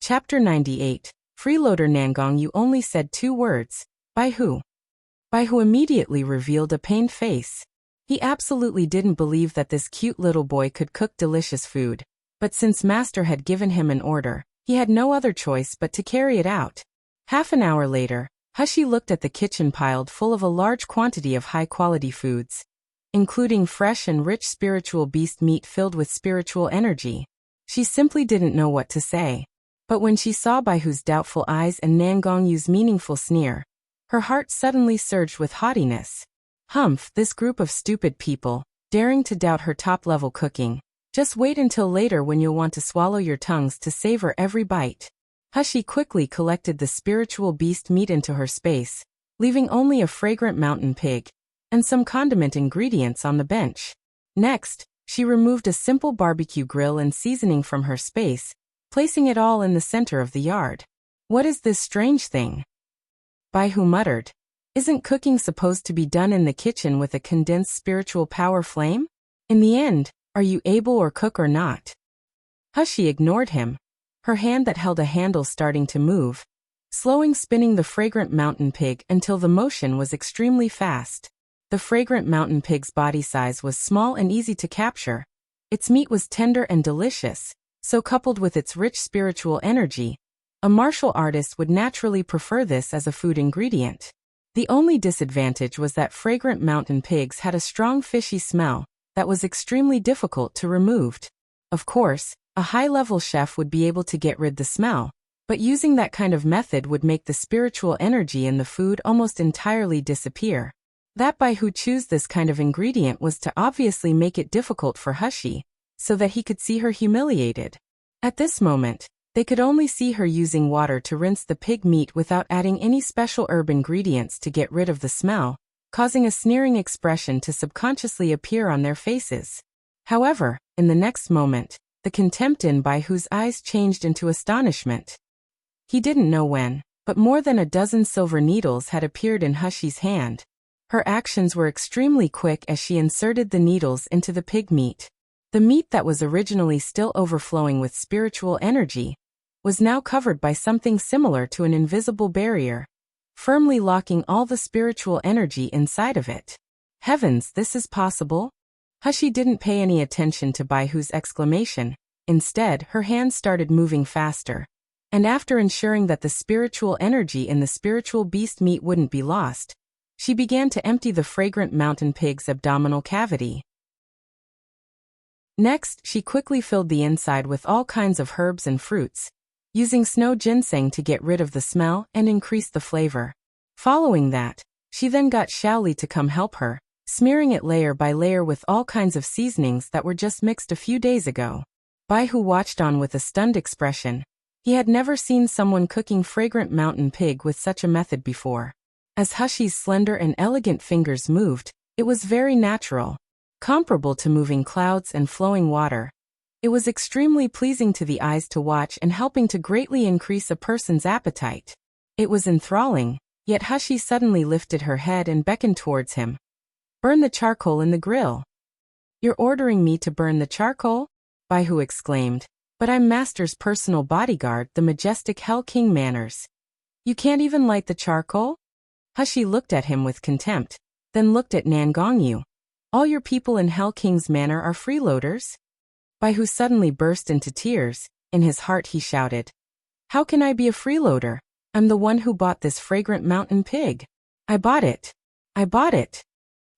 Chapter 98. Freeloader Nangong, you only said 2 words. By who? By who immediately revealed a pained face. He absolutely didn't believe that this cute little boy could cook delicious food, but since Master had given him an order, he had no other choice but to carry it out. Half an hour later, Hushi looked at the kitchen piled full of a large quantity of high-quality foods, including fresh and rich spiritual beast meat filled with spiritual energy. She simply didn't know what to say. But when she saw Baihu's doubtful eyes and Nangong's meaningful sneer, her heart suddenly surged with haughtiness. Humph, this group of stupid people, daring to doubt her top-level cooking. Just wait until later when you'll want to swallow your tongues to savor every bite. Hushi quickly collected the spiritual beast meat into her space, leaving only a fragrant mountain pig and some condiment ingredients on the bench. Next, she removed a simple barbecue grill and seasoning from her space, placing it all in the center of the yard. What is this strange thing? Baihu muttered. Isn't cooking supposed to be done in the kitchen with a condensed spiritual power flame? In the end, are you able or cook or not? Hushi ignored him, her hand that held a handle starting to move, slowing spinning the fragrant mountain pig until the motion was extremely fast. The fragrant mountain pig's body size was small and easy to capture. Its meat was tender and delicious, so coupled with its rich spiritual energy, a martial artist would naturally prefer this as a food ingredient. The only disadvantage was that fragrant mountain pigs had a strong fishy smell that was extremely difficult to remove. Of course, a high-level chef would be able to get rid of the smell, but using that kind of method would make the spiritual energy in the food almost entirely disappear. That Baihu chose this kind of ingredient was to obviously make it difficult for Hushi, so that he could see her humiliated. At this moment, they could only see her using water to rinse the pig meat without adding any special herb ingredients to get rid of the smell, causing a sneering expression to subconsciously appear on their faces. However, in the next moment, the contempt in Baihu's eyes changed into astonishment. He didn't know when, but more than a dozen silver needles had appeared in Hushi's hand. Her actions were extremely quick as she inserted the needles into the pig meat. The meat that was originally still overflowing with spiritual energy was now covered by something similar to an invisible barrier, firmly locking all the spiritual energy inside of it. Heavens, this is possible? Hushi didn't pay any attention to Baihu's exclamation. Instead, her hands started moving faster, and after ensuring that the spiritual energy in the spiritual beast meat wouldn't be lost, she began to empty the fragrant mountain pig's abdominal cavity. Next, she quickly filled the inside with all kinds of herbs and fruits, using snow ginseng to get rid of the smell and increase the flavor. Following that, she then got Xiaoli to come help her, smearing it layer by layer with all kinds of seasonings that were just mixed a few days ago. Baihu watched on with a stunned expression. He had never seen someone cooking fragrant mountain pig with such a method before. As Hushi's slender and elegant fingers moved, it was very natural, comparable to moving clouds and flowing water. It was extremely pleasing to the eyes to watch and helping to greatly increase a person's appetite. It was enthralling, yet Hushi suddenly lifted her head and beckoned towards him. Burn the charcoal in the grill. You're ordering me to burn the charcoal? Baihu exclaimed. But I'm Master's personal bodyguard, the majestic Hell King Manners. You can't even light the charcoal? Hushi looked at him with contempt, then looked at Nangongyu. All your people in Hell King's manor are freeloaders? Baihu suddenly burst into tears. In his heart he shouted, how can I be a freeloader? I'm the one who bought this fragrant mountain pig. I bought it. I bought it.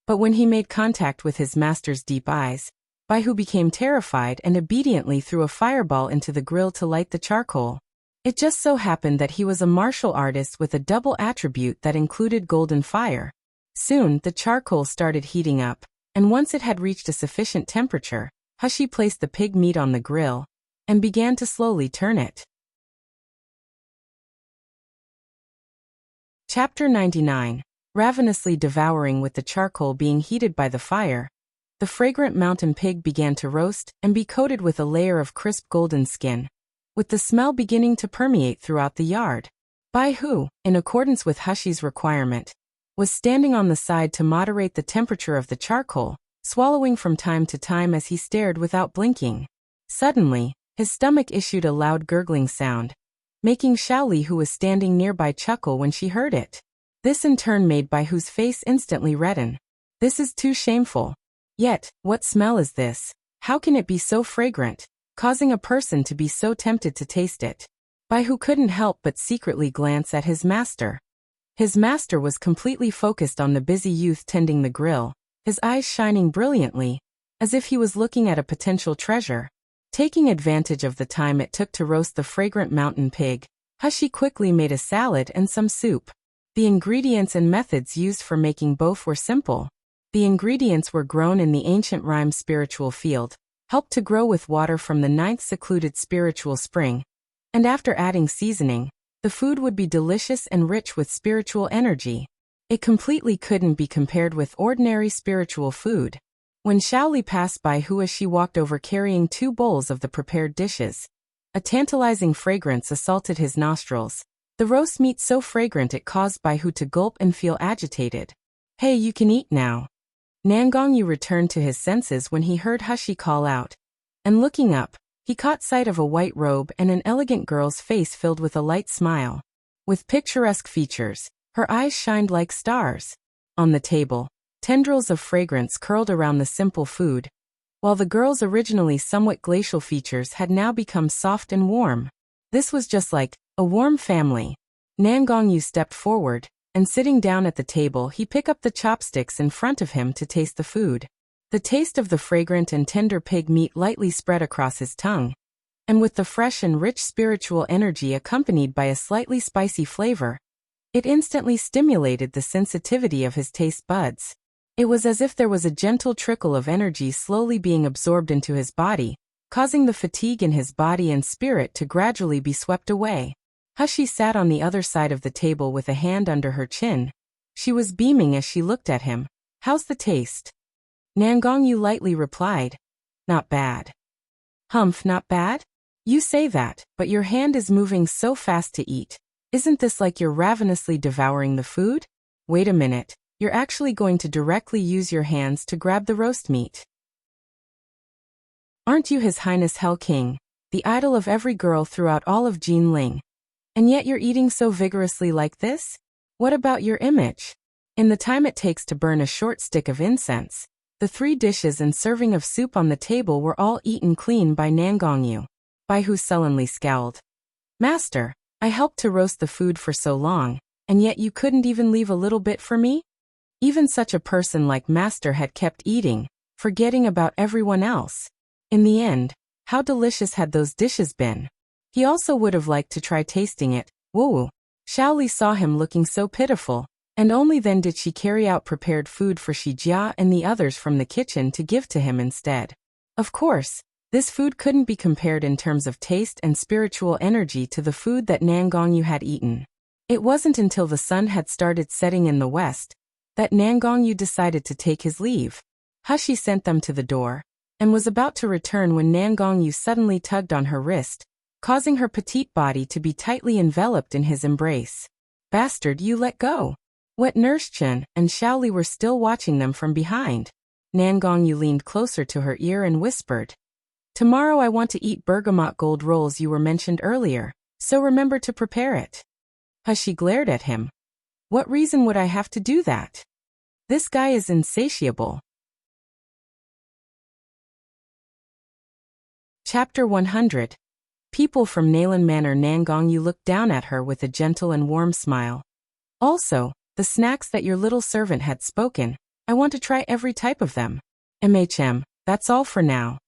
But when he made contact with his master's deep eyes, Baihu became terrified and obediently threw a fireball into the grill to light the charcoal. It just so happened that he was a martial artist with a double attribute that included golden fire. Soon, the charcoal started heating up, and once it had reached a sufficient temperature, Hushi placed the pig meat on the grill and began to slowly turn it. Chapter 99. Ravenously devouring with the charcoal being heated by the fire, the fragrant mountain pig began to roast and be coated with a layer of crisp golden skin, with the smell beginning to permeate throughout the yard. Baihu, in accordance with Hushi's requirement, was standing on the side to moderate the temperature of the charcoal, swallowing from time to time as he stared without blinking. Suddenly, his stomach issued a loud gurgling sound, making Xiaoli, who was standing nearby, chuckle when she heard it. This in turn made Bai Hu's face instantly redden. This is too shameful. Yet, what smell is this? How can it be so fragrant, causing a person to be so tempted to taste it? Bai Hu couldn't help but secretly glance at his master. His master was completely focused on the busy youth tending the grill, his eyes shining brilliantly, as if he was looking at a potential treasure. Taking advantage of the time it took to roast the fragrant mountain pig, Hushi quickly made a salad and some soup. The ingredients and methods used for making both were simple. The ingredients were grown in the ancient Rime spiritual field, helped to grow with water from the ninth secluded spiritual spring, and after adding seasoning, the food would be delicious and rich with spiritual energy. It completely couldn't be compared with ordinary spiritual food. When Xiaoli passed by Hu as she walked over carrying 2 bowls of the prepared dishes, a tantalizing fragrance assaulted his nostrils. The roast meat so fragrant it caused Bai Hu to gulp and feel agitated. "Hey, you can eat now." Nangongyu returned to his senses when he heard Hushi call out, and looking up, he caught sight of a white robe and an elegant girl's face filled with a light smile. With picturesque features, her eyes shined like stars. On the table, tendrils of fragrance curled around the simple food, while the girl's originally somewhat glacial features had now become soft and warm. This was just like a warm family. Nangongyu stepped forward, and sitting down at the table he picked up the chopsticks in front of him to taste the food. The taste of the fragrant and tender pig meat lightly spread across his tongue, and with the fresh and rich spiritual energy accompanied by a slightly spicy flavor, it instantly stimulated the sensitivity of his taste buds. It was as if there was a gentle trickle of energy slowly being absorbed into his body, causing the fatigue in his body and spirit to gradually be swept away. Hushi sat on the other side of the table with a hand under her chin. She was beaming as she looked at him. "How's the taste?" Nangongyu lightly replied, "Not bad." "Humph, not bad? You say that, but your hand is moving so fast to eat. Isn't this like you're ravenously devouring the food? Wait a minute, you're actually going to directly use your hands to grab the roast meat. Aren't you His Highness Hell King, the idol of every girl throughout all of Jinling? And yet you're eating so vigorously like this? What about your image?" In the time it takes to burn a short stick of incense, the 3 dishes and serving of soup on the table were all eaten clean by Nangongyu. Bai Hu sullenly scowled. "Master, I helped to roast the food for so long, and yet you couldn't even leave a little bit for me?" Even such a person like Master had kept eating, forgetting about everyone else. In the end, how delicious had those dishes been? He also would have liked to try tasting it. Woo! Xiaoli saw him looking so pitiful, and only then did she carry out prepared food for Shijia and the others from the kitchen to give to him instead. Of course, this food couldn't be compared in terms of taste and spiritual energy to the food that Nangongyu had eaten. It wasn't until the sun had started setting in the west that Nangongyu decided to take his leave. Hushi sent them to the door, and was about to return when Nangongyu suddenly tugged on her wrist, causing her petite body to be tightly enveloped in his embrace. "Bastard, you let go!" Wet Nurse Chen and Xiaoli were still watching them from behind. Nangongyu leaned closer to her ear and whispered, "Tomorrow I want to eat bergamot gold rolls you were mentioned earlier, so remember to prepare it." Hushi glared at him. "What reason would I have to do that? This guy is insatiable." Chapter 100. People from Nalan Manor. Nangongyu looked down at her with a gentle and warm smile. "Also, the snacks that your little servant had spoken, I want to try every type of them. That's all for now."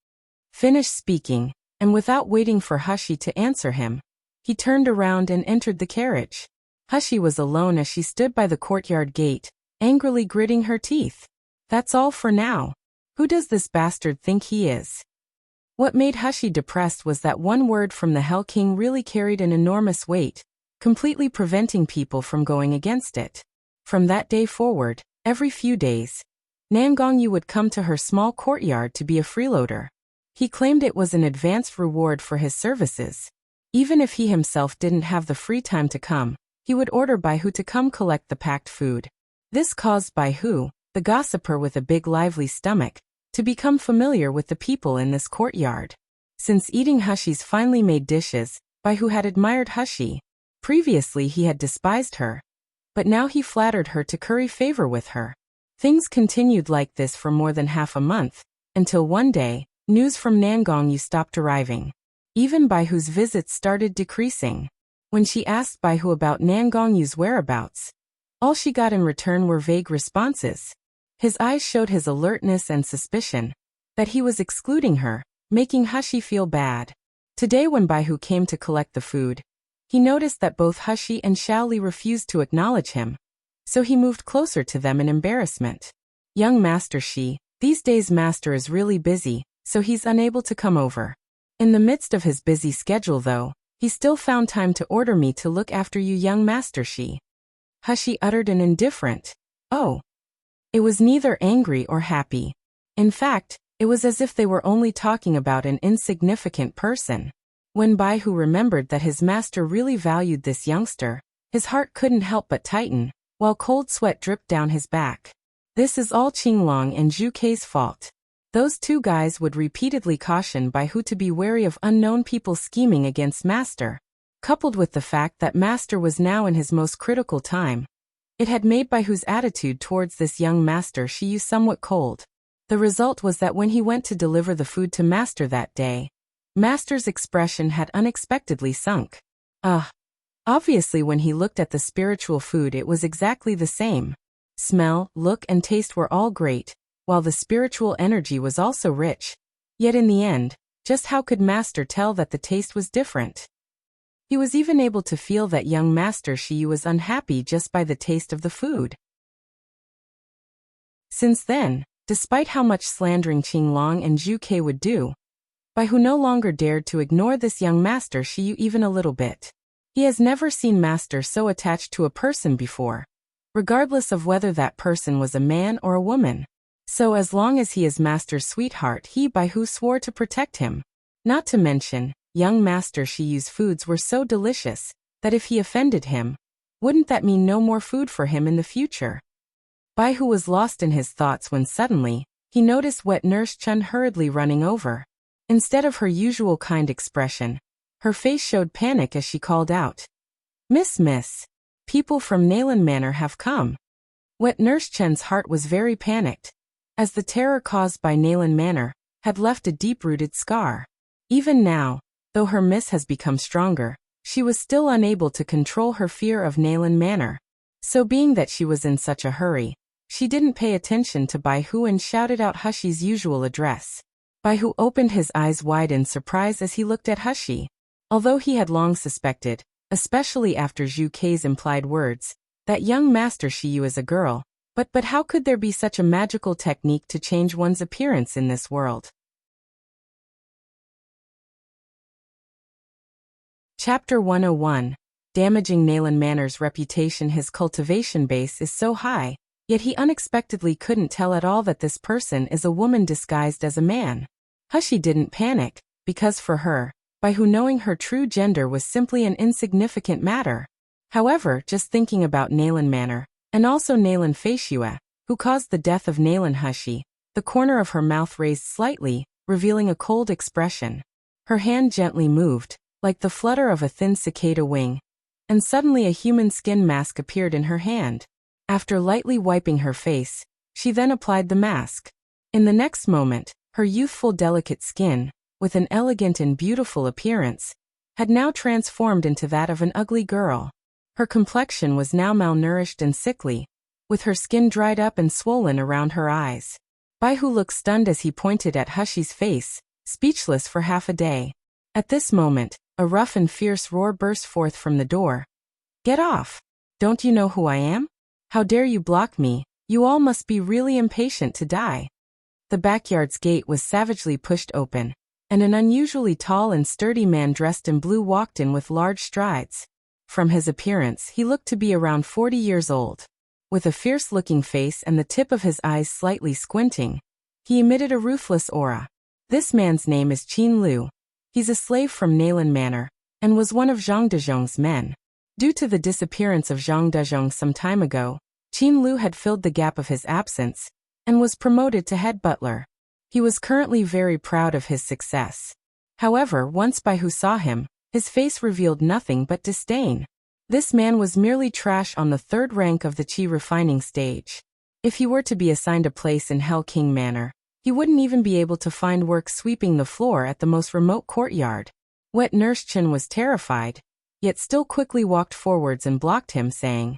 Finished speaking, and without waiting for Hushi to answer him, he turned around and entered the carriage. Hushi was alone as she stood by the courtyard gate, angrily gritting her teeth. That's all for now. Who does this bastard think he is? What made Hushi depressed was that one word from the Hell King really carried an enormous weight, completely preventing people from going against it. From that day forward, every few days, Nangongyu would come to her small courtyard to be a freeloader. He claimed it was an advanced reward for his services. Even if he himself didn't have the free time to come, he would order Bai Hu to come collect the packed food. This caused Bai Hu, the gossiper with a big lively stomach, to become familiar with the people in this courtyard. Since eating Hushi's finely made dishes, Baihu had admired Hushi. Previously he had despised her, but now he flattered her to curry favor with her. Things continued like this for more than half a month, until one day, news from Nangongyu stopped arriving. Even Baihu's visits started decreasing. When she asked Baihu about Nangongyu's whereabouts, all she got in return were vague responses. His eyes showed his alertness and suspicion, that he was excluding her, making Hushi feel bad. Today when Baihu came to collect the food, he noticed that both Hushi and Xiaoli refused to acknowledge him, so he moved closer to them in embarrassment. Young Master Shi, these days Master is really busy, so he's unable to come over. In the midst of his busy schedule though, he still found time to order me to look after you, young Master Shi. Hushi uttered an indifferent, "Oh." It was neither angry or happy. In fact, it was as if they were only talking about an insignificant person. When Baihu remembered that his master really valued this youngster, his heart couldn't help but tighten, while cold sweat dripped down his back. This is all Qinglong and Zhu Kei's fault. Those two guys would repeatedly caution Baihu to be wary of unknown people scheming against Master. Coupled with the fact that Master was now in his most critical time, it had made Baihu's attitude towards this young Master Shiyu somewhat cold. The result was that when he went to deliver the food to Master that day, Master's expression had unexpectedly sunk. Obviously when he looked at the spiritual food it was exactly the same. Smell, look and taste were all great, while the spiritual energy was also rich. Yet in the end, just how could Master tell that the taste was different? He was even able to feel that young Master Shiyu was unhappy just by the taste of the food. Since then, despite how much slandering Qinglong and Zhu Kei would do, Baihu no longer dared to ignore this young Master Shiyu even a little bit. He has never seen Master so attached to a person before, regardless of whether that person was a man or a woman. So as long as he is Master's sweetheart, he Baihu swore to protect him. Not to mention, young Master Shiyu's foods were so delicious, that if he offended him, wouldn't that mean no more food for him in the future? Baihu was lost in his thoughts when suddenly, he noticed wet Nurse Chun hurriedly running over. Instead of her usual kind expression, her face showed panic as she called out, Miss, people from Nayland Manor have come." Wet Nurse Chun's heart was very panicked, as the terror caused by Nayland Manor had left a deep-rooted scar. Even now, though her miss has become stronger, she was still unable to control her fear of Nayland Manor. So being that she was in such a hurry, she didn't pay attention to Baihu and shouted out Hushi's usual address. Baihu opened his eyes wide in surprise as he looked at Hushi. Although he had long suspected, especially after Zhu Kei's implied words, that young Master Shiyu is a girl, but how could there be such a magical technique to change one's appearance in this world? Chapter 101. Damaging Nayland Manor's reputation. His cultivation base is so high, yet he unexpectedly couldn't tell at all that this person is a woman disguised as a man. Hushi didn't panic, because for her, Baihu knowing her true gender was simply an insignificant matter. However, just thinking about Nayland Manor, and also Nayland Feishue, who caused the death of Nayland Hushi, the corner of her mouth raised slightly, revealing a cold expression. Her hand gently moved, like the flutter of a thin cicada wing, and suddenly a human skin mask appeared in her hand. After lightly wiping her face, she then applied the mask. In the next moment, her youthful delicate skin, with an elegant and beautiful appearance, had now transformed into that of an ugly girl. Her complexion was now malnourished and sickly, with her skin dried up and swollen around her eyes. Baihu looked stunned as he pointed at Hushi's face, speechless for half a day. At this moment, a rough and fierce roar burst forth from the door. "Get off! Don't you know who I am? How dare you block me? You all must be really impatient to die." The backyard's gate was savagely pushed open, and an unusually tall and sturdy man dressed in blue walked in with large strides. From his appearance, he looked to be around 40 years old. With a fierce-looking face and the tip of his eyes slightly squinting, he emitted a ruthless aura. This man's name is Qin Lu. He's a slave from Nayland Manor, and was one of Zhang Dezhong's men. Due to the disappearance of Zhang Dezhong some time ago, Qin Lu had filled the gap of his absence, and was promoted to head butler. He was currently very proud of his success. However, once Baihu saw him, His face revealed nothing but disdain. This man was merely trash on the third rank of the chi refining stage. If he were to be assigned a place in Hell King Manor, he wouldn't even be able to find work sweeping the floor at the most remote courtyard. Wet Nurse Chin was terrified, yet still quickly walked forwards and blocked him, saying,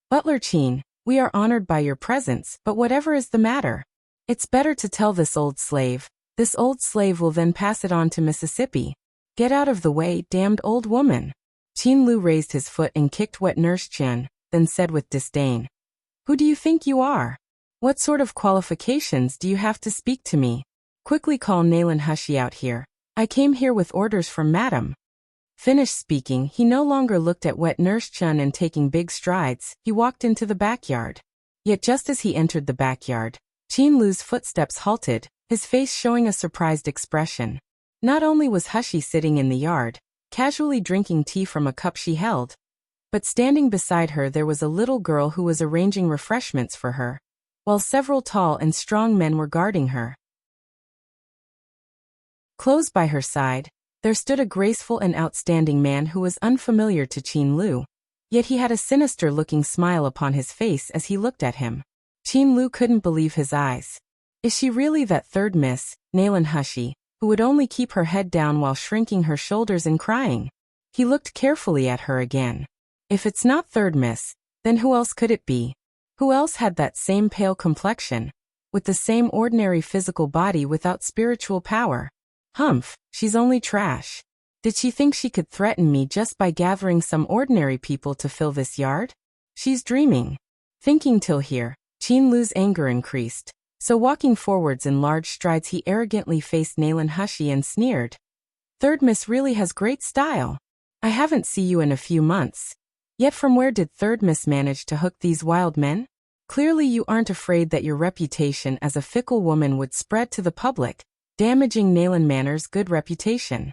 "Butler Chin, we are honored by your presence, but whatever is the matter? It's better to tell this old slave. This old slave will then pass it on to Mississippi. Get out of the way, damned old woman." Chin Lu raised his foot and kicked Wet Nurse Chin, then said with disdain, "Who do you think you are? What sort of qualifications do you have to speak to me? Quickly call Nalan Hushi out here. I came here with orders from Madam." Finished speaking, he no longer looked at Wet Nurse Chin, and taking big strides, he walked into the backyard. Yet just as he entered the backyard, Chin Lu's footsteps halted, his face showing a surprised expression. Not only was Hushi sitting in the yard, casually drinking tea from a cup she held, but standing beside her there was a little girl who was arranging refreshments for her, while several tall and strong men were guarding her. Close by her side, there stood a graceful and outstanding man who was unfamiliar to Chin Lu, yet he had a sinister-looking smile upon his face as he looked at him. Chin Lu couldn't believe his eyes. Is she really that third Miss, Nalan Hushi, who would only keep her head down while shrinking her shoulders and crying? He looked carefully at her again. If it's not third Miss, then who else could it be? Who else had that same pale complexion, with the same ordinary physical body without spiritual power? Humph, she's only trash. Did she think she could threaten me just by gathering some ordinary people to fill this yard? She's dreaming. Thinking till here, Chin Lu's anger increased. So walking forwards in large strides he arrogantly faced Nalan Hushi and sneered. "Third Miss really has great style. I haven't seen you in a few months. Yet from where did Third Miss manage to hook these wild men? Clearly you aren't afraid that your reputation as a fickle woman would spread to the public, damaging Nalan Manor's good reputation."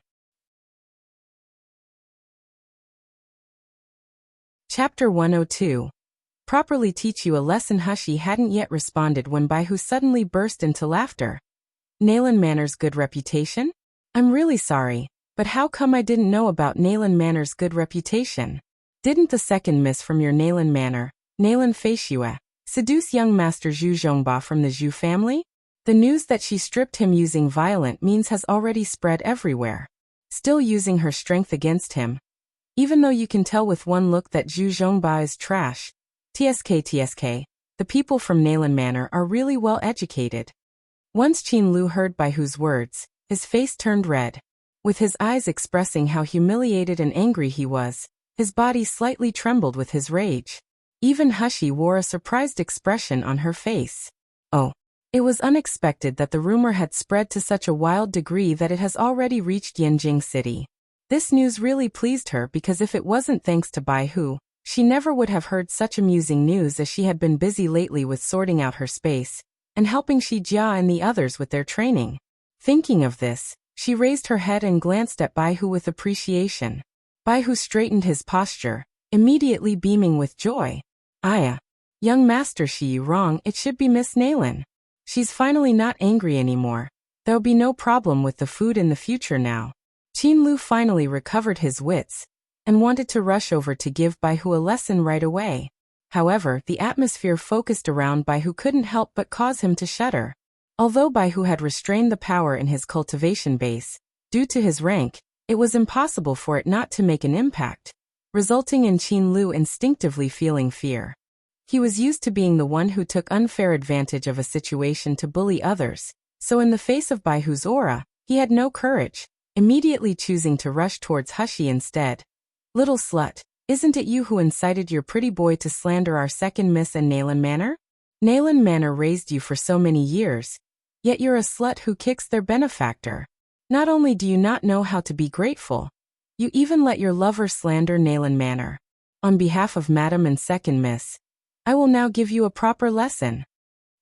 Chapter 102. Properly teach you a lesson. Hushi hadn't yet responded when Baihu suddenly burst into laughter. "Nalan Manor's good reputation? I'm really sorry, but how come I didn't know about Nalan Manor's good reputation? Didn't the second miss from your Nalan Manor, Nalan Feishue, seduce young Master Zhu Zhongba from the Zhu family? The news that she stripped him using violent means has already spread everywhere. Still using her strength against him. Even though you can tell with one look that Zhu Zhongba is trash. TSK, the people from Nalan Manor are really well educated." Once Chin Lu heard Baihu's words, his face turned red. With his eyes expressing how humiliated and angry he was, his body slightly trembled with his rage. Even Hushi wore a surprised expression on her face. Oh, it was unexpected that the rumor had spread to such a wild degree that it has already reached Yanjing City. This news really pleased her because if it wasn't thanks to Baihu, she never would have heard such amusing news as she had been busy lately with sorting out her space, and helping Shi Jia and the others with their training. Thinking of this, she raised her head and glanced at Baihu with appreciation. Baihu straightened his posture, immediately beaming with joy. "Aya, young Master Shi, wrong, it should be Miss Nalan. She's finally not angry anymore. There'll be no problem with the food in the future now." Chin Lu finally recovered his wits, and wanted to rush over to give Baihu a lesson right away. However, the atmosphere focused around Baihu couldn't help but cause him to shudder. Although Baihu had restrained the power in his cultivation base, due to his rank, it was impossible for it not to make an impact, resulting in Chin Lu instinctively feeling fear. He was used to being the one who took unfair advantage of a situation to bully others, so in the face of Baihu's aura, he had no courage, immediately choosing to rush towards Hushi instead. "Little slut, isn't it you who incited your pretty boy to slander our second miss and Nalan Manor? Nalan Manor raised you for so many years, yet you're a slut who kicks their benefactor. Not only do you not know how to be grateful, you even let your lover slander Nalan Manor. On behalf of Madam and second miss, I will now give you a proper lesson."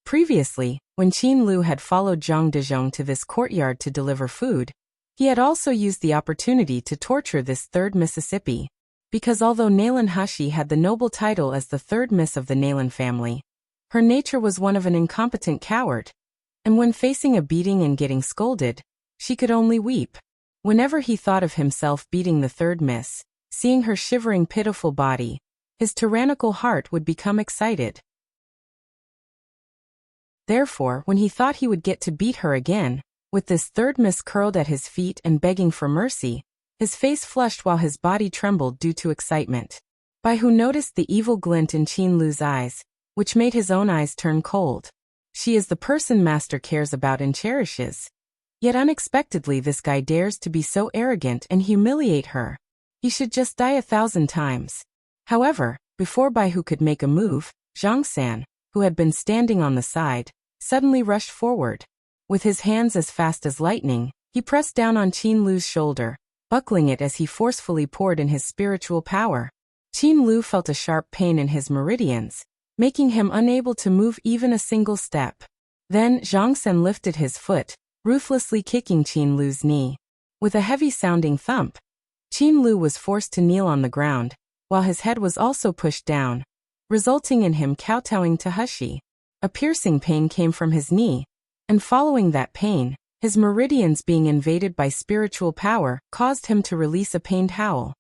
Previously, when Chin Lu had followed Zhang Dezhong to this courtyard to deliver food, he had also used the opportunity to torture this third Mississippi, because although Nalan Hushi had the noble title as the third miss of the Nalan family, her nature was one of an incompetent coward, and when facing a beating and getting scolded, she could only weep. Whenever he thought of himself beating the third miss, seeing her shivering pitiful body, his tyrannical heart would become excited. Therefore, when he thought he would get to beat her again, with this third miss curled at his feet and begging for mercy, his face flushed while his body trembled due to excitement. Bai Hu noticed the evil glint in Qin Lu's eyes, which made his own eyes turn cold. She is the person Master cares about and cherishes. Yet unexpectedly this guy dares to be so arrogant and humiliate her. He should just die 1,000 times. However, before Bai Hu could make a move, Zhang San, who had been standing on the side, suddenly rushed forward. With his hands as fast as lightning, he pressed down on Qin Lu's shoulder, buckling it as he forcefully poured in his spiritual power. Qin Lu felt a sharp pain in his meridians, making him unable to move even a single step. Then Zhang San lifted his foot, ruthlessly kicking Qin Lu's knee. With a heavy-sounding thump, Qin Lu was forced to kneel on the ground, while his head was also pushed down, resulting in him kowtowing to Hushi. A piercing pain came from his knee, and following that pain, his meridians being invaded by spiritual power caused him to release a pained howl.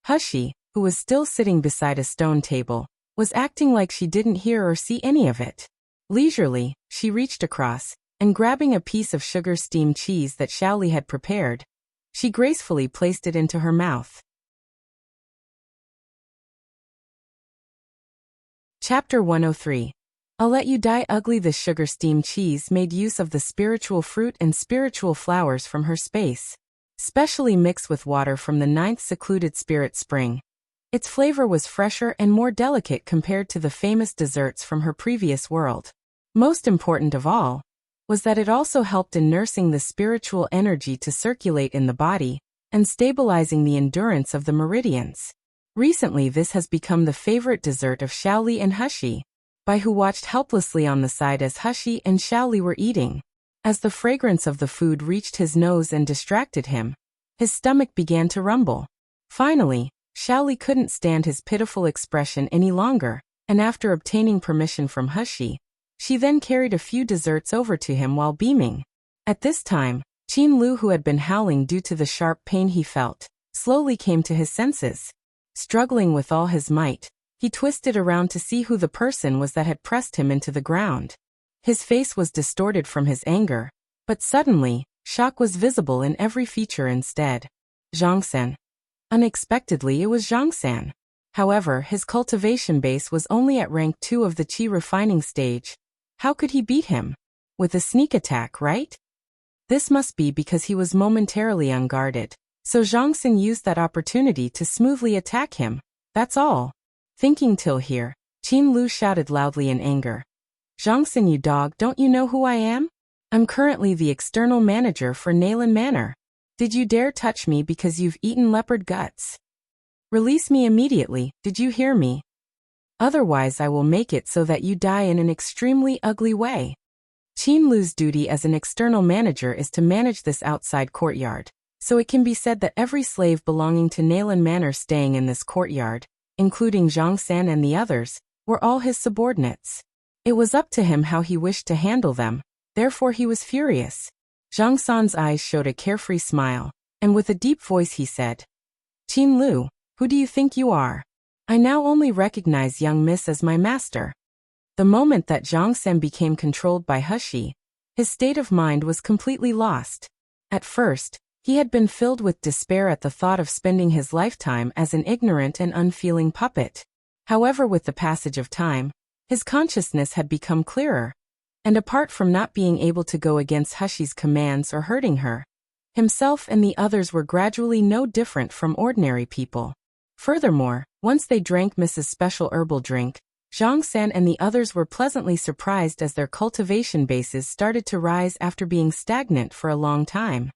Hushi, who was still sitting beside a stone table, was acting like she didn't hear or see any of it. Leisurely, she reached across, and grabbing a piece of sugar steamed cheese that Xiaoli had prepared, she gracefully placed it into her mouth. Chapter 103. I'll let you die ugly. The sugar steamed cheese made use of the spiritual fruit and spiritual flowers from her space, specially mixed with water from the 9th secluded spirit spring. Its flavor was fresher and more delicate compared to the famous desserts from her previous world. Most important of all, was that it also helped in nursing the spiritual energy to circulate in the body, and stabilizing the endurance of the meridians. Recently this has become the favorite dessert of Xiaoli and Hushi. Bai Hu watched helplessly on the side as Hushi and Xiaoli were eating. As the fragrance of the food reached his nose and distracted him, his stomach began to rumble. Finally, Xiaoli couldn't stand his pitiful expression any longer, and after obtaining permission from Hushi, she then carried a few desserts over to him while beaming. At this time, Qin Lu, who had been howling due to the sharp pain he felt, slowly came to his senses. Struggling with all his might, he twisted around to see who the person was that had pressed him into the ground. His face was distorted from his anger, but suddenly, shock was visible in every feature instead. Zhang San. Unexpectedly it was Zhang San. However, his cultivation base was only at rank 2 of the Qi refining stage. How could he beat him? With a sneak attack, right? This must be because he was momentarily unguarded. So Zhang San used that opportunity to smoothly attack him. That's all. Thinking till here, Qin Lu shouted loudly in anger. Zhang San, you dog, don't you know who I am? I'm currently the external manager for Naylan Manor. Did you dare touch me because you've eaten leopard guts? Release me immediately, did you hear me? Otherwise I will make it so that you die in an extremely ugly way. Qin Lu's duty as an external manager is to manage this outside courtyard, so it can be said that every slave belonging to Naylan Manor staying in this courtyard, including Zhang San and the others, were all his subordinates. It was up to him how he wished to handle them, therefore he was furious. Zhang San's eyes showed a carefree smile, and with a deep voice he said, Qin Lu, who do you think you are? I now only recognize young miss as my master. The moment that Zhang San became controlled by Hushi, his state of mind was completely lost. At first, he had been filled with despair at the thought of spending his lifetime as an ignorant and unfeeling puppet. However, with the passage of time, his consciousness had become clearer. And apart from not being able to go against Hushi's commands or hurting her, himself and the others were gradually no different from ordinary people. Furthermore, once they drank Mrs. Special herbal drink, Zhang San and the others were pleasantly surprised as their cultivation bases started to rise after being stagnant for a long time.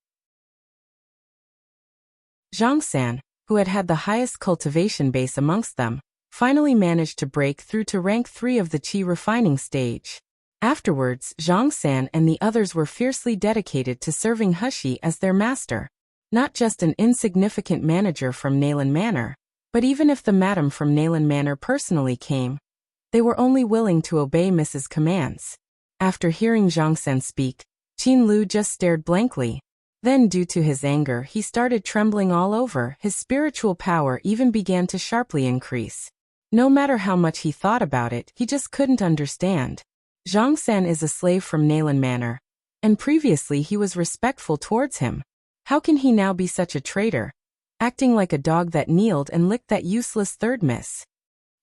Zhang San, who had had the highest cultivation base amongst them, finally managed to break through to rank 3 of the Qi refining stage. Afterwards, Zhang San and the others were fiercely dedicated to serving Hushi as their master. Not just an insignificant manager from Naylan Manor, but even if the madam from Naylan Manor personally came, they were only willing to obey Mrs. commands. After hearing Zhang San speak, Qin Lu just stared blankly. Then, due to his anger, he started trembling all over. His spiritual power even began to sharply increase. No matter how much he thought about it, he just couldn't understand. Zhang San is a slave from Nalan Manor, and previously he was respectful towards him. How can he now be such a traitor, acting like a dog that kneeled and licked that useless third miss?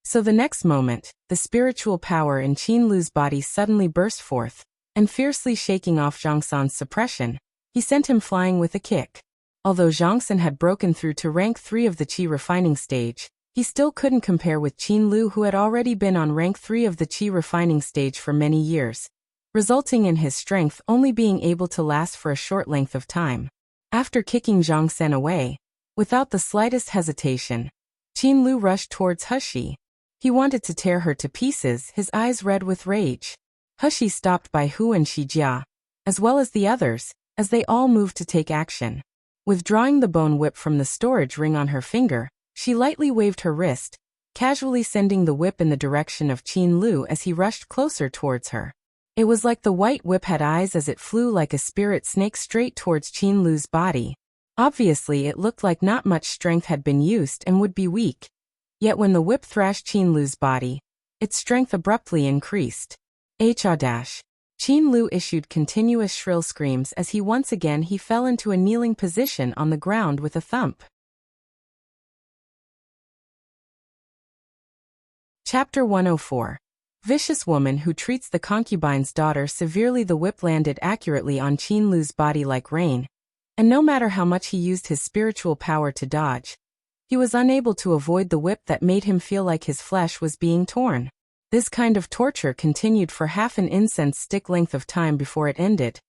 So the next moment, the spiritual power in Qin Lu's body suddenly burst forth, and fiercely shaking off Zhang San's suppression, he sent him flying with a kick. Although Zhang San had broken through to rank 3 of the Qi refining stage, he still couldn't compare with Qin Lu, who had already been on rank 3 of the Qi refining stage for many years, resulting in his strength only being able to last for a short length of time. After kicking Zhang San away, without the slightest hesitation, Qin Lu rushed towards Hushi. He wanted to tear her to pieces, his eyes red with rage. Hushi stopped Bai Hu and Shi Jia, as well as the others, as they all moved to take action. Withdrawing the bone whip from the storage ring on her finger, she lightly waved her wrist, casually sending the whip in the direction of Qin Lu as he rushed closer towards her. It was like the white whip had eyes as it flew like a spirit snake straight towards Qin Lu's body. Obviously, it looked like not much strength had been used and would be weak. Yet when the whip thrashed Qin Lu's body, its strength abruptly increased. H-dash. Qin Lu issued continuous shrill screams as once again he fell into a kneeling position on the ground with a thump. Chapter 104. Vicious woman who treats the concubine's daughter severely. The whip landed accurately on Qin Lu's body like rain, and no matter how much he used his spiritual power to dodge, he was unable to avoid the whip that made him feel like his flesh was being torn. This kind of torture continued for half an incense stick length of time before it ended,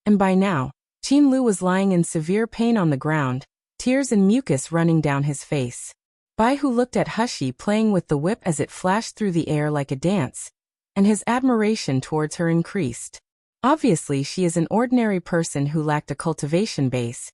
and by now, Qin Lu was lying in severe pain on the ground, tears and mucus running down his face. Bai Hu looked at Hushi playing with the whip as it flashed through the air like a dance, and his admiration towards her increased. Obviously, she is an ordinary person who lacked a cultivation base,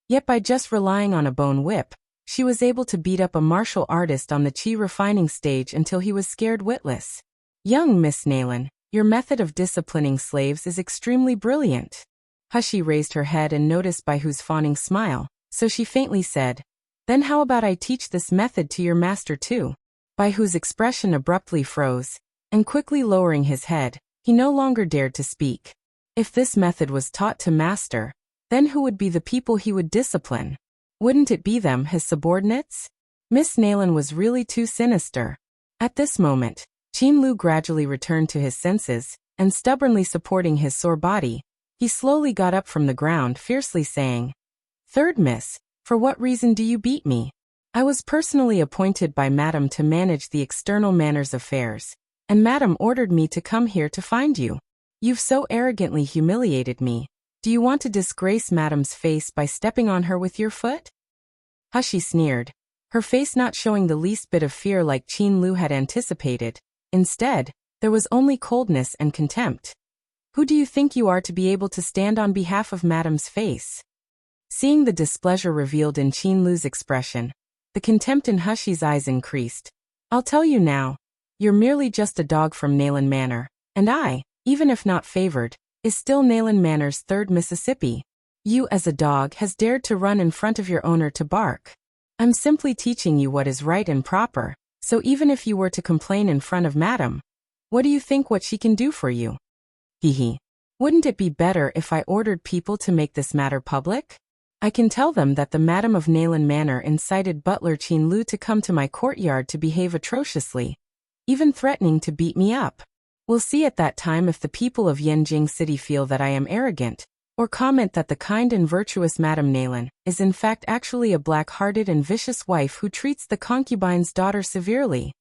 yet by just relying on a bone whip, she was able to beat up a martial artist on the Qi refining stage until he was scared witless. Young Miss Nalan, your method of disciplining slaves is extremely brilliant. Hushi raised her head and noticed Bai Hu's fawning smile, so she faintly said, "Then how about I teach this method to your master too?" Bai Hu's expression abruptly froze, and quickly lowering his head, he no longer dared to speak. If this method was taught to master, then who would be the people he would discipline? Wouldn't it be them, his subordinates? Miss Nalan was really too sinister. At this moment, Qin Lu gradually returned to his senses, and stubbornly supporting his sore body, he slowly got up from the ground, fiercely saying, "Third miss, for what reason do you beat me? I was personally appointed by Madam to manage the external manners affairs, and Madam ordered me to come here to find you. You've so arrogantly humiliated me. Do you want to disgrace Madam's face by stepping on her with your foot?" Hushi sneered, her face not showing the least bit of fear like Qin Lu had anticipated. Instead, there was only coldness and contempt. "Who do you think you are to be able to stand on behalf of Madam's face?" Seeing the displeasure revealed in Qin Lu's expression, the contempt in Hushi's eyes increased. "I'll tell you now. You're merely just a dog from Nalan Manor, and I, even if not favored, is still Nalan Manor's third Mississippi. You as a dog has dared to run in front of your owner to bark. I'm simply teaching you what is right and proper, so even if you were to complain in front of Madam, what do you think what she can do for you? Hehe. Wouldn't it be better if I ordered people to make this matter public? I can tell them that the Madam of Nalan Manor incited butler Qin Lu to come to my courtyard to behave atrociously, even threatening to beat me up. We'll see at that time if the people of Yanjing City feel that I am arrogant, or comment that the kind and virtuous Madame Nalan is in fact actually a black-hearted and vicious wife who treats the concubine's daughter severely."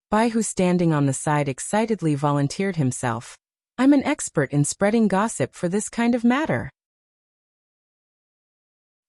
Bai Hu, standing on the side, excitedly volunteered himself. "I'm an expert in spreading gossip for this kind of matter.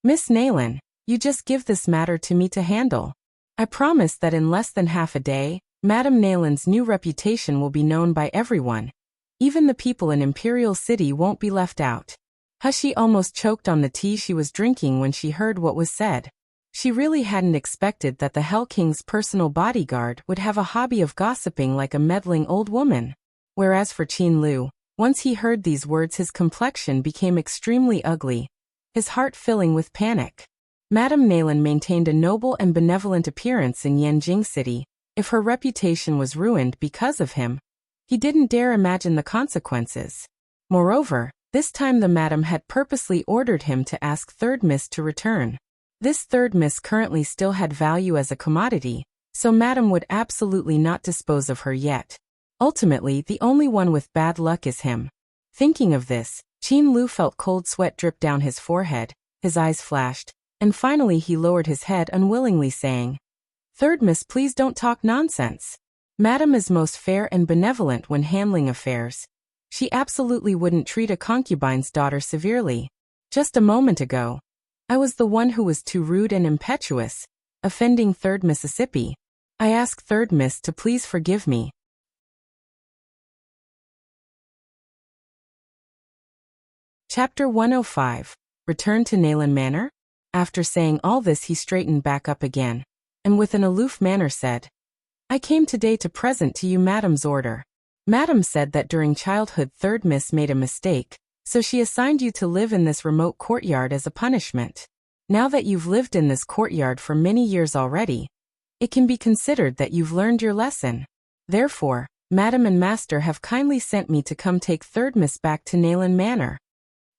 Miss Nalan, you just give this matter to me to handle. I promise that in less than half a day, Madame Nalan's new reputation will be known by everyone. Even the people in Imperial City won't be left out." Hushi almost choked on the tea she was drinking when she heard what was said. She really hadn't expected that the Hell King's personal bodyguard would have a hobby of gossiping like a meddling old woman. Whereas for Qin Lu, once he heard these words, his complexion became extremely ugly, his heart filling with panic. Madame Nayland maintained a noble and benevolent appearance in Yanjing City. If her reputation was ruined because of him, he didn't dare imagine the consequences. Moreover, this time the madam had purposely ordered him to ask Third Miss to return. This Third Miss currently still had value as a commodity, so madam would absolutely not dispose of her yet. Ultimately, the only one with bad luck is him. Thinking of this, Qin Lu felt cold sweat drip down his forehead, his eyes flashed, and finally he lowered his head unwillingly, saying, "Third Miss, please don't talk nonsense. Madam is most fair and benevolent when handling affairs. She absolutely wouldn't treat a concubine's daughter severely. Just a moment ago, I was the one who was too rude and impetuous, offending Third Mississippi. I ask Third Miss to please forgive me." Chapter 105. Return to Nayland Manor? After saying all this, he straightened back up again, and with an aloof manner said, "I came today to present to you Madam's order. Madam said that during childhood Third Miss made a mistake, so she assigned you to live in this remote courtyard as a punishment. Now that you've lived in this courtyard for many years already, it can be considered that you've learned your lesson. Therefore, Madam and Master have kindly sent me to come take Third Miss back to Nayland Manor."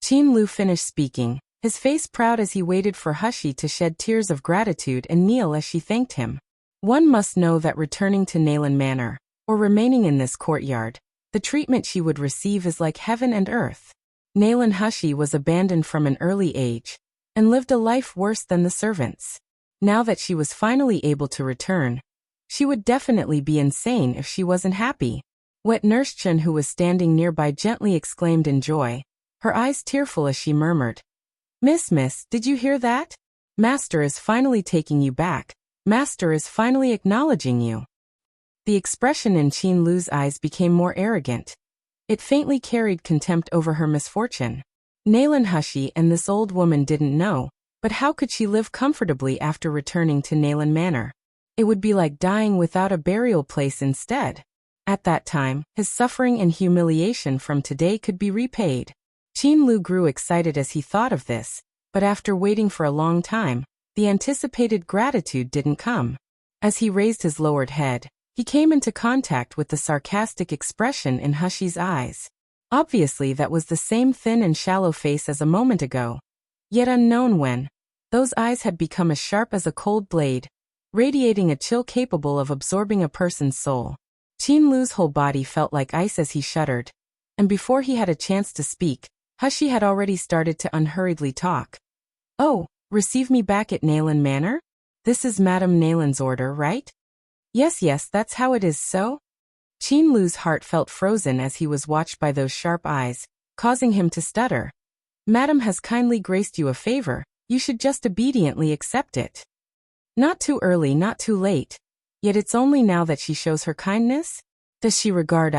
Qin Lu finished speaking, his face proud as he waited for Hushi to shed tears of gratitude and kneel as she thanked him. One must know that returning to Nayland Manor, or remaining in this courtyard, the treatment she would receive is like heaven and earth. Nayland Hushi was abandoned from an early age, and lived a life worse than the servants. Now that she was finally able to return, she would definitely be insane if she wasn't happy. Wet Nurse Chen, who was standing nearby, gently exclaimed in joy, her eyes tearful as she murmured, Miss, did you hear that? Master is finally taking you back. Master is finally acknowledging you." The expression in Qin Lu's eyes became more arrogant. It faintly carried contempt over her misfortune. Nayland Hushi and this old woman didn't know, but how could she live comfortably after returning to Nayland Manor? It would be like dying without a burial place instead. At that time, his suffering and humiliation from today could be repaid. Qin Lu grew excited as he thought of this, but after waiting for a long time, the anticipated gratitude didn't come. As he raised his lowered head, he came into contact with the sarcastic expression in Hushi's eyes. Obviously that was the same thin and shallow face as a moment ago. Yet unknown when, those eyes had become as sharp as a cold blade, radiating a chill capable of absorbing a person's soul. Qin Lu's whole body felt like ice as he shuddered, and before he had a chance to speak, Hushi had already started to unhurriedly talk. "Oh, receive me back at Nayland Manor? This is Madame Nayland's order, right?" Yes, that's how it is, so?" Qin Lu's heart felt frozen as he was watched by those sharp eyes, causing him to stutter. "Madame has kindly graced you a favor, you should just obediently accept it. Not too early, not too late. Yet it's only now that she shows her kindness? Does she regard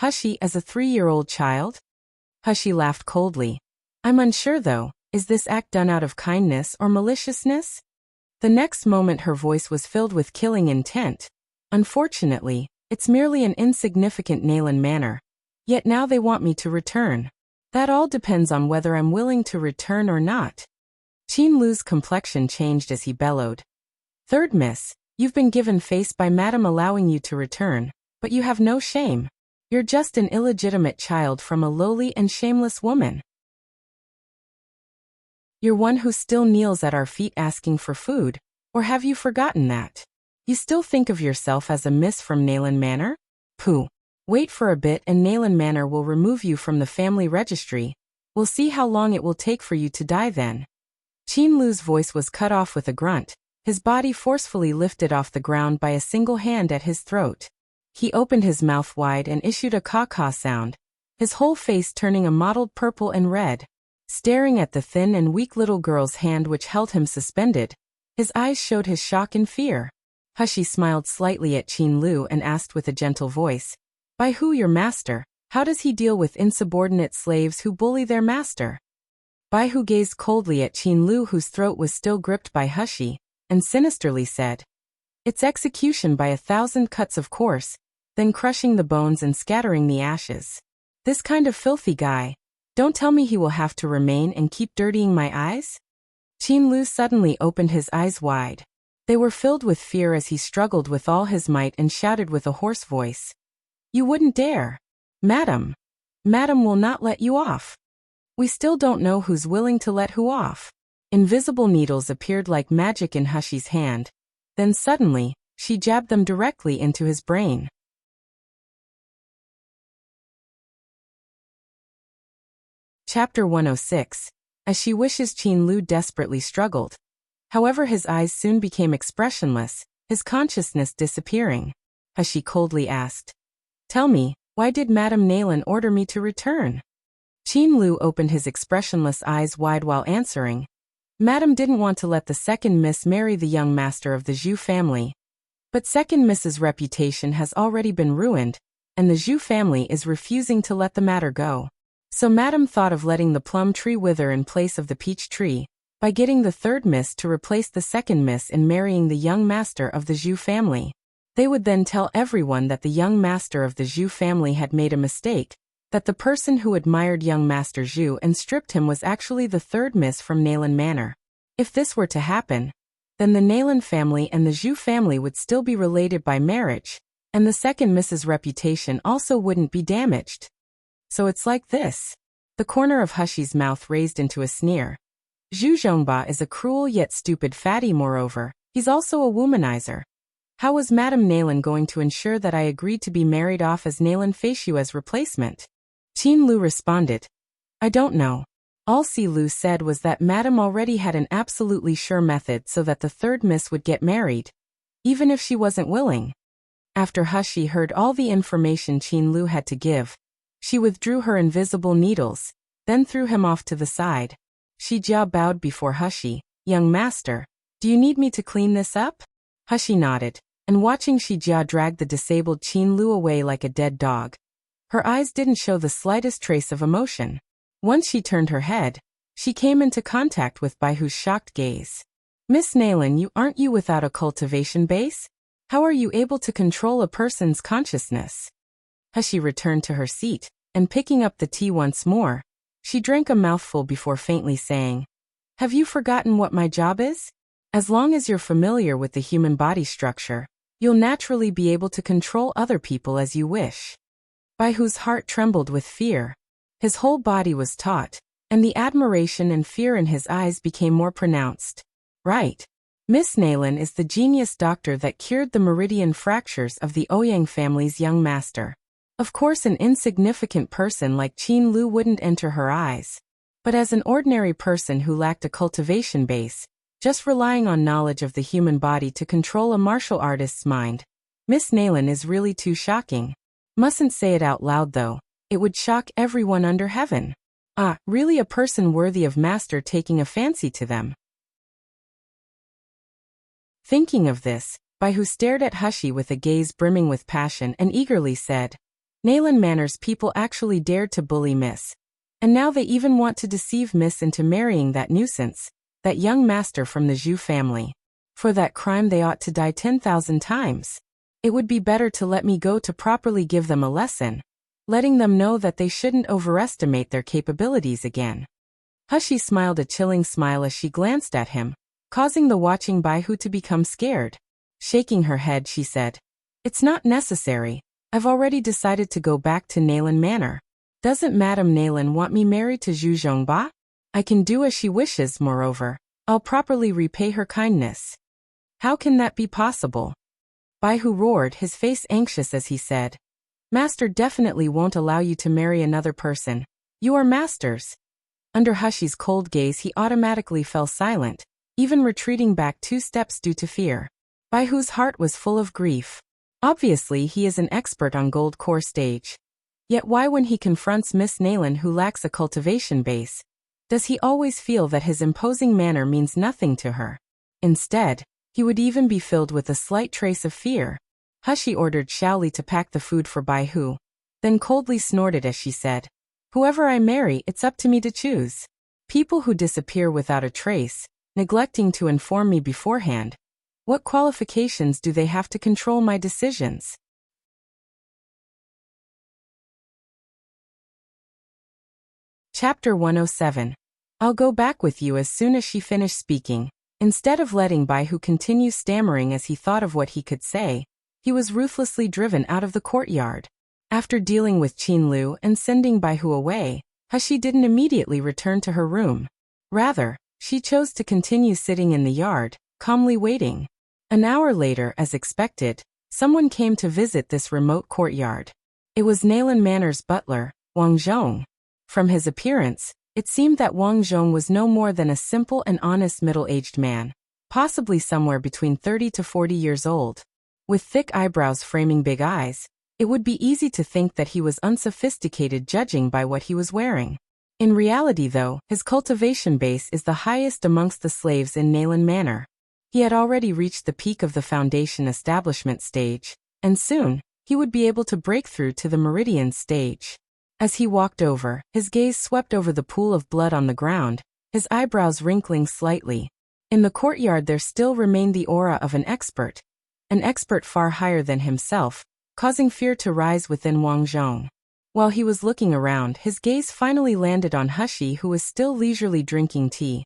Hushi, as a 3-year-old child?" Hushi laughed coldly. "I'm unsure though, is this act done out of kindness or maliciousness?" The next moment her voice was filled with killing intent. "Unfortunately, it's merely an insignificant Nayland Manor. Yet now they want me to return. That all depends on whether I'm willing to return or not." Qin Lu's complexion changed as he bellowed. "Third Miss, you've been given face by Madam allowing you to return, but you have no shame. You're just an illegitimate child from a lowly and shameless woman. You're one who still kneels at our feet asking for food, or have you forgotten that? You still think of yourself as a miss from Nayland Manor? Pooh. Wait for a bit and Nayland Manor will remove you from the family registry. We'll see how long it will take for you to die then." Qin Lu's voice was cut off with a grunt, his body forcefully lifted off the ground by a single hand at his throat. He opened his mouth wide and issued a caw-caw sound, his whole face turning a mottled purple and red. Staring at the thin and weak little girl's hand which held him suspended, his eyes showed his shock and fear. Hushi smiled slightly at Qin Lu and asked with a gentle voice, "By who, your master? How does he deal with insubordinate slaves who bully their master?" Bai Hu gazed coldly at Qin Lu, whose throat was still gripped by Hushi, and sinisterly said, "It's execution by 1,000 cuts, of course, then crushing the bones and scattering the ashes. This kind of filthy guy, Don't tell me he will have to remain and keep dirtying my eyes? Qin Lu suddenly opened his eyes wide. They were filled with fear as he struggled with all his might and shouted with a hoarse voice. You wouldn't dare. Madam. Madam will not let you off. We still don't know who's willing to let who off. Invisible needles appeared like magic in Hushi's hand. Then suddenly, she jabbed them directly into his brain. Chapter 106. As she wishes, Qin Lu desperately struggled. However, his eyes soon became expressionless, his consciousness disappearing. Hushi coldly asked. Tell me, why did Madame Naylan order me to return? Qin Lu opened his expressionless eyes wide while answering. Madame didn't want to let the second miss marry the young master of the Zhu family. But second miss's reputation has already been ruined, and the Zhu family is refusing to let the matter go. So Madame thought of letting the plum tree wither in place of the peach tree, by getting the third miss to replace the second miss in marrying the young master of the Zhu family. They would then tell everyone that the young master of the Zhu family had made a mistake, that the person who admired young Master Zhu and stripped him was actually the third miss from Naylan Manor. If this were to happen, then the Naylan family and the Zhu family would still be related by marriage, and the second miss's reputation also wouldn't be damaged. So it's like this. The corner of Hushi's mouth raised into a sneer. Zhu Zhongba is a cruel yet stupid fatty. Moreover, he's also a womanizer. How was Madame Naylan going to ensure that I agreed to be married off as Naylan Feishua's replacement? Qin Lu responded. I don't know. All Si Lu said was that Madame already had an absolutely sure method so that the third miss would get married, even if she wasn't willing. After Hushi heard all the information Qin Lu had to give, she withdrew her invisible needles, then threw him off to the side. Shi Jia bowed before Hushi. Young master, do you need me to clean this up? Hushi nodded, and watching Shi Jia drag the disabled Qin Lu away like a dead dog. Her eyes didn't show the slightest trace of emotion. Once she turned her head, she came into contact with Baihu's shocked gaze. Miss Naylan, aren't you without a cultivation base? How are you able to control a person's consciousness? Hushi returned to her seat, and picking up the tea once more, she drank a mouthful before faintly saying, Have you forgotten what my job is? As long as you're familiar with the human body structure, you'll naturally be able to control other people as you wish. Baihu's heart trembled with fear. His whole body was taut, and the admiration and fear in his eyes became more pronounced. Right. Miss Naylan is the genius doctor that cured the meridian fractures of the Ouyang family's young master. Of course, an insignificant person like Qin Lu wouldn't enter her eyes. But as an ordinary person who lacked a cultivation base, just relying on knowledge of the human body to control a martial artist's mind, Miss Naylan is really too shocking. Mustn't say it out loud though. It would shock everyone under heaven. Really a person worthy of master taking a fancy to them. Thinking of this, Baihu stared at Hushi with a gaze brimming with passion and eagerly said, Naylan Manor's people actually dared to bully Miss. And now they even want to deceive Miss into marrying that nuisance, that young master from the Zhu family. For that crime they ought to die 10,000 times. It would be better to let me go to properly give them a lesson, letting them know that they shouldn't overestimate their capabilities again. Hushi smiled a chilling smile as she glanced at him, causing the watching Baihu to become scared. Shaking her head, she said, It's not necessary. I've already decided to go back to Naylan Manor. Doesn't Madame Naylan want me married to Zhu Zhongba? I can do as she wishes. Moreover, I'll properly repay her kindness. How can that be possible? Baihu roared, his face anxious as he said, Master definitely won't allow you to marry another person. You are masters. Under Hushi's cold gaze he automatically fell silent, even retreating back 2 steps due to fear. Baihu's heart was full of grief. Obviously he is an expert on gold core stage. Yet why when he confronts Miss Naylan who lacks a cultivation base, does he always feel that his imposing manner means nothing to her? Instead, he would even be filled with a slight trace of fear. Hushi ordered Xiaoli to pack the food for Baihu, then coldly snorted as she said, Whoever I marry, it's up to me to choose. People who disappear without a trace, neglecting to inform me beforehand. What qualifications do they have to control my decisions? Chapter 107. I'll go back with you as soon as she finished speaking. Instead of letting Baihu continue stammering as he thought of what he could say, he was ruthlessly driven out of the courtyard. After dealing with Qin Lu and sending Baihu away, Hushi didn't immediately return to her room. Rather, she chose to continue sitting in the yard, calmly waiting. An hour later, as expected, someone came to visit this remote courtyard. It was Nalan Manor's butler, Wang Zhong. From his appearance, it seemed that Wang Zhong was no more than a simple and honest middle-aged man, possibly somewhere between 30 to 40 years old. With thick eyebrows framing big eyes, it would be easy to think that he was unsophisticated judging by what he was wearing. In reality though, his cultivation base is the highest amongst the slaves in Nalan Manor. He had already reached the peak of the foundation establishment stage, and soon, he would be able to break through to the meridian stage. As he walked over, his gaze swept over the pool of blood on the ground, his eyebrows wrinkling slightly. In the courtyard there still remained the aura of an expert far higher than himself, causing fear to rise within Wang Zhong. While he was looking around, his gaze finally landed on Hushi, who was still leisurely drinking tea.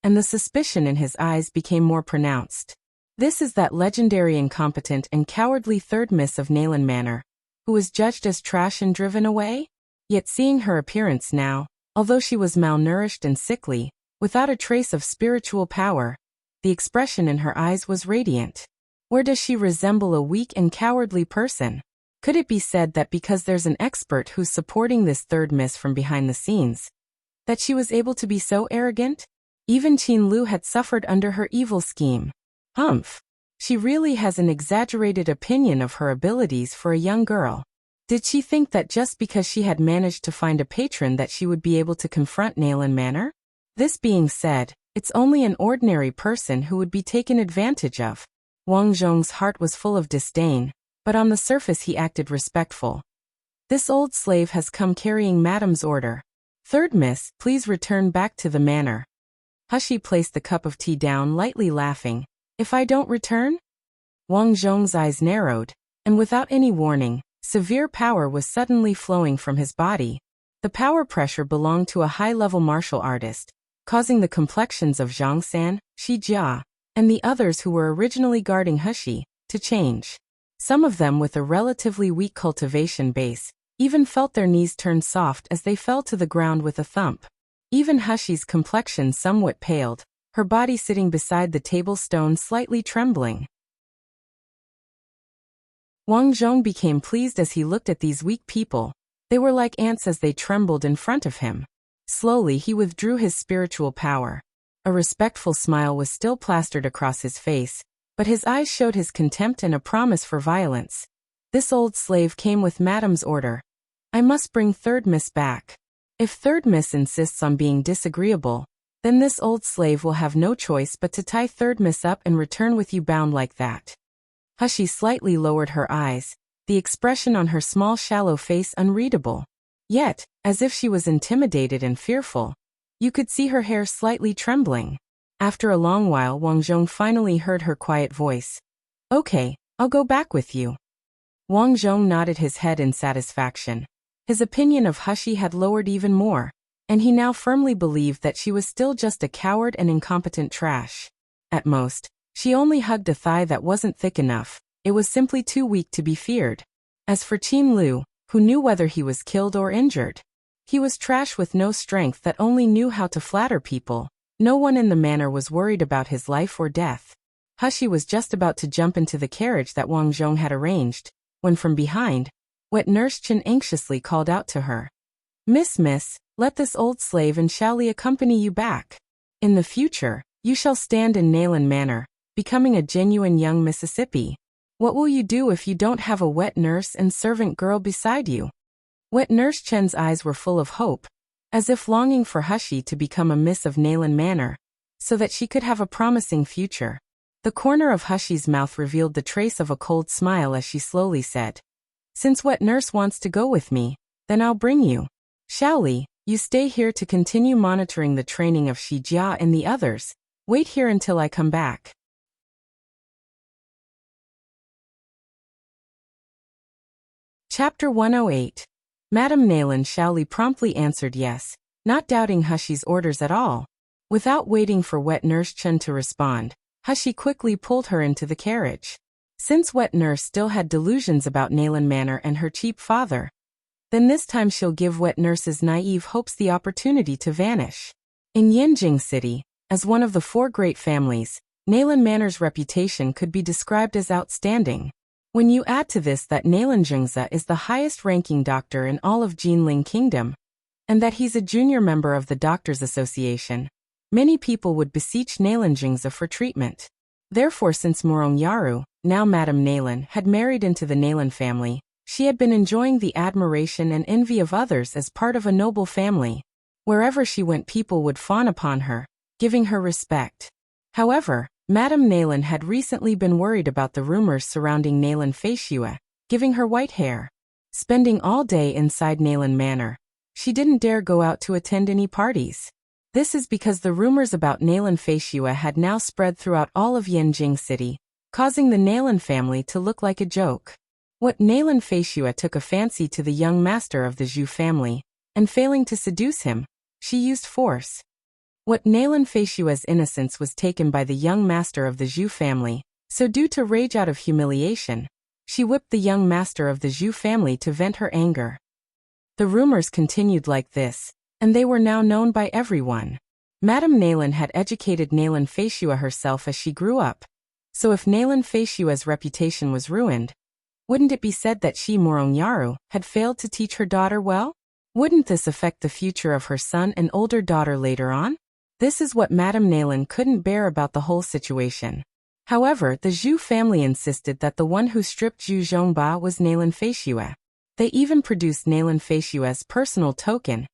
And the suspicion in his eyes became more pronounced. This is that legendary incompetent and cowardly third miss of Nalan Manor, who was judged as trash and driven away? Yet seeing her appearance now, although she was malnourished and sickly, without a trace of spiritual power, the expression in her eyes was radiant. Where does she resemble a weak and cowardly person? Could it be said that because there's an expert who's supporting this third miss from behind the scenes, that she was able to be so arrogant? Even Qin Lu had suffered under her evil scheme. Humph. She really has an exaggerated opinion of her abilities for a young girl. Did she think that just because she had managed to find a patron that she would be able to confront Nalan Manor? This being said, it's only an ordinary person who would be taken advantage of. Wang Zhong's heart was full of disdain, but on the surface he acted respectful. This old slave has come carrying Madam's order. Third miss, please return back to the manor. Hushi placed the cup of tea down, lightly laughing. If I don't return? Wang Zhong's eyes narrowed, and without any warning, severe power was suddenly flowing from his body. The power pressure belonged to a high-level martial artist, causing the complexions of Zhang San, Shi Jia, and the others who were originally guarding Hushi to change. Some of them with a relatively weak cultivation base even felt their knees turn soft as they fell to the ground with a thump. Even Hushi's complexion somewhat paled, her body sitting beside the table stone slightly trembling. Wang Zhong became pleased as he looked at these weak people. They were like ants as they trembled in front of him. Slowly he withdrew his spiritual power. A respectful smile was still plastered across his face, but his eyes showed his contempt and a promise for violence. This old slave came with Madam's order. I must bring Third Miss back. If Third Miss insists on being disagreeable, then this old slave will have no choice but to tie Third Miss up and return with you bound like that. Hushi slightly lowered her eyes, the expression on her small shallow face unreadable. Yet, as if she was intimidated and fearful, you could see her hair slightly trembling. After a long while Wang Zhong finally heard her quiet voice. Okay, I'll go back with you. Wang Zhong nodded his head in satisfaction. His opinion of Hushi had lowered even more, and he now firmly believed that she was still just a coward and incompetent trash. At most, she only hugged a thigh that wasn't thick enough. It was simply too weak to be feared. As for Qin Lu, who knew whether he was killed or injured? He was trash with no strength that only knew how to flatter people. No one in the manor was worried about his life or death. Hushi was just about to jump into the carriage that Wang Zhong had arranged, when from behind, wet Nurse Chen anxiously called out to her. Miss, let this old slave and Shaoli accompany you back. In the future, you shall stand in Nalan Manor, becoming a genuine young Mississippi. What will you do if you don't have a wet nurse and servant girl beside you? Wet Nurse Chen's eyes were full of hope, as if longing for Hushi to become a miss of Nalan Manor, so that she could have a promising future. The corner of Hushi's mouth revealed the trace of a cold smile as she slowly said, Since Wet Nurse wants to go with me, then I'll bring you. Shaoli, you stay here to continue monitoring the training of Shi Jia and the others. Wait here until I come back. Chapter 108. Madame Nalan Shaoli promptly answered yes. not doubting Hushi's orders at all. Without waiting for Wet Nurse Chun to respond, Hushi quickly pulled her into the carriage. Since Wet Nurse still had delusions about Nalan Manor and her cheap father, then this time she'll give Wet Nurse's naive hopes the opportunity to vanish. In Yanjing City, as one of the 4 great families, Nalan Manor's reputation could be described as outstanding. When you add to this that Nalan Zhengzi is the highest-ranking doctor in all of Jinling Kingdom, and that he's a junior member of the Doctors Association, many people would beseech Nalan Zhengzi for treatment. Therefore, since Morong Yaru, now Madame Nalan, had married into the Nalan family, she had been enjoying the admiration and envy of others as part of a noble family. Wherever she went, people would fawn upon her, giving her respect. However, Madame Nalan had recently been worried about the rumors surrounding Nalan Feishue, giving her white hair. Spending all day inside Nalan Manor, she didn't dare go out to attend any parties. This is because the rumors about Nalan Feishue had now spread throughout all of Yanjing City, causing the Nalan family to look like a joke. What Nalan Feishue took a fancy to the young master of the Zhu family, and failing to seduce him, she used force. What Nalan Feishue's innocence was taken by the young master of the Zhu family, so due to rage out of humiliation, she whipped the young master of the Zhu family to vent her anger. The rumors continued like this, and they were now known by everyone. Madame Nalan had educated Nalan Feishue herself as she grew up, so if Nalan Feishue's reputation was ruined, wouldn't it be said that she, Morong Yaru, had failed to teach her daughter well? Wouldn't this affect the future of her son and older daughter later on? This is what Madame Nalan couldn't bear about the whole situation. However, the Zhu family insisted that the one who stripped Zhu Zhongba was Nalan Feishue. They even produced Nalan Feishue's personal token,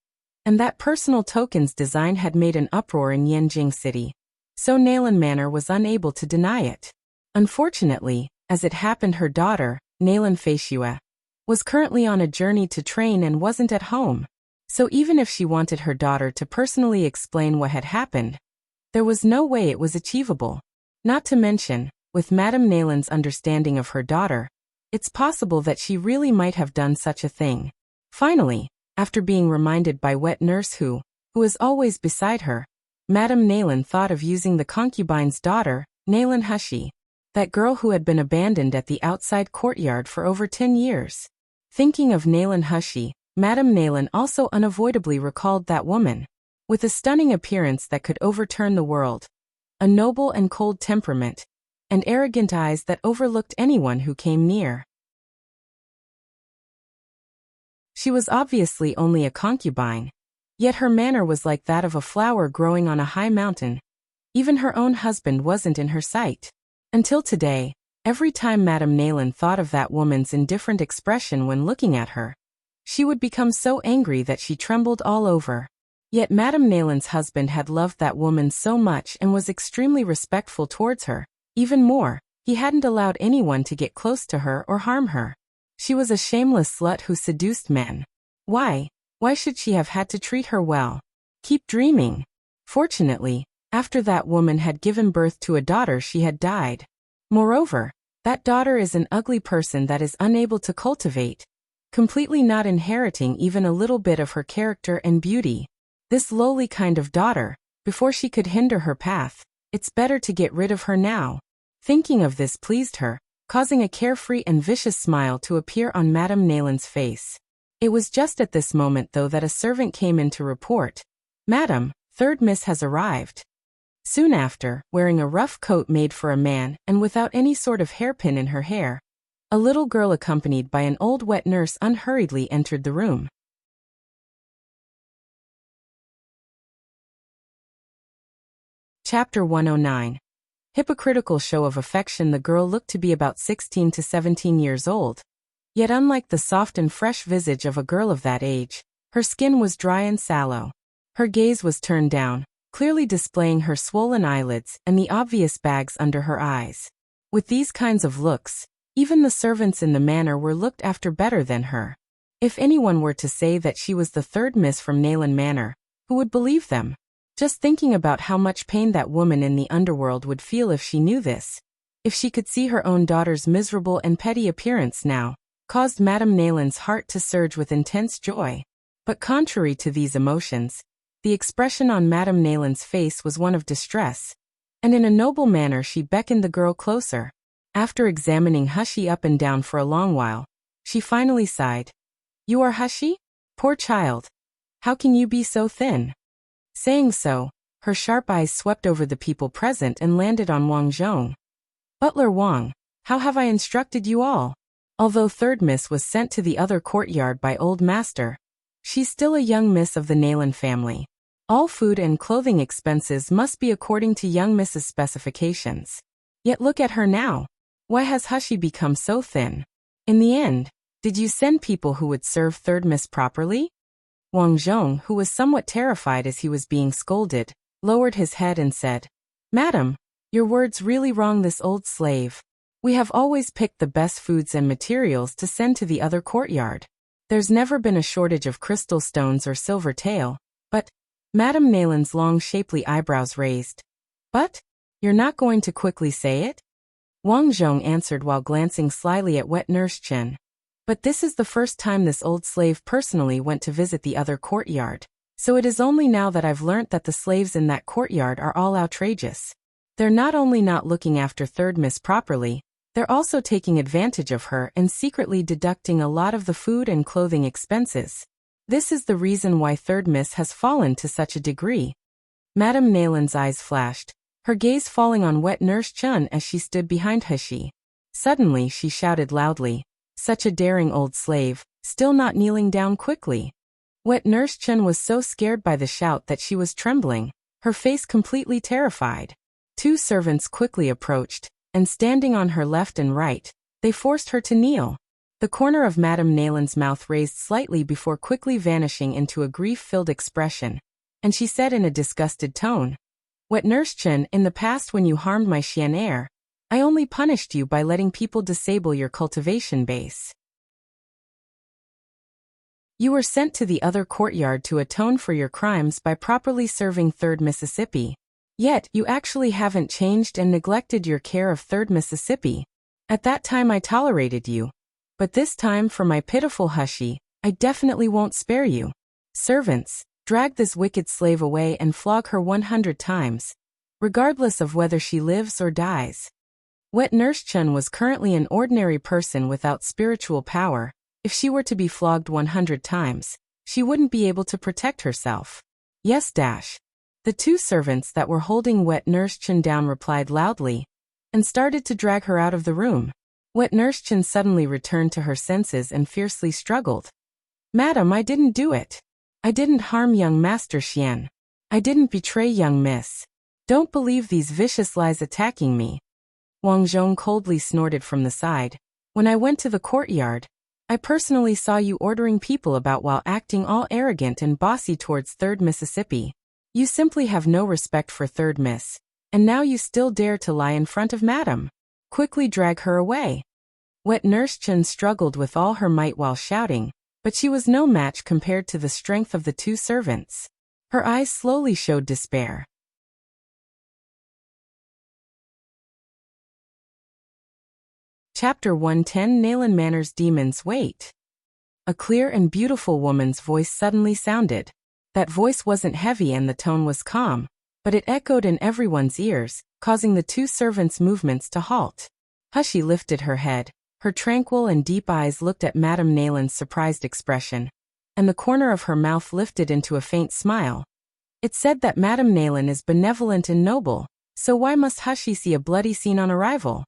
and that personal token's design had made an uproar in Yanjing City, so Nalan Manor was unable to deny it. Unfortunately, as it happened, her daughter, Nalan Feishue, was currently on a journey to train and wasn't at home. So even if she wanted her daughter to personally explain what had happened, there was no way it was achievable. Not to mention, with Madame Nalan's understanding of her daughter, it's possible that she really might have done such a thing. Finally, after being reminded by Wet Nurse who was always beside her, Madame Nalan thought of using the concubine's daughter, Nalan Hushi, that girl who had been abandoned at the outside courtyard for over 10 years. Thinking of Nalan Hushi, Madame Nalan also unavoidably recalled that woman, with a stunning appearance that could overturn the world, a noble and cold temperament, and arrogant eyes that overlooked anyone who came near. She was obviously only a concubine, yet her manner was like that of a flower growing on a high mountain. Even her own husband wasn't in her sight. Until today, every time Madame Nalan thought of that woman's indifferent expression when looking at her, she would become so angry that she trembled all over. Yet Madame Nalan's husband had loved that woman so much and was extremely respectful towards her. Even more, he hadn't allowed anyone to get close to her or harm her. She was a shameless slut who seduced men. Why should she have had to treat her well? Keep dreaming. Fortunately, after that woman had given birth to a daughter, she had died. Moreover, that daughter is an ugly person that is unable to cultivate, completely not inheriting even a little bit of her character and beauty. This lowly kind of daughter, before she could hinder her path, it's better to get rid of her now. Thinking of this pleased her, causing a carefree and vicious smile to appear on Madame Nalan's face. It was just at this moment though that a servant came in to report, "Madam, third miss has arrived." Soon after, wearing a rough coat made for a man and without any sort of hairpin in her hair, a little girl accompanied by an old wet nurse unhurriedly entered the room. Chapter 109. Hypocritical show of affection. The girl looked to be about 16 to 17 years old. Yet unlike the soft and fresh visage of a girl of that age, her skin was dry and sallow. Her gaze was turned down, clearly displaying her swollen eyelids and the obvious bags under her eyes. With these kinds of looks, even the servants in the manor were looked after better than her. If anyone were to say that she was the third miss from Nalan Manor, who would believe them? Just thinking about how much pain that woman in the underworld would feel if she knew this, if she could see her own daughter's miserable and petty appearance now, caused Madame Nalan's heart to surge with intense joy. But contrary to these emotions, The expression on Madame Nalen's face was one of distress, and in a noble manner she beckoned the girl closer. After examining Hushi up and down for a long while, she finally sighed. "You are Hushi? Poor child. How can you be so thin?" Saying so, her sharp eyes swept over the people present and landed on Wang Zhong. "Butler Wang, how have I instructed you all? Although third miss was sent to the other courtyard by old master, she's still a young miss of the Nalen family. All food and clothing expenses must be according to young Miss's specifications. Yet look at her now. Why has Hushi become so thin? In the end, did you send people who would serve third miss properly?" Wang Zhong, who was somewhat terrified as he was being scolded, lowered his head and said, "Madam, your words really wrong this old slave. We have always picked the best foods and materials to send to the other courtyard. There's never been a shortage of crystal stones or silver tail, but..." Madame Nalen's long shapely eyebrows raised. "But? You're not going to quickly say it?" Wang Zhong answered while glancing slyly at wet nurse Chen. "But this is the first time this old slave personally went to visit the other courtyard, so it is only now that I've learnt that the slaves in that courtyard are all outrageous. They're not only not looking after third miss properly, they're also taking advantage of her and secretly deducting a lot of the food and clothing expenses. This is the reason why third miss has fallen to such a degree." Madame Nalen's eyes flashed, her gaze falling on wet nurse Chun as she stood behind Hushi. Suddenly she shouted loudly, "Such a daring old slave, still not kneeling down quickly." Wet nurse Chun was so scared by the shout that she was trembling, her face completely terrified. Two servants quickly approached, and standing on her left and right, they forced her to kneel. The corner of Madame Nalen's mouth raised slightly before quickly vanishing into a grief-filled expression, and she said in a disgusted tone, "Wet nurse Chen, in the past when you harmed my Xian heir, I only punished you by letting people disable your cultivation base. You were sent to the other courtyard to atone for your crimes by properly serving third Mississippi. Yet you actually haven't changed and neglected your care of third Mississippi. At that time I tolerated you. But this time for my pitiful Hushi, I definitely won't spare you. Servants, drag this wicked slave away and flog her 100 times, regardless of whether she lives or dies." Wet nurse Chun was currently an ordinary person without spiritual power. If she were to be flogged 100 times, she wouldn't be able to protect herself. "Yes dash." The two servants that were holding wet nurse Chun down replied loudly, and started to drag her out of the room. Wet nurse Chun suddenly returned to her senses and fiercely struggled. "Madam, I didn't do it. I didn't harm young Master Xian. I didn't betray young miss. Don't believe these vicious lies attacking me." Wang Zhong coldly snorted from the side. "When I went to the courtyard, I personally saw you ordering people about while acting all arrogant and bossy towards third Mississippi. You simply have no respect for third miss, and now you still dare to lie in front of Madam. Quickly drag her away." Wet nurse Chen struggled with all her might while shouting, but she was no match compared to the strength of the two servants. Her eyes slowly showed despair. Chapter 110 Nalen Manor's Demons Wait. A clear and beautiful woman's voice suddenly sounded. That voice wasn't heavy and the tone was calm, but it echoed in everyone's ears, causing the two servants' movements to halt. Hushi lifted her head, her tranquil and deep eyes looked at Madame Nalen's surprised expression, and the corner of her mouth lifted into a faint smile. It said that Madame Nalen is benevolent and noble, so why must Hushi see a bloody scene on arrival?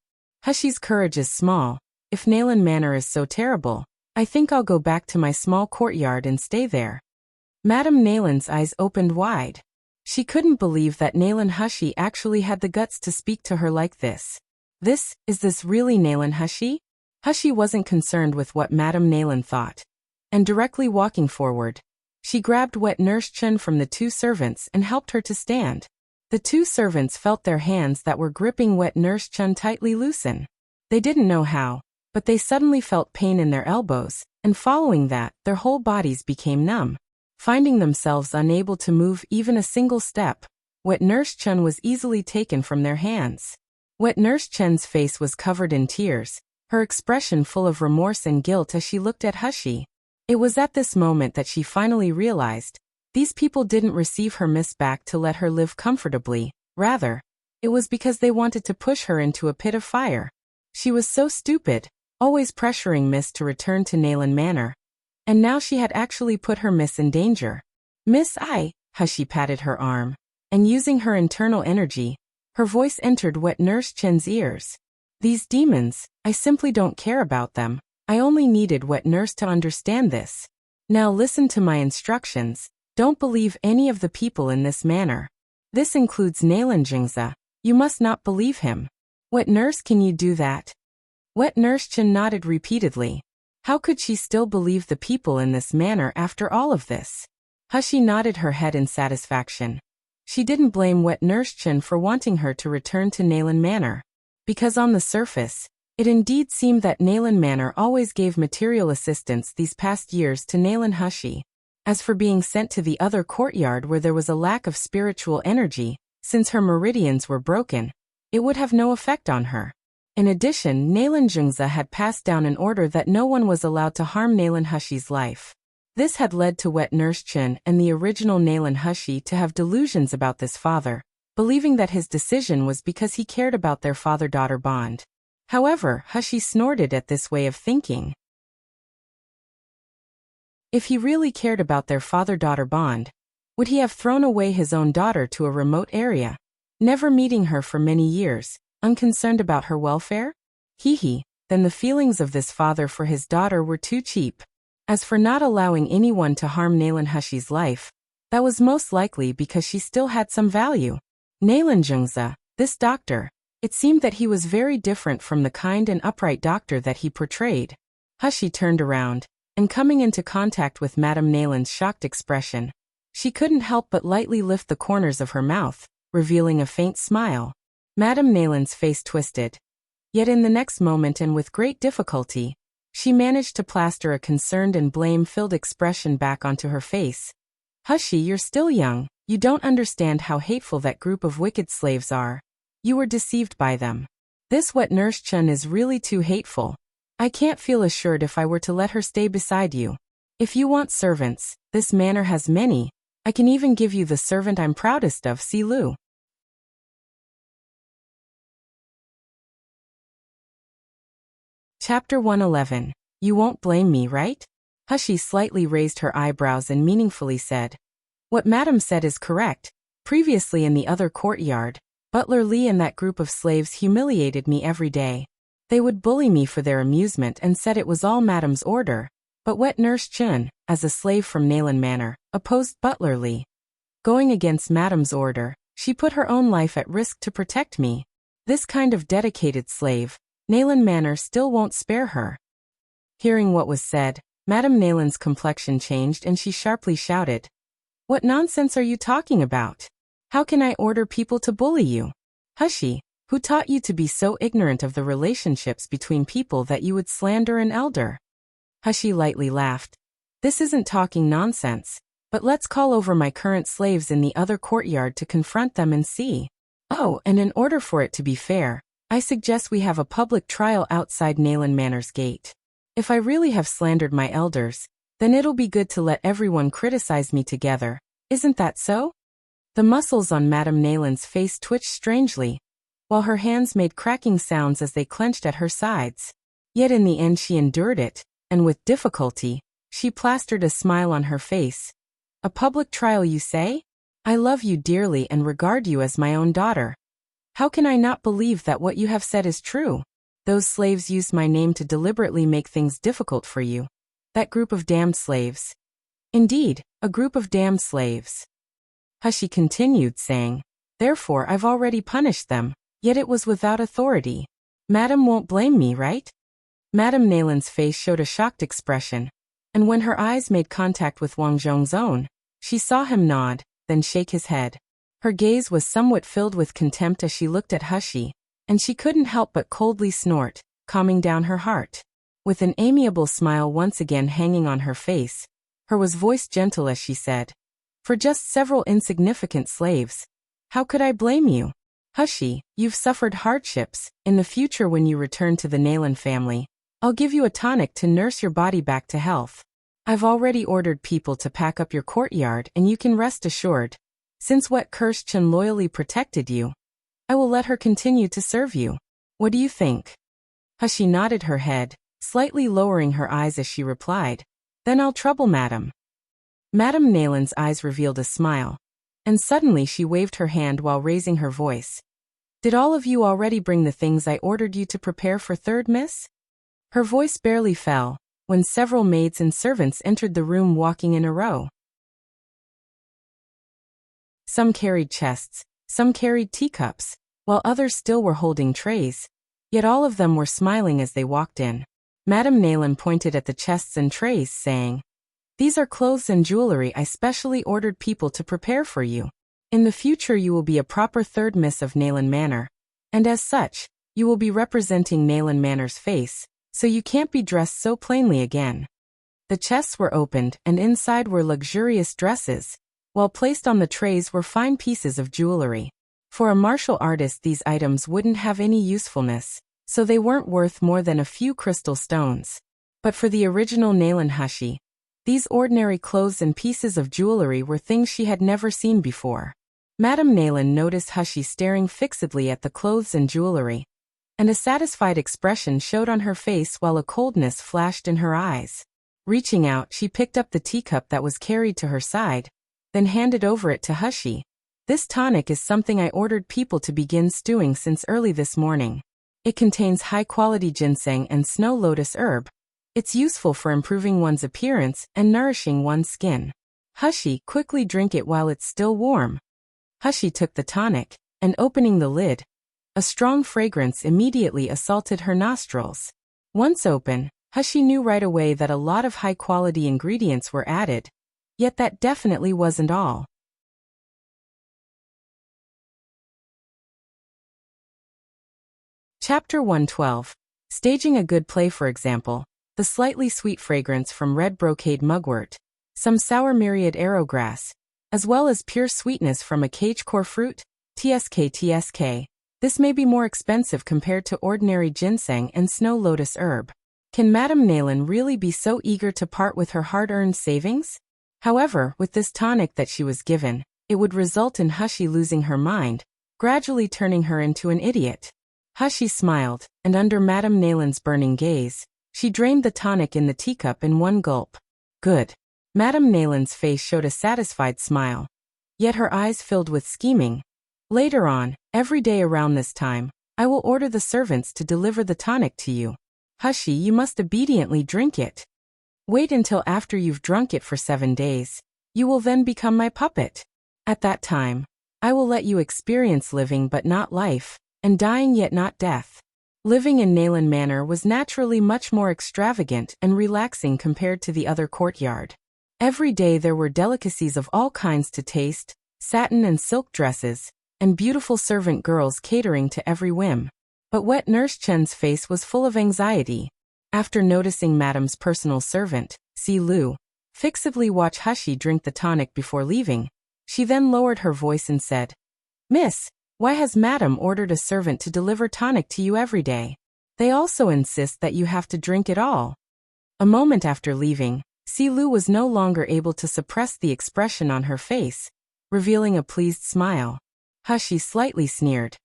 Hushi's courage is small. If Nalen Manor is so terrible, I think I'll go back to my small courtyard and stay there. Madame Nalen's eyes opened wide. She couldn't believe that Nalen Hushi actually had the guts to speak to her like this. Is this really Nalen Hushi? Hushi wasn't concerned with what Madame Nalen thought. And directly walking forward, she grabbed wet nurse Chun from the two servants and helped her to stand. The two servants felt their hands that were gripping wet nurse Chun tightly loosen. They didn't know how, but they suddenly felt pain in their elbows, and following that, their whole bodies became numb. Finding themselves unable to move even a single step, wet nurse Chun was easily taken from their hands. Wet nurse Chun's face was covered in tears, her expression full of remorse and guilt as she looked at Hushi. It was at this moment that she finally realized These people didn't receive her miss back to let her live comfortably. Rather, it was because they wanted to push her into a pit of fire. She was so stupid, always pressuring Miss to return to Nayland Manor. And now she had actually put her Miss in danger. Miss Hushie patted her arm. And using her internal energy, her voice entered Wet Nurse Chen's ears. These demons, I simply don't care about them. I only needed Wet Nurse to understand this. Now listen to my instructions. Don't believe any of the people in this manor. This includes Nayland Jingza. You must not believe him. Wet Nurse, can you do that? Wet Nurse Chen nodded repeatedly. How could she still believe the people in this manor after all of this? Hushie nodded her head in satisfaction. She didn't blame Wet Nurse Chen for wanting her to return to Nayland Manor. Because on the surface, it indeed seemed that Nayland Manor always gave material assistance these past years to Nayland Hushie. As for being sent to the other courtyard where there was a lack of spiritual energy, since her meridians were broken, it would have no effect on her. In addition, Nayland Jingza had passed down an order that no one was allowed to harm Nayland Hushie's life. This had led to Wet Nurse Chen and the original Nayland Hushie to have delusions about this father, believing that his decision was because he cared about their father-daughter bond. However, Hushie snorted at this way of thinking. If he really cared about their father-daughter bond, would he have thrown away his own daughter to a remote area, never meeting her for many years, unconcerned about her welfare? Then the feelings of this father for his daughter were too cheap. As for not allowing anyone to harm Nayland Hushie's life, that was most likely because she still had some value. Nayland Jingza, this doctor, it seemed that he was very different from the kind and upright doctor that he portrayed. Hushie turned around, and coming into contact with Madame Nayland's shocked expression, she couldn't help but lightly lift the corners of her mouth, revealing a faint smile. Madame Nayland's face twisted. Yet in the next moment and with great difficulty, she managed to plaster a concerned and blame-filled expression back onto her face. Hushie, you're still young. You don't understand how hateful that group of wicked slaves are. You were deceived by them. This Wet Nurse Chen is really too hateful. I can't feel assured if I were to let her stay beside you. If you want servants, this manor has many. I can even give you the servant I'm proudest of, Si Lu. Chapter 111. You won't blame me, right? Hushie slightly raised her eyebrows and meaningfully said, What Madam said is correct. Previously in the other courtyard, Butler Li and that group of slaves humiliated me every day. They would bully me for their amusement and said it was all Madam's order, but Wet Nurse Chen, as a slave from Nayland Manor, opposed Butler Li. Going against Madam's order, she put her own life at risk to protect me. This kind of dedicated slave, Nayland Manor still won't spare her. Hearing what was said, Madame Nayland's complexion changed and she sharply shouted, What nonsense are you talking about? How can I order people to bully you? Hushie, who taught you to be so ignorant of the relationships between people that you would slander an elder? Hushie lightly laughed. This isn't talking nonsense, but let's call over my current slaves in the other courtyard to confront them and see. Oh, and in order for it to be fair, I suggest we have a public trial outside Nayland Manor's gate. If I really have slandered my elders, then it'll be good to let everyone criticize me together. Isn't that so? The muscles on Madame Nayland's face twitched strangely, while her hands made cracking sounds as they clenched at her sides. Yet in the end she endured it, and with difficulty, she plastered a smile on her face. A public trial, you say? I love you dearly and regard you as my own daughter. How can I not believe that what you have said is true? Those slaves used my name to deliberately make things difficult for you. That group of damned slaves. Indeed, a group of damned slaves. Hushie continued, saying, Therefore I've already punished them, yet it was without authority. Madam won't blame me, right? Madame Nayland's face showed a shocked expression, and when her eyes made contact with Wang Zhong's own, she saw him nod, then shake his head. Her gaze was somewhat filled with contempt as she looked at Hushie, and she couldn't help but coldly snort, calming down her heart. With an amiable smile once again hanging on her face, her was voiced gentle as she said, For just several insignificant slaves, how could I blame you? Hushie, you've suffered hardships. In the future when you return to the Nayland family, I'll give you a tonic to nurse your body back to health. I've already ordered people to pack up your courtyard and you can rest assured, since Wet Chen loyally protected you, I will let her continue to serve you. What do you think? Hushi nodded her head, slightly lowering her eyes as she replied, then I'll trouble Madam. Madame Nalen's eyes revealed a smile, and suddenly she waved her hand while raising her voice. Did all of you already bring the things I ordered you to prepare for third miss? Her voice barely fell, when several maids and servants entered the room walking in a row. Some carried chests, some carried teacups, while others still were holding trays, yet all of them were smiling as they walked in. Madame Nalen pointed at the chests and trays, saying, "These are clothes and jewelry I specially ordered people to prepare for you. In the future you will be a proper third miss of Nalen Manor, and as such, you will be representing Nalen Manor's face, so you can't be dressed so plainly again." The chests were opened and inside were luxurious dresses, while placed on the trays were fine pieces of jewelry. For a martial artist these items wouldn't have any usefulness, so they weren't worth more than a few crystal stones. But for the original Nalen Hushi, these ordinary clothes and pieces of jewelry were things she had never seen before. Madame Nalen noticed Hushi staring fixedly at the clothes and jewelry, and a satisfied expression showed on her face while a coldness flashed in her eyes. Reaching out, she picked up the teacup that was carried to her side, then handed over it to Hushi. "This tonic is something I ordered people to begin stewing since early this morning. It contains high-quality ginseng and snow lotus herb. It's useful for improving one's appearance and nourishing one's skin. Hushi, quickly drink it while it's still warm." Hushi took the tonic, and opening the lid, a strong fragrance immediately assaulted her nostrils. Once open, Hushi knew right away that a lot of high-quality ingredients were added, yet that definitely wasn't all. Chapter 112. Staging a good play. For example, the slightly sweet fragrance from red brocade mugwort, some sour myriad arrowgrass, as well as pure sweetness from a cage-core fruit, tsk. This may be more expensive compared to ordinary ginseng and snow lotus herb. Can Madame Nalen really be so eager to part with her hard-earned savings? However, with this tonic that she was given, it would result in Hushi losing her mind, gradually turning her into an idiot. Hushi smiled, and under Madame Nalen's burning gaze, she drained the tonic in the teacup in one gulp. Good. Madame Nalen's face showed a satisfied smile, yet her eyes filled with scheming. Later on, every day around this time, I will order the servants to deliver the tonic to you. Hushi, you must obediently drink it. Wait until after you've drunk it for 7 days. You will then become my puppet. At that time, I will let you experience living but not life, and dying yet not death. Living in Nalen Manor was naturally much more extravagant and relaxing compared to the other courtyard. Every day there were delicacies of all kinds to taste, satin and silk dresses, and beautiful servant girls catering to every whim. But Wet Nurse Chen's face was full of anxiety. After noticing Madame's personal servant, Si Lu, fixedly watch Hushi drink the tonic before leaving, she then lowered her voice and said, "Miss, why has Madame ordered a servant to deliver tonic to you every day? They also insist that you have to drink it all." A moment after leaving, Si Lu was no longer able to suppress the expression on her face, revealing a pleased smile. Hushi slightly sneered.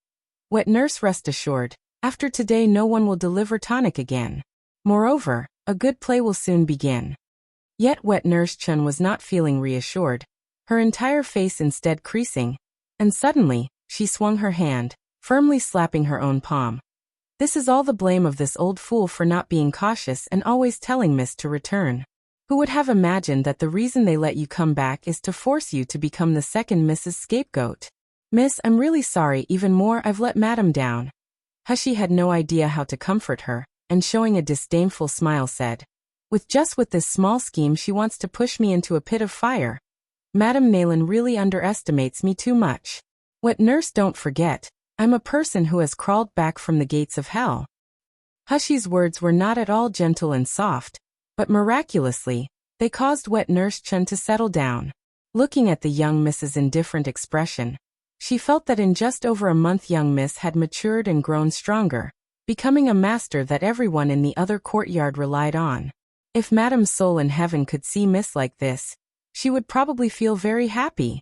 "Wet Nurse, rest assured, after today no one will deliver tonic again. Moreover, a good play will soon begin." Yet Wet Nurse Chen was not feeling reassured, her entire face instead creasing, and suddenly, she swung her hand, firmly slapping her own palm. "This is all the blame of this old fool for not being cautious and always telling Miss to return. Who would have imagined that the reason they let you come back is to force you to become the second Mrs. Scapegoat? Miss, I'm really sorry, even more, I've let Madame down." Hushi had no idea how to comfort her, and showing a disdainful smile said, with this small scheme she wants to push me into a pit of fire. Madame Nalen really underestimates me too much. Wet Nurse, don't forget, I'm a person who has crawled back from the gates of hell." Hushi's words were not at all gentle and soft, but miraculously, they caused Wet Nurse Chen to settle down. Looking at the young Miss's indifferent expression, she felt that in just over a month young Miss had matured and grown stronger, becoming a master that everyone in the other courtyard relied on. If Madame's soul in heaven could see mist like this, she would probably feel very happy.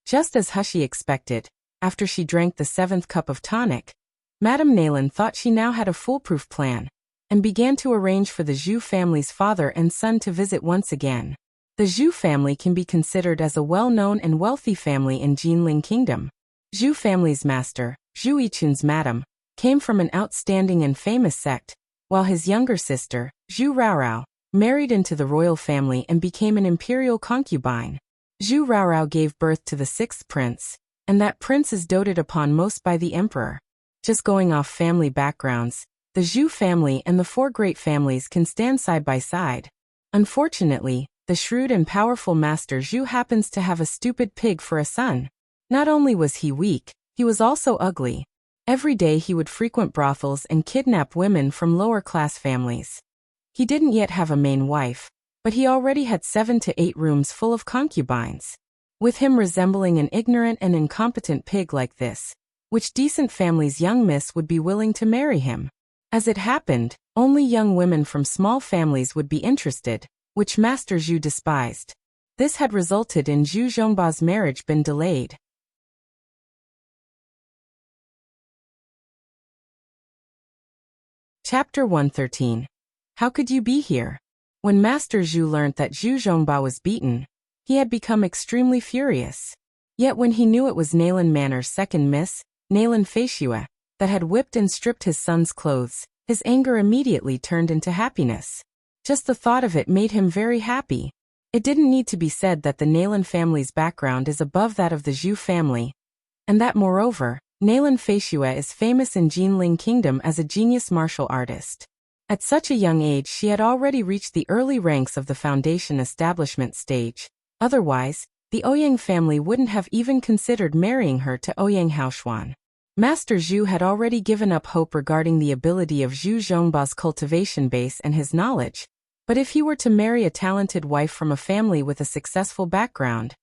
Just as Hushie expected, after she drank the 7th cup of tonic, Madame Nayland thought she now had a foolproof plan, and began to arrange for the Zhu family's father and son to visit once again. The Zhu family can be considered as a well-known and wealthy family in Jinling Kingdom. Zhu family's master, Zhu Yichun's madam, came from an outstanding and famous sect, while his younger sister, Zhu Raorao, married into the royal family and became an imperial concubine. Zhu Raorao gave birth to the 6th prince, and that prince is doted upon most by the emperor. Just going off family backgrounds, the Zhu family and the 4 great families can stand side by side. Unfortunately, the shrewd and powerful Master Zhu happens to have a stupid pig for a son. Not only was he weak, he was also ugly. Every day he would frequent brothels and kidnap women from lower-class families. He didn't yet have a main wife, but he already had 7 to 8 rooms full of concubines. With him resembling an ignorant and incompetent pig like this, which decent families' young miss would be willing to marry him? As it happened, only young women from small families would be interested, which Master Zhu despised. This had resulted in Zhu Zhongba's marriage been delayed. Chapter 113. How could you be here? When Master Zhu learnt that Zhu Zhongba was beaten, he had become extremely furious. Yet when he knew it was Nayland Manor's second miss, Nayland Feishue, that had whipped and stripped his son's clothes, his anger immediately turned into happiness. Just the thought of it made him very happy. It didn't need to be said that the Nayland family's background is above that of the Zhu family, and that moreover, Nayland Feishue is famous in Jinling Kingdom as a genius martial artist. At such a young age she had already reached the early ranks of the foundation establishment stage. Otherwise, the Ouyang family wouldn't have even considered marrying her to Ouyang Haoshuan. Master Zhu had already given up hope regarding the ability of Zhu Zhongba's cultivation base and his knowledge, but if he were to marry a talented wife from a family with a successful background,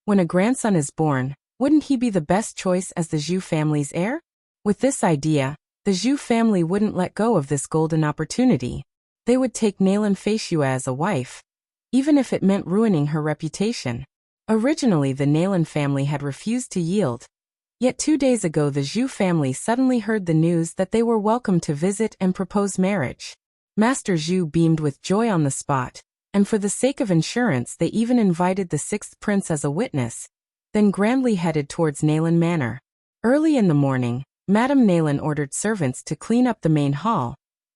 when a grandson is born, wouldn't he be the best choice as the Zhu family's heir? With this idea, the Zhu family wouldn't let go of this golden opportunity. They would take Nayland Feishue as a wife, even if it meant ruining her reputation. Originally the Nayland family had refused to yield. Yet 2 days ago the Zhu family suddenly heard the news that they were welcome to visit and propose marriage. Master Zhu beamed with joy on the spot, and for the sake of insurance they even invited the 6th prince as a witness, then grandly headed towards Nayland Manor. Early in the morning, Madame Nayland ordered servants to clean up the main hall,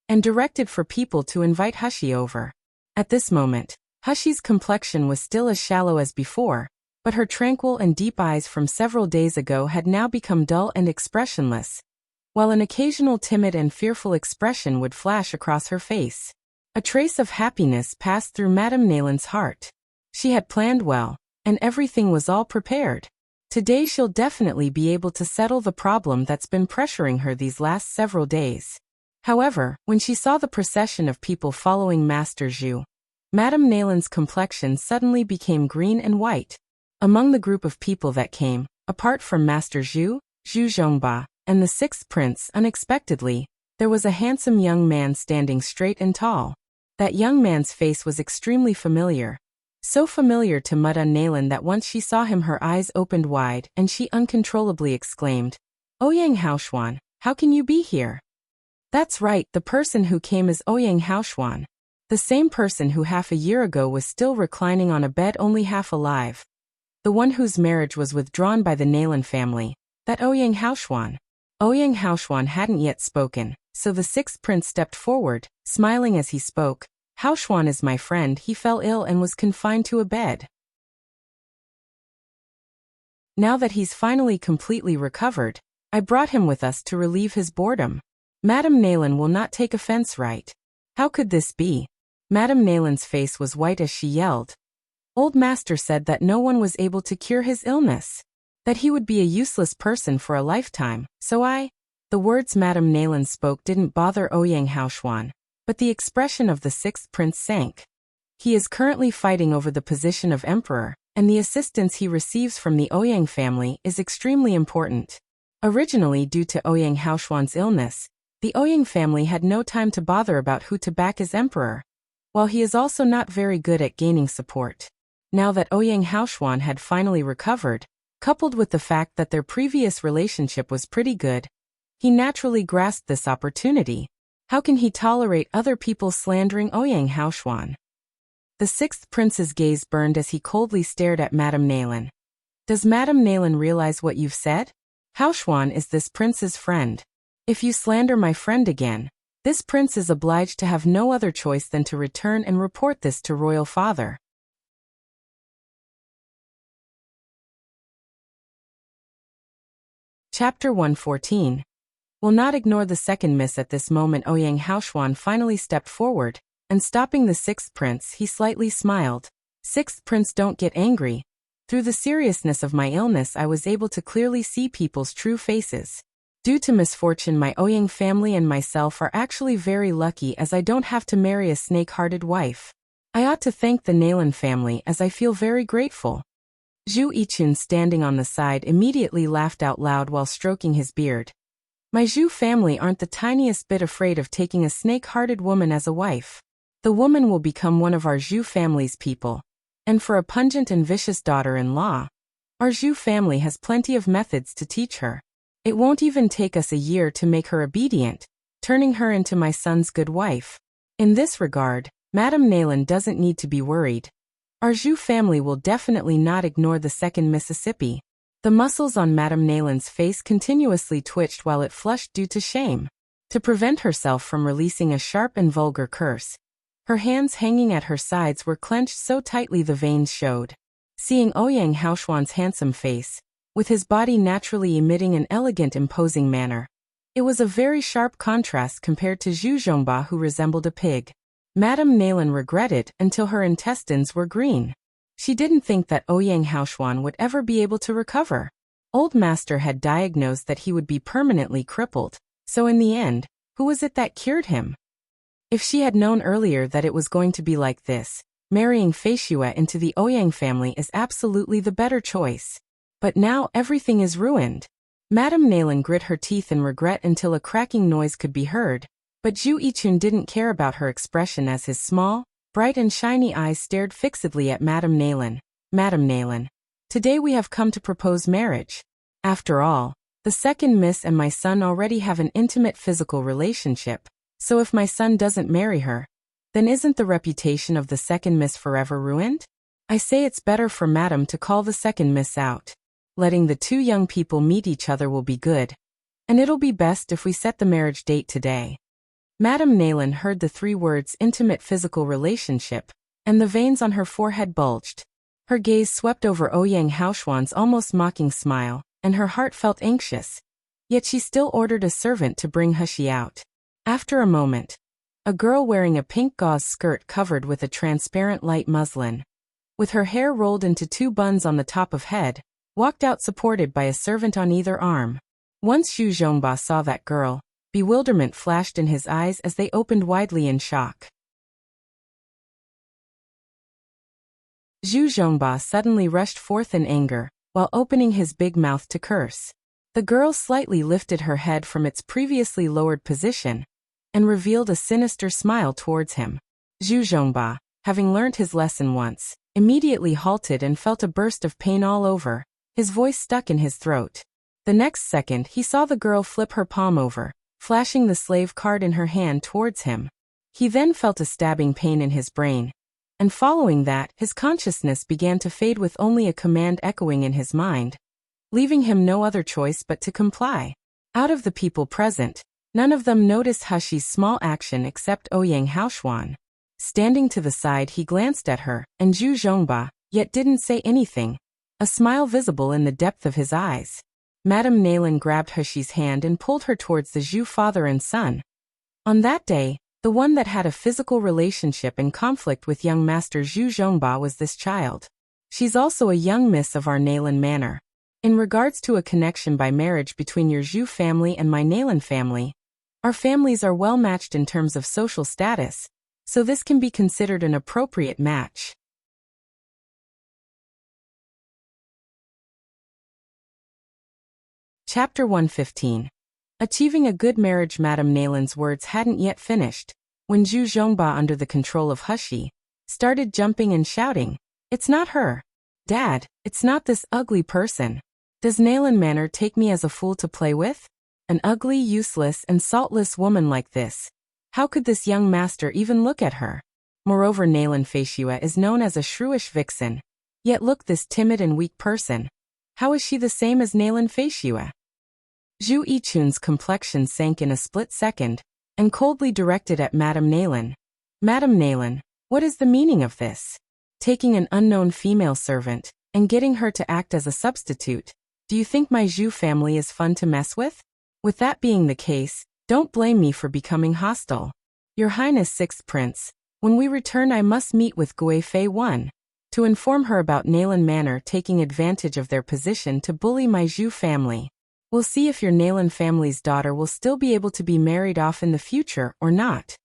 and directed for people to invite Hushie over. At this moment, Hushie's complexion was still as shallow as before, but her tranquil and deep eyes from several days ago had now become dull and expressionless, while an occasional timid and fearful expression would flash across her face. A trace of happiness passed through Madame Nayland's heart. She had planned well, and everything was all prepared. Today she'll definitely be able to settle the problem that's been pressuring her these last several days. However, when she saw the procession of people following Master Zhu, Madame Nayland's complexion suddenly became green and white. Among the group of people that came, apart from Master Zhu, Zhu Zhongba, and the 6th prince, unexpectedly, there was a handsome young man standing straight and tall. That young man's face was extremely familiar. So familiar to Madame Nayland that once she saw him her eyes opened wide and she uncontrollably exclaimed, "Ouyang Haoshuan, how can you be here?" That's right, the person who came is Ouyang Haoshuan. The same person who half a year ago was still reclining on a bed only half alive. The one whose marriage was withdrawn by the Nayland family, that Ouyang Haoshuan. Ouyang Haoshuan hadn't yet spoken, so the 6th prince stepped forward, smiling as he spoke. "Haoshuan is my friend. He fell ill and was confined to a bed. Now that he's finally completely recovered, I brought him with us to relieve his boredom. Madame Nayland will not take offense, right?" How could this be? Madame Nayland's face was white as she yelled. Old Master said that no one was able to cure his illness, that he would be a useless person for a lifetime, so The words Madame Nayland spoke didn't bother Ouyang Haoshuan, but the expression of the 6th prince sank. He is currently fighting over the position of emperor, and the assistance he receives from the Ouyang family is extremely important. Originally due to Ouyang Haoshuan's illness, The Ouyang family had no time to bother about who to back as emperor, while he is also not very good at gaining support. Now that Ouyang Haoshuan had finally recovered, coupled with the fact that their previous relationship was pretty good, he naturally grasped this opportunity. How can he tolerate other people slandering Ouyang Haoshuan? The sixth prince's gaze burned as he coldly stared at Madame Naylan. Does Madame Naylan realize what you've said? Haoshuan is this prince's friend. If you slander my friend again, this prince is obliged to have no other choice than to return and report this to royal father. Chapter 114. Will not ignore the second miss. At this moment Ouyang Haoshuan finally stepped forward, and stopping the sixth prince he slightly smiled. Sixth prince, don't get angry. Through the seriousness of my illness I was able to clearly see people's true faces. Due to misfortune my Ouyang family and myself are actually very lucky as I don't have to marry a snake-hearted wife. I ought to thank the Naylan family as I feel very grateful. Zhu Yichun standing on the side immediately laughed out loud while stroking his beard. My Zhu family aren't the tiniest bit afraid of taking a snake-hearted woman as a wife. The woman will become one of our Zhu family's people. And for a pungent and vicious daughter-in-law, our Zhu family has plenty of methods to teach her. It won't even take us a year to make her obedient, turning her into my son's good wife. In this regard, Madame Naylan doesn't need to be worried. Our Zhu family will definitely not ignore the second Mississippi. The muscles on Madame Naylan's face continuously twitched while it flushed due to shame. To prevent herself from releasing a sharp and vulgar curse, her hands hanging at her sides were clenched so tightly the veins showed. Seeing Ouyang Haoshuan's handsome face, with his body naturally emitting an elegant imposing manner, it was a very sharp contrast compared to Zhu Zhongba who resembled a pig. Madame Naylan regretted until her intestines were green. She didn't think that Ouyang Haoshuan would ever be able to recover. Old Master had diagnosed that he would be permanently crippled, so in the end, who was it that cured him? If she had known earlier that it was going to be like this, marrying Fei Xue into the Ouyang family is absolutely the better choice. But now everything is ruined. Madame Naylan grit her teeth in regret until a cracking noise could be heard, but Zhu Yichun didn't care about her expression as his small, bright and shiny eyes stared fixedly at Madame Naylan. Madame Naylan, today we have come to propose marriage. After all, the second miss and my son already have an intimate physical relationship, so if my son doesn't marry her, then isn't the reputation of the second miss forever ruined? I say it's better for Madame to call the second miss out. Letting the two young people meet each other will be good, and it'll be best if we set the marriage date today. Madame Naylan heard the three words intimate physical relationship, and the veins on her forehead bulged. Her gaze swept over Ouyang Haoshuan's almost mocking smile, and her heart felt anxious. Yet she still ordered a servant to bring Hushi out. After a moment, a girl wearing a pink gauze skirt covered with a transparent light muslin, with her hair rolled into two buns on the top of head, walked out supported by a servant on either arm. Once Zhu Zhongba saw that girl, bewilderment flashed in his eyes as they opened widely in shock. Zhu Zhongba suddenly rushed forth in anger, while opening his big mouth to curse. The girl slightly lifted her head from its previously lowered position, and revealed a sinister smile towards him. Zhu Zhongba, having learnt his lesson once, immediately halted and felt a burst of pain all over, his voice stuck in his throat. The next second he saw the girl flip her palm over, flashing the slave card in her hand towards him. He then felt a stabbing pain in his brain, and following that, his consciousness began to fade with only a command echoing in his mind, leaving him no other choice but to comply. Out of the people present, none of them noticed Hushi's small action except Ouyang Haoshuan. Standing to the side he glanced at her, and Zhu Zhongba, yet didn't say anything, a smile visible in the depth of his eyes. Madame Naylan grabbed Hushi's hand and pulled her towards the Zhu father and son. On that day, the one that had a physical relationship and conflict with young Master Zhu Zhongba was this child. She's also a young miss of our Naylan manor. In regards to a connection by marriage between your Zhu family and my Naylan family, our families are well matched in terms of social status, so this can be considered an appropriate match. Chapter 115. Achieving a good marriage. Madame Nalan's words hadn't yet finished when Zhu Zhongba, under the control of Hushi, started jumping and shouting, "It's not her. Dad, it's not this ugly person. Does Nalan Manor take me as a fool to play with? An ugly, useless, and saltless woman like this. How could this young master even look at her? Moreover, Nalan Feishua is known as a shrewish vixen. Yet look, this timid and weak person. How is she the same as Nalan Feishua?" Zhu Yichun's complexion sank in a split second, and coldly directed at Madame Nalan. "Madame Nalan, what is the meaning of this? Taking an unknown female servant, and getting her to act as a substitute. Do you think my Zhu family is fun to mess with? With that being the case, don't blame me for becoming hostile. Your Highness, Sixth Prince, when we return I must meet with Gui Fei I, to inform her about Nalan Manor taking advantage of their position to bully my Zhu family. We'll see if your Nalan family's daughter will still be able to be married off in the future or not."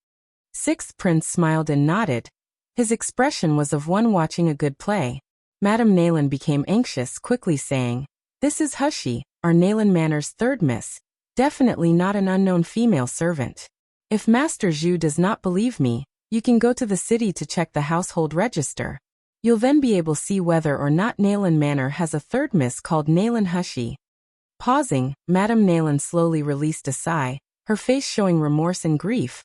Sixth Prince smiled and nodded. His expression was of one watching a good play. Madame Nalan became anxious, quickly saying, "This is Hushi, our Nalan Manor's third miss, definitely not an unknown female servant. If Master Zhu does not believe me, you can go to the city to check the household register. You'll then be able to see whether or not Nalan Manor has a third miss called Nalan Hushi." Pausing, Madame Nalan slowly released a sigh, her face showing remorse and grief.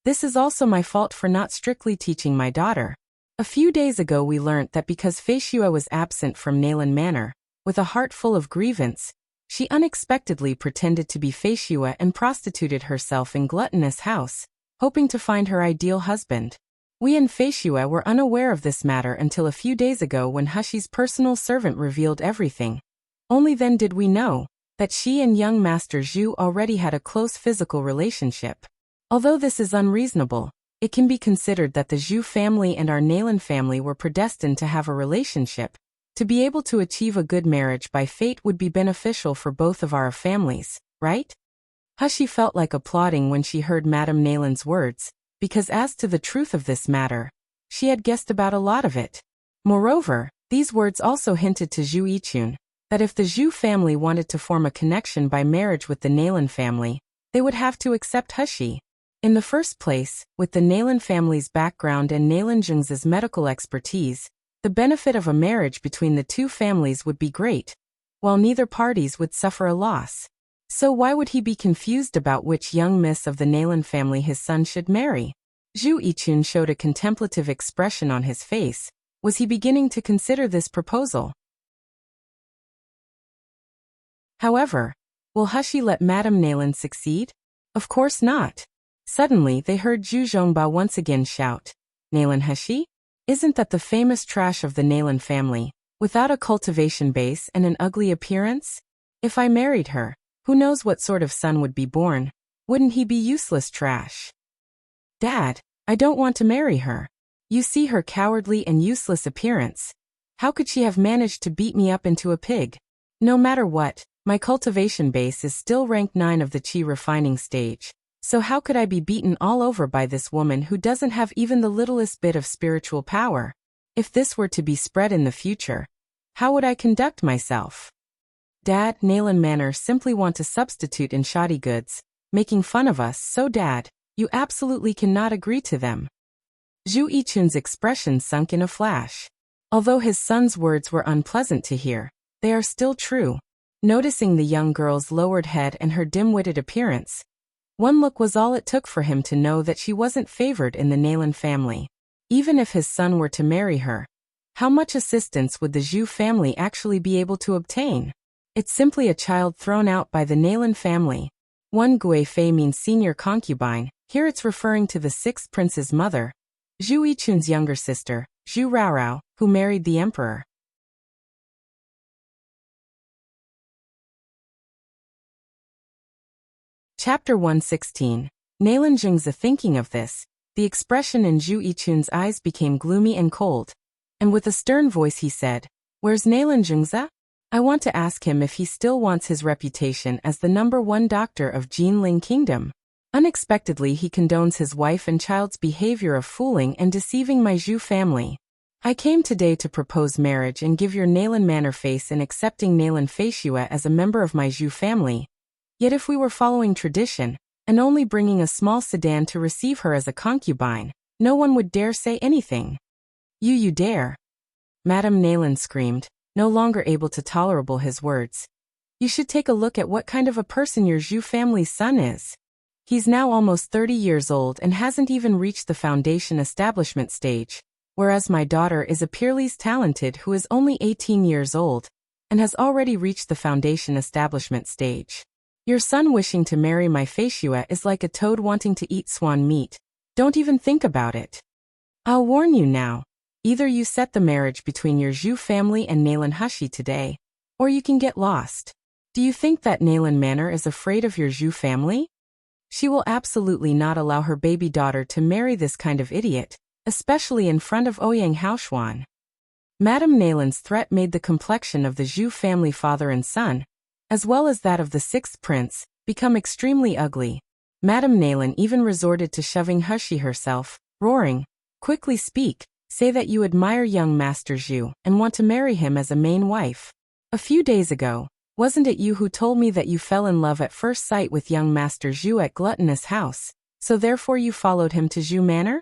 "This is also my fault for not strictly teaching my daughter. A few days ago we learnt that because Feishua was absent from Nalan Manor, with a heart full of grievance, she unexpectedly pretended to be Feishua and prostituted herself in Gluttonous House, hoping to find her ideal husband. We and Feishua were unaware of this matter until a few days ago when Hushi's personal servant revealed everything. Only then did we know that she and young Master Zhu already had a close physical relationship. Although this is unreasonable, it can be considered that the Zhu family and our Nalan family were predestined to have a relationship. To be able to achieve a good marriage by fate would be beneficial for both of our families, right?" Hushi felt like applauding when she heard Madame Nalan's words, because as to the truth of this matter, she had guessed about a lot of it. Moreover, these words also hinted to Zhu Yichun that if the Zhu family wanted to form a connection by marriage with the Nalan family, they would have to accept Hushi. In the first place, with the Nalan family's background and Nalan Zheng's medical expertise, the benefit of a marriage between the two families would be great, while neither parties would suffer a loss. So why would he be confused about which young miss of the Nalan family his son should marry? Zhu Yichun showed a contemplative expression on his face. Was he beginning to consider this proposal? However, will Hushi let Madame Nalan succeed? Of course not. Suddenly they heard Zhu Zhongba once again shout, "Nalan Hushi? Isn't that the famous trash of the Nalan family, without a cultivation base and an ugly appearance? If I married her, who knows what sort of son would be born? Wouldn't he be useless trash?" "Dad, I don't want to marry her. You see her cowardly and useless appearance. How could she have managed to beat me up into a pig? No matter what, my cultivation base is still rank 9 of the Qi refining stage. So how could I be beaten all over by this woman who doesn't have even the littlest bit of spiritual power? If this were to be spread in the future, how would I conduct myself? Dad, Nalan Manor simply want to substitute in shoddy goods, making fun of us, so Dad, you absolutely cannot agree to them." Zhu Yichun's expression sunk in a flash. Although his son's words were unpleasant to hear, they are still true. Noticing the young girl's lowered head and her dim-witted appearance, one look was all it took for him to know that she wasn't favored in the Nalan family. Even if his son were to marry her, how much assistance would the Zhu family actually be able to obtain? It's simply a child thrown out by the Nalan family. One Gui Fei means senior concubine, here it's referring to the sixth prince's mother, Zhu Yichun's younger sister, Zhu Raorao, who married the emperor. Chapter 116. Nalan Zhengzi. Thinking of this, the expression in Zhu Yichun's eyes became gloomy and cold, and with a stern voice he said, "Where's Nalan Zhengzi? I want to ask him if he still wants his reputation as the #1 doctor of Jinling Kingdom." Unexpectedly he condones his wife and child's behavior of fooling and deceiving my Zhu family. "I came today to propose marriage and give your Nalan Manor face in accepting Nalan Feishua as a member of my Zhu family. Yet if we were following tradition, and only bringing a small sedan to receive her as a concubine, no one would dare say anything. You dare. Madame Nayland screamed, no longer able to tolerable his words. You should take a look at what kind of a person your Zhu family's son is. He's now almost 30 years old and hasn't even reached the foundation establishment stage, whereas my daughter is a peerless talented who is only 18 years old, and has already reached the foundation establishment stage. Your son wishing to marry my Feishua is like a toad wanting to eat swan meat. Don't even think about it. I'll warn you now. Either you set the marriage between your Zhu family and Nayland Hushi today, or you can get lost. Do you think that Nayland Manor is afraid of your Zhu family? She will absolutely not allow her baby daughter to marry this kind of idiot, especially in front of Ouyang Haoshuan. Madame Nayland's threat made the complexion of the Zhu family father and son, as well as that of the sixth prince, become extremely ugly. Madame Nayland even resorted to shoving Hushi herself, roaring, "Quickly speak, say that you admire young Master Zhu and want to marry him as a main wife. A few days ago, wasn't it you who told me that you fell in love at first sight with young Master Zhu at Gluttonous House, so therefore you followed him to Zhu Manor?"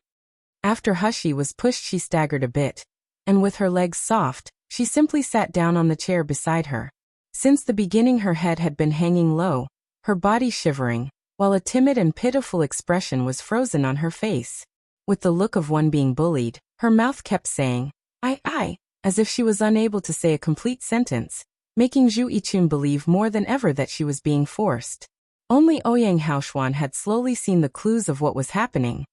After Hushi was pushed, she staggered a bit, and with her legs soft, she simply sat down on the chair beside her. Since the beginning her head had been hanging low, her body shivering, while a timid and pitiful expression was frozen on her face. With the look of one being bullied, her mouth kept saying, I, as if she was unable to say a complete sentence, making Zhu Yichun believe more than ever that she was being forced. Only Ouyang Haoshuan had slowly seen the clues of what was happening.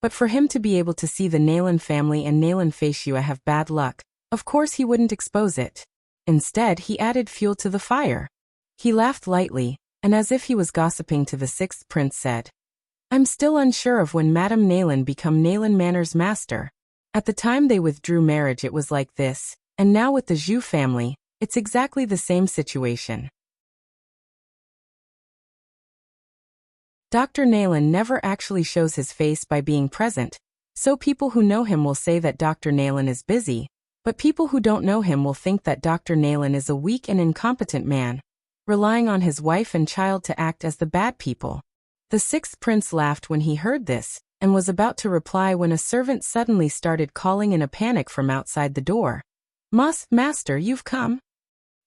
But for him to be able to see the Nayland family and Nayland Feishua have bad luck, of course he wouldn't expose it. Instead, he added fuel to the fire. He laughed lightly, and as if he was gossiping to the sixth prince said, "I'm still unsure of when Madame Nayland became Nayland Manor's master. At the time they withdrew marriage it was like this, and now with the Zhu family, it's exactly the same situation." Dr. Nayland never actually shows his face by being present, so people who know him will say that Dr. Nayland is busy, but people who don't know him will think that Dr. Nayland is a weak and incompetent man, relying on his wife and child to act as the bad people. The sixth prince laughed when he heard this, and was about to reply when a servant suddenly started calling in a panic from outside the door. Master, you've come."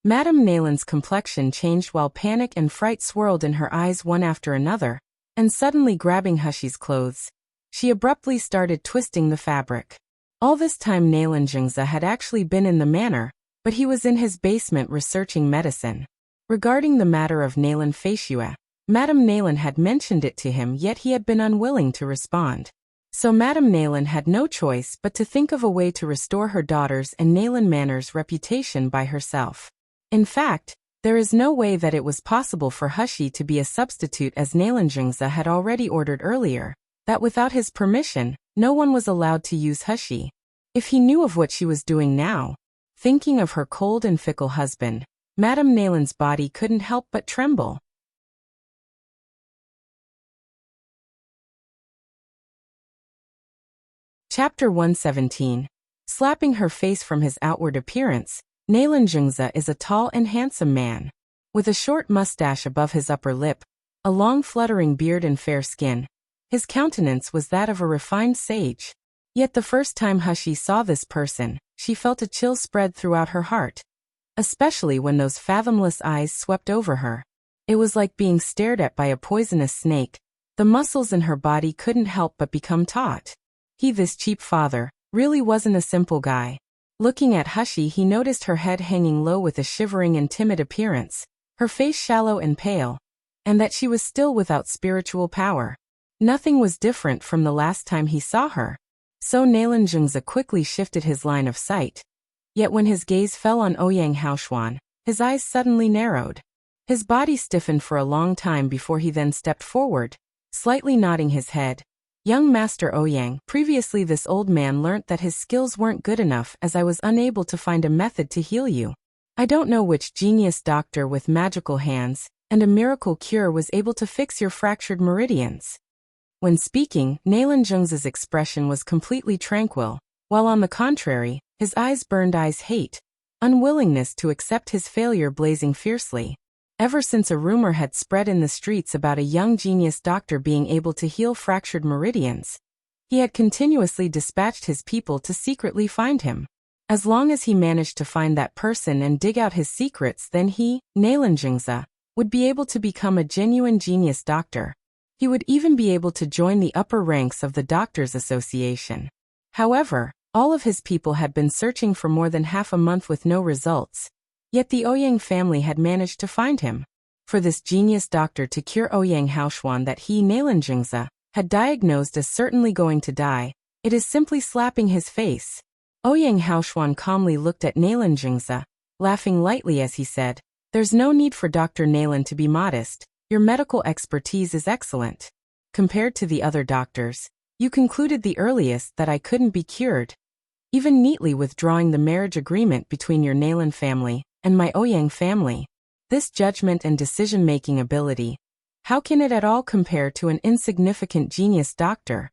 Madame Nayland's complexion changed while panic and fright swirled in her eyes one after another, and suddenly grabbing Hushi's clothes, she abruptly started twisting the fabric. All this time Nayland Jingza had actually been in the manor, but he was in his basement researching medicine. Regarding the matter of Nayland Feishua, Madame Nayland had mentioned it to him, yet he had been unwilling to respond. So Madame Nayland had no choice but to think of a way to restore her daughter's and Nayland Manor's reputation by herself. In fact, there is no way that it was possible for Hushi to be a substitute, as Nayland Jingza had already ordered earlier, that without his permission, no one was allowed to use Hushi. If he knew of what she was doing now, thinking of her cold and fickle husband, Madame Nayland's body couldn't help but tremble. Chapter 117. Slapping her face. From his outward appearance, Nayland Jingza is a tall and handsome man. With a short mustache above his upper lip, a long fluttering beard and fair skin, his countenance was that of a refined sage. Yet the first time Hushi saw this person, she felt a chill spread throughout her heart, especially when those fathomless eyes swept over her. It was like being stared at by a poisonous snake. The muscles in her body couldn't help but become taut. This cheap father, really wasn't a simple guy. Looking at Hushi, he noticed her head hanging low with a shivering and timid appearance, her face shallow and pale, and that she was still without spiritual power. Nothing was different from the last time he saw her. So Nayland Jingza quickly shifted his line of sight. Yet when his gaze fell on Ouyang Haoshuan, his eyes suddenly narrowed. His body stiffened for a long time before he then stepped forward, slightly nodding his head. "Young Master Ouyang, previously this old man learnt that his skills weren't good enough, as I was unable to find a method to heal you. I don't know which genius doctor with magical hands and a miracle cure was able to fix your fractured meridians." When speaking, Nayland Jingza's expression was completely tranquil, while on the contrary, his eyes burned hate, unwillingness to accept his failure blazing fiercely. Ever since a rumor had spread in the streets about a young genius doctor being able to heal fractured meridians, he had continuously dispatched his people to secretly find him. As long as he managed to find that person and dig out his secrets, then he, Nalanjingza, would be able to become a genuine genius doctor. He would even be able to join the upper ranks of the Doctors' Association. However, all of his people had been searching for more than half a month with no results, yet the Ouyang family had managed to find him. For this genius doctor to cure Ouyang Haoshuan that he, Nalanjingza, had diagnosed as certainly going to die, it is simply slapping his face. Ouyang Haoshuan calmly looked at Nalanjingza, laughing lightly as he said, "There's no need for Dr. Nalan to be modest. Your medical expertise is excellent. Compared to the other doctors, you concluded the earliest that I couldn't be cured, even neatly withdrawing the marriage agreement between your Nalan family and my Ouyang family. This judgment and decision-making ability, how can it at all compare to an insignificant genius doctor?"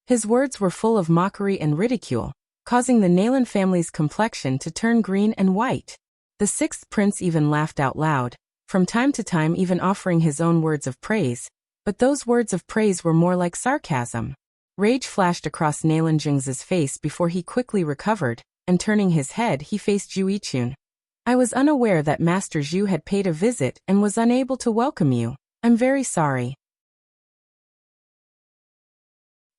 His words were full of mockery and ridicule, causing the Nalan family's complexion to turn green and white. The sixth prince even laughed out loud, from time to time even offering his own words of praise, but those words of praise were more like sarcasm. Rage flashed across Nalanjingza's face before he quickly recovered, and turning his head he faced Zhu Yichun. "I was unaware that Master Zhu had paid a visit and was unable to welcome you. I'm very sorry."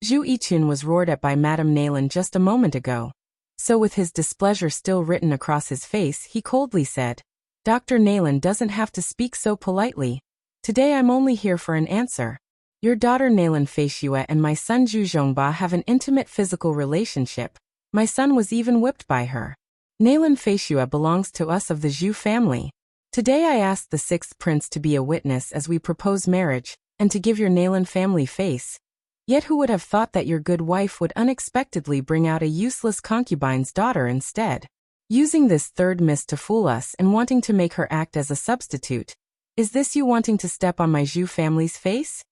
Zhu Yichun was roared at by Madame Nalan just a moment ago. So with his displeasure still written across his face, he coldly said, "Dr. Nalan doesn't have to speak so politely. Today I'm only here for an answer. Your daughter Nalan Feishua and my son Zhu Zhongba have an intimate physical relationship. My son was even whipped by her. Nalan Feishua belongs to us of the Zhu family. Today I ask the sixth prince to be a witness as we propose marriage, and to give your Nalan family face. Yet who would have thought that your good wife would unexpectedly bring out a useless concubine's daughter instead? Using this third miss to fool us and wanting to make her act as a substitute. Is this you wanting to step on my Zhu family's face?"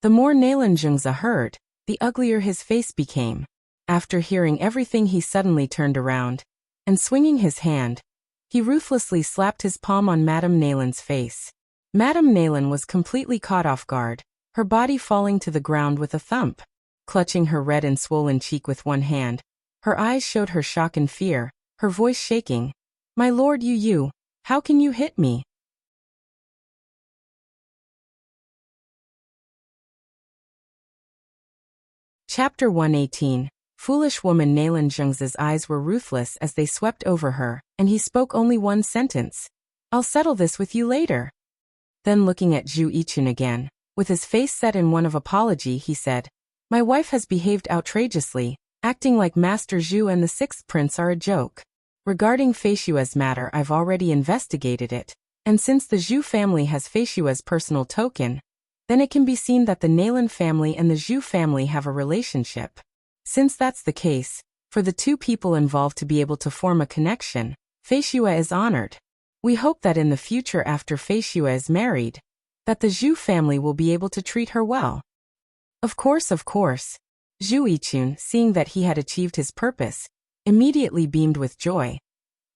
The more Nalanjingza heard, the uglier his face became. After hearing everything, he suddenly turned around, and swinging his hand, he ruthlessly slapped his palm on Madame Nalan's face. Madame Nalan was completely caught off guard, her body falling to the ground with a thump. Clutching her red and swollen cheek with one hand, her eyes showed her shock and fear, her voice shaking. "My lord you, how can you hit me?" Chapter 118. Foolish woman. Nalanjingza's eyes were ruthless as they swept over her, and he spoke only one sentence. "I'll settle this with you later." Then looking at Zhu Yichun again, with his face set in one of apology, he said, "My wife has behaved outrageously, acting like Master Zhu and the sixth prince are a joke. Regarding Feishua's matter, I've already investigated it, and since the Zhu family has Feishua's personal token, then it can be seen that the Nalan family and the Zhu family have a relationship. Since that's the case, for the two people involved to be able to form a connection, Feishua is honored. We hope that in the future after Feishua is married, that the Zhu family will be able to treat her well." Of course. Zhu Yichun, seeing that he had achieved his purpose, immediately beamed with joy.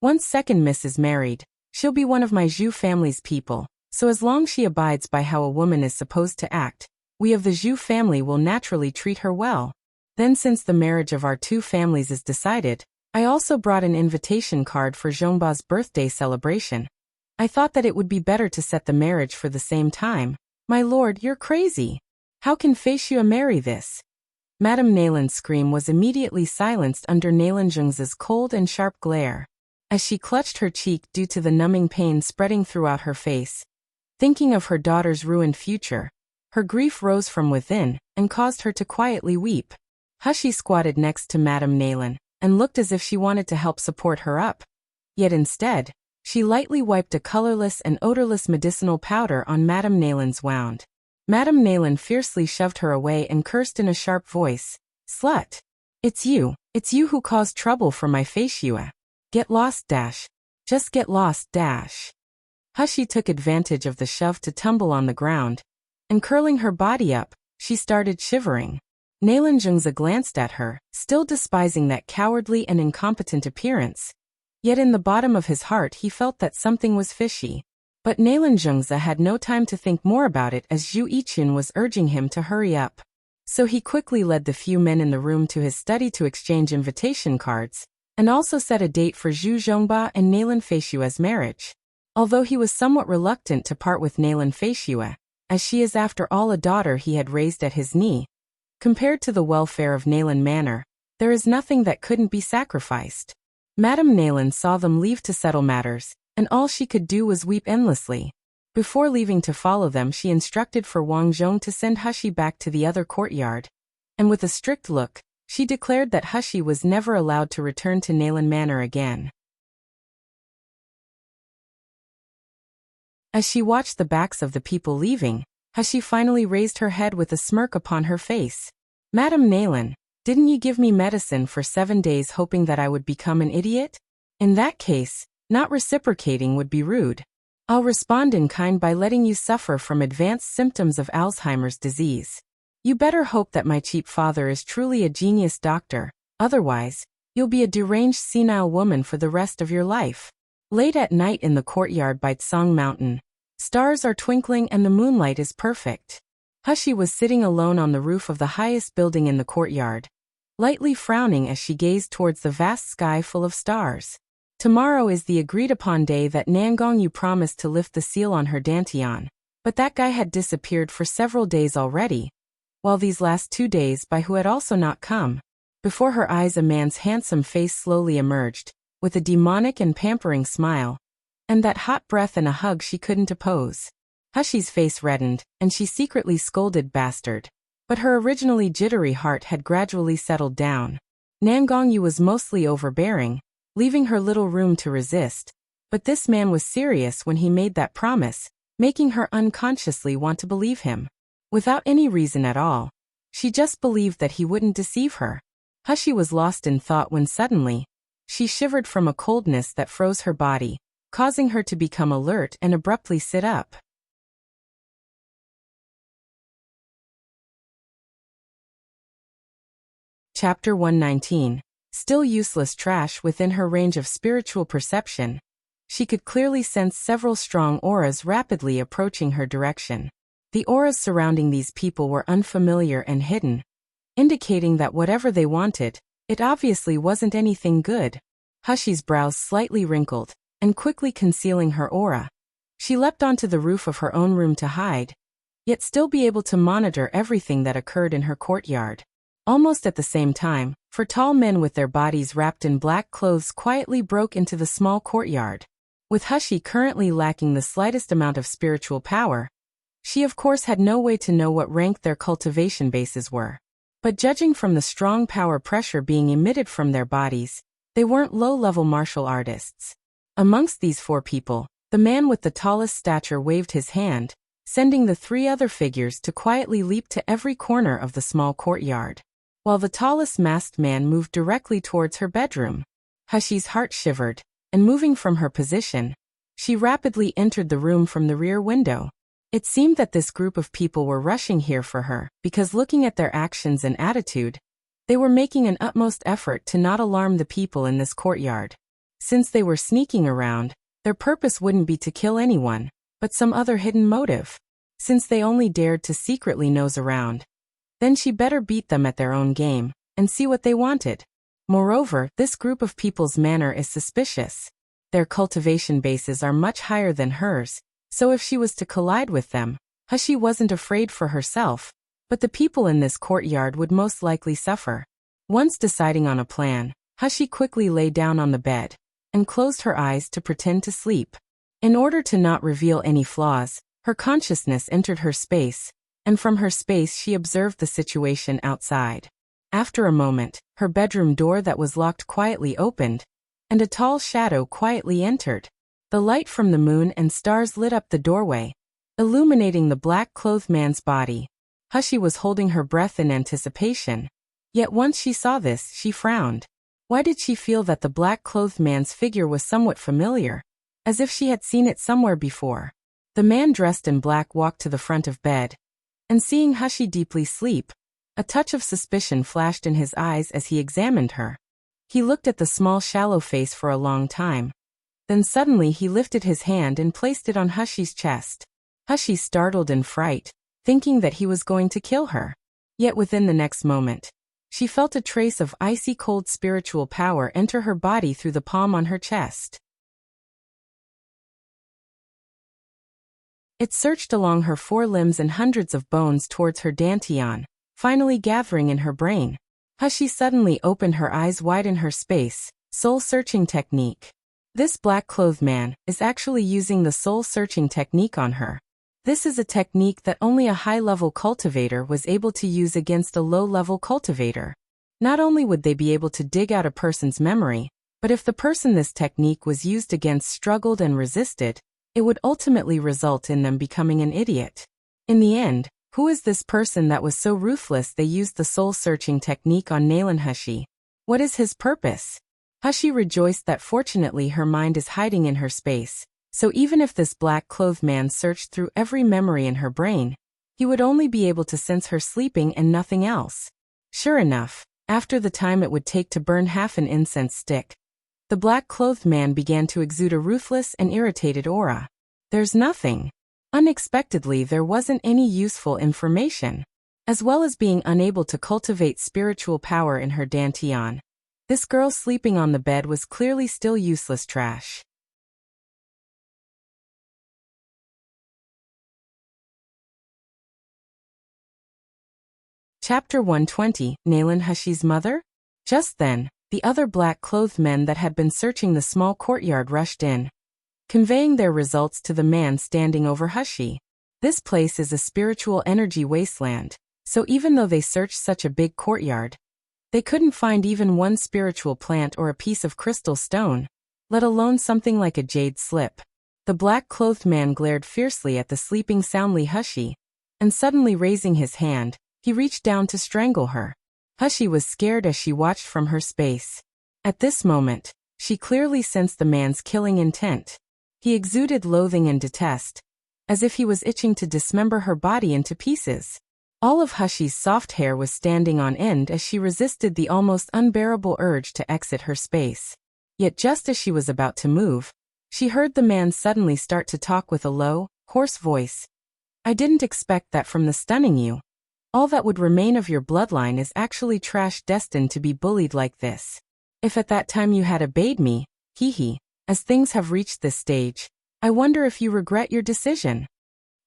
"Once second miss is married, she'll be one of my Zhu family's people, so as long she abides by how a woman is supposed to act, we of the Zhu family will naturally treat her well. Then since the marriage of our two families is decided, I also brought an invitation card for Zhongba's birthday celebration. I thought that it would be better to set the marriage for the same time." "My lord, you're crazy. How can Feishua marry this?" Madame Nalan's scream was immediately silenced under Nalanjingza's cold and sharp glare, as she clutched her cheek due to the numbing pain spreading throughout her face. Thinking of her daughter's ruined future, her grief rose from within and caused her to quietly weep. Hushi squatted next to Madame Nalan and looked as if she wanted to help support her up. Yet instead, she lightly wiped a colorless and odorless medicinal powder on Madame Nalan's wound. Madame Nalan fiercely shoved her away and cursed in a sharp voice, "Slut! It's you who caused trouble for my Feishua. Get lost dash. Just get lost dash." Hushi took advantage of the shove to tumble on the ground, and curling her body up, she started shivering. Nalanjingza glanced at her, still despising that cowardly and incompetent appearance. Yet in the bottom of his heart he felt that something was fishy. But Nalan Zhengze had no time to think more about it as Zhu Yiqun was urging him to hurry up. So he quickly led the few men in the room to his study to exchange invitation cards, and also set a date for Zhu Zhongba and Nalan Feishue's marriage. Although he was somewhat reluctant to part with Nalan Feishue, as she is after all a daughter he had raised at his knee, compared to the welfare of Nalan Manor, there is nothing that couldn't be sacrificed. Madame Nalan saw them leave to settle matters, and all she could do was weep endlessly. Before leaving to follow them, she instructed for Wang Zhong to send Hushi back to the other courtyard, and with a strict look, she declared that Hushi was never allowed to return to Nalan Manor again. As she watched the backs of the people leaving, Hushi finally raised her head with a smirk upon her face. "Madame Nalan, didn't you give me medicine for 7 days hoping that I would become an idiot? In that case, not reciprocating would be rude. I'll respond in kind by letting you suffer from advanced symptoms of Alzheimer's disease. You better hope that my cheap father is truly a genius doctor, otherwise, you'll be a deranged senile woman for the rest of your life." Late at night in the courtyard by Tsang Mountain, stars are twinkling and the moonlight is perfect. Hushi was sitting alone on the roof of the highest building in the courtyard, lightly frowning as she gazed towards the vast sky full of stars. Tomorrow is the agreed-upon day that Nangong Yu promised to lift the seal on her dantian, but that guy had disappeared for several days already, while these last 2 days Bai Hu had also not come. Before her eyes a man's handsome face slowly emerged, with a demonic and pampering smile, and that hot breath and a hug she couldn't oppose. Hushi's face reddened, and she secretly scolded "bastard." But her originally jittery heart had gradually settled down. Nangong Yu was mostly overbearing, leaving her little room to resist, but this man was serious when he made that promise, making her unconsciously want to believe him. Without any reason at all, she just believed that he wouldn't deceive her. Hushi was lost in thought when suddenly, she shivered from a coldness that froze her body, causing her to become alert and abruptly sit up. Chapter 119. Still useless trash. Within her range of spiritual perception, she could clearly sense several strong auras rapidly approaching her direction. The auras surrounding these people were unfamiliar and hidden, indicating that whatever they wanted, it obviously wasn't anything good. Hushi's brows slightly wrinkled, and quickly concealing her aura, she leapt onto the roof of her own room to hide, yet still be able to monitor everything that occurred in her courtyard. Almost at the same time, 4 tall men with their bodies wrapped in black clothes quietly broke into the small courtyard. With Hushi currently lacking the slightest amount of spiritual power, she of course had no way to know what rank their cultivation bases were. But judging from the strong power pressure being emitted from their bodies, they weren't low-level martial artists. Amongst these 4 people, the man with the tallest stature waved his hand, sending the 3 other figures to quietly leap to every corner of the small courtyard, while the tallest masked man moved directly towards her bedroom. Hushi's heart shivered, and moving from her position, she rapidly entered the room from the rear window. It seemed that this group of people were rushing here for her, because looking at their actions and attitude, they were making an utmost effort to not alarm the people in this courtyard. Since they were sneaking around, their purpose wouldn't be to kill anyone, but some other hidden motive. Since they only dared to secretly nose around, then she better beat them at their own game, and see what they wanted. Moreover, this group of people's manner is suspicious. Their cultivation bases are much higher than hers, so if she was to collide with them, Hushi wasn't afraid for herself, but the people in this courtyard would most likely suffer. Once deciding on a plan, Hushi quickly lay down on the bed, and closed her eyes to pretend to sleep. In order to not reveal any flaws, her consciousness entered her space, and from her space she observed the situation outside. After a moment, her bedroom door that was locked quietly opened, and a tall shadow quietly entered. The light from the moon and stars lit up the doorway, illuminating the black-clothed man's body. Hushi was holding her breath in anticipation, yet once she saw this, she frowned. Why did she feel that the black-clothed man's figure was somewhat familiar, as if she had seen it somewhere before? The man dressed in black walked to the front of bed, and seeing Hushi deeply sleep, a touch of suspicion flashed in his eyes as he examined her. He looked at the small shallow face for a long time, Then suddenly he lifted his hand and placed it on Hushi's chest. Hushi startled in fright, thinking that he was going to kill her. Yet within the next moment, she felt a trace of icy cold spiritual power enter her body through the palm on her chest. It searched along her four limbs and hundreds of bones towards her dantian, finally gathering in her brain. Hushi suddenly opened her eyes wide in her space, soul-searching technique. This black-clothed man is actually using the soul-searching technique on her. This is a technique that only a high-level cultivator was able to use against a low-level cultivator. Not only would they be able to dig out a person's memory, but if the person this technique was used against struggled and resisted, it would ultimately result in them becoming an idiot. In the end, who is this person that was so ruthless they used the soul-searching technique on Nalan Hushi? What is his purpose? Hushi rejoiced that fortunately her mind is hiding in her space, so even if this black-clothed man searched through every memory in her brain, he would only be able to sense her sleeping and nothing else. Sure enough, after the time it would take to burn half an incense stick, the black-clothed man began to exude a ruthless and irritated aura. There's nothing. Unexpectedly, there wasn't any useful information. As well as being unable to cultivate spiritual power in her dantian, this girl sleeping on the bed was clearly still useless trash. Chapter 120, Nalan Hushi's mother? Just then, the other black-clothed men that had been searching the small courtyard rushed in, conveying their results to the man standing over Hushi. This place is a spiritual energy wasteland, so even though they searched such a big courtyard, they couldn't find even one spiritual plant or a piece of crystal stone, let alone something like a jade slip. The black-clothed man glared fiercely at the sleeping soundly Hushi, and suddenly raising his hand, he reached down to strangle her. Hushi was scared as she watched from her space. At this moment, she clearly sensed the man's killing intent. He exuded loathing and detest, as if he was itching to dismember her body into pieces. All of Hushi's soft hair was standing on end as she resisted the almost unbearable urge to exit her space. Yet just as she was about to move, she heard the man suddenly start to talk with a low, hoarse voice. I didn't expect that from the stunning you. All that would remain of your bloodline is actually trash destined to be bullied like this. If at that time you had obeyed me, as things have reached this stage, I wonder if you regret your decision.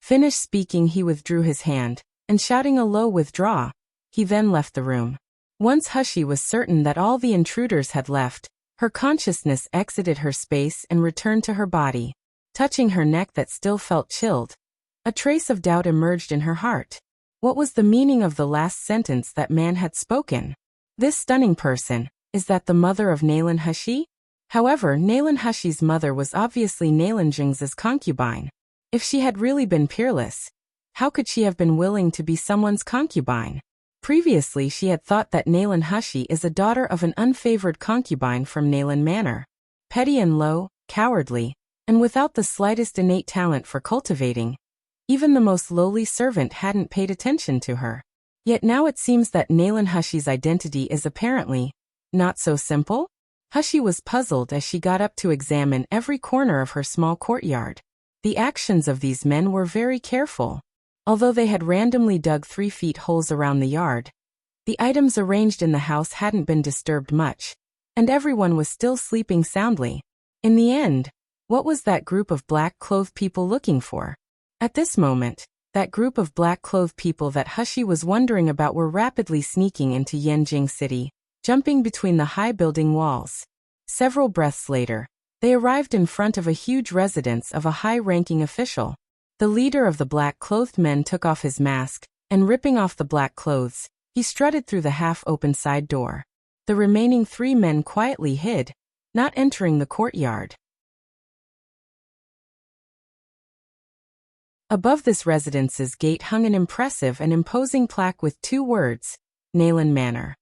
Finished speaking, he withdrew his hand, and shouting a low withdraw, he then left the room. Once Hushi was certain that all the intruders had left, her consciousness exited her space and returned to her body. Touching her neck that still felt chilled, a trace of doubt emerged in her heart. What was the meaning of the last sentence that man had spoken? This stunning person, is that the mother of Nalan Hushi? However, Nalan Hushi's mother was obviously Nalan Jingza's concubine. If she had really been peerless, how could she have been willing to be someone's concubine? Previously she had thought that Nalan Hushi is a daughter of an unfavored concubine from Nalan Manor. Petty and low, cowardly, and without the slightest innate talent for cultivating. Even the most lowly servant hadn't paid attention to her. Yet now it seems that Nalan Hushi's identity is apparently not so simple? Hushi was puzzled as she got up to examine every corner of her small courtyard. The actions of these men were very careful. Although they had randomly dug 3 feet holes around the yard, the items arranged in the house hadn't been disturbed much, and everyone was still sleeping soundly. In the end, what was that group of black-clothed people looking for? At this moment, that group of black-clothed people that Hushi was wondering about were rapidly sneaking into Yanjing City, jumping between the high building walls. Several breaths later, they arrived in front of a huge residence of a high-ranking official. The leader of the black-clothed men took off his mask, and ripping off the black clothes, he strutted through the half-open side door. The remaining 3 men quietly hid, not entering the courtyard. Above this residence's gate hung an impressive and imposing plaque with 2 words, Nalan Manor.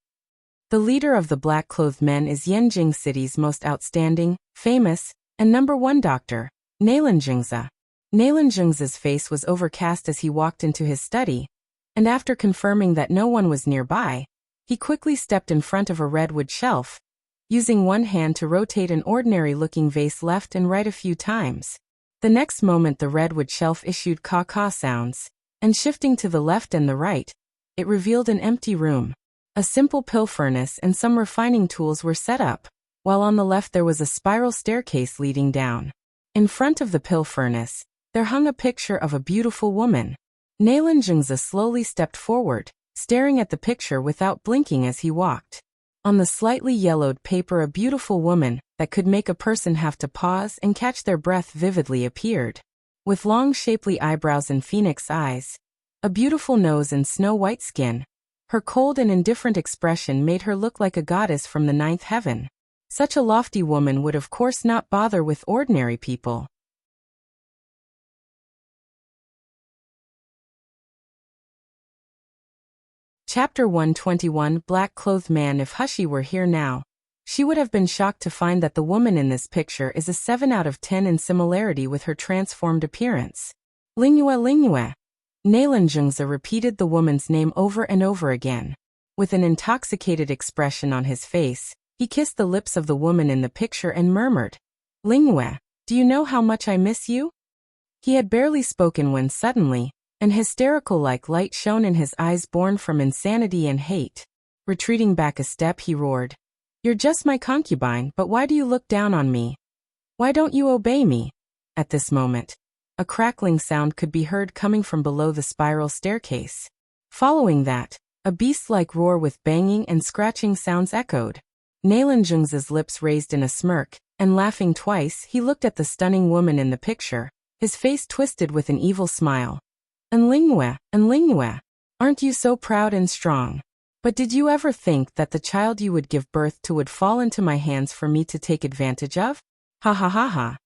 The leader of the black-clothed men is Yanjing City's most outstanding, famous, and #1 doctor, Nalan Jingza. Nalan Jingza's face was overcast as he walked into his study, and after confirming that no one was nearby, he quickly stepped in front of a redwood shelf. using one hand to rotate an ordinary-looking vase left and right a few times. The next moment the redwood shelf issued caw-caw sounds, and shifting to the left and the right, it revealed an empty room. A simple pill furnace and some refining tools were set up, while on the left there was a spiral staircase leading down. In front of the pill furnace, there hung a picture of a beautiful woman. Nailan Zhengzi slowly stepped forward, staring at the picture without blinking as he walked. On the slightly yellowed paper a beautiful woman that could make a person have to pause and catch their breath vividly appeared. With long shapely eyebrows and phoenix eyes, a beautiful nose and snow-white skin, her cold and indifferent expression made her look like a goddess from the ninth heaven. Such a lofty woman would of course not bother with ordinary people. Chapter 121 Black-Clothed Man. If Hushi were here now, she would have been shocked to find that the woman in this picture is a 7 out of 10 in similarity with her transformed appearance. Lingyue, Lingyue. Nailan Zhengzi repeated the woman's name over and over again. With an intoxicated expression on his face, he kissed the lips of the woman in the picture and murmured, "Lingyue, do you know how much I miss you?" He had barely spoken when suddenly, an hysterical-like light shone in his eyes born from insanity and hate. Retreating back a step he roared, "You're just my concubine, but why do you look down on me? Why don't you obey me?" At this moment, a crackling sound could be heard coming from below the spiral staircase. Following that, a beast-like roar with banging and scratching sounds echoed. Nailan Zhengzi's lips raised in a smirk, and laughing twice he looked at the stunning woman in the picture, his face twisted with an evil smile. And Lingyue, aren't you so proud and strong? But did you ever think that the child you would give birth to would fall into my hands for me to take advantage of? Ha ha ha ha.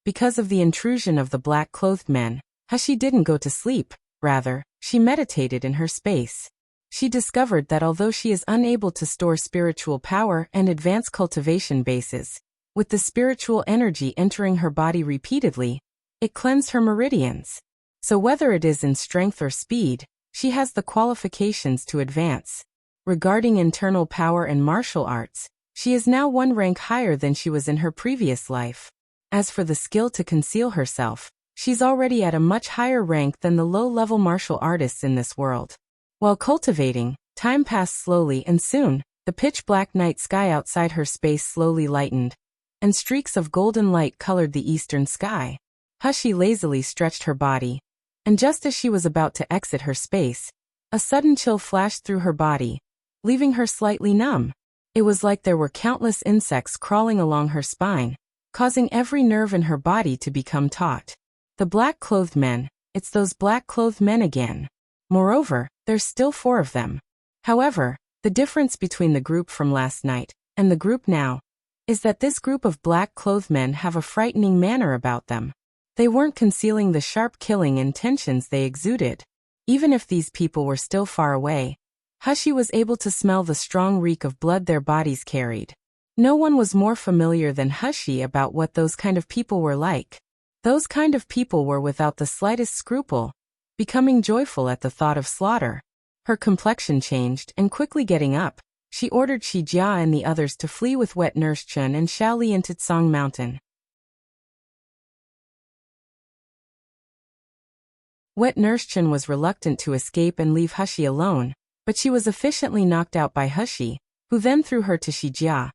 Because of the intrusion of the black-clothed men, Hushi didn't go to sleep, rather, she meditated in her space. She discovered that although she is unable to store spiritual power and advance cultivation bases, with the spiritual energy entering her body repeatedly, it cleansed her meridians. So whether it is in strength or speed, she has the qualifications to advance. Regarding internal power and martial arts, she is now one rank higher than she was in her previous life. As for the skill to conceal herself, she's already at a much higher rank than the low-level martial artists in this world. While cultivating, time passed slowly and soon, the pitch-black night sky outside her space slowly lightened, and streaks of golden light colored the eastern sky. Hushi lazily stretched her body, and just as she was about to exit her space, a sudden chill flashed through her body, leaving her slightly numb. It was like there were countless insects crawling along her spine, causing every nerve in her body to become taut. The black-clothed men, it's those black-clothed men again. Moreover, there's still 4 of them. However, the difference between the group from last night and the group now is that this group of black-clothed men have a frightening manner about them. They weren't concealing the sharp killing intentions they exuded. Even if these people were still far away, Hushi was able to smell the strong reek of blood their bodies carried. No one was more familiar than Hushi about what those kind of people were like. Those kind of people were without the slightest scruple, becoming joyful at the thought of slaughter. Her complexion changed, and quickly getting up, she ordered Shi Jia and the others to flee with Wet Nurse Chun and Shaoli into Tsang Mountain. Wet Nurse Chun was reluctant to escape and leave Hushi alone, but she was efficiently knocked out by Hushi, who then threw her to Shi Jia.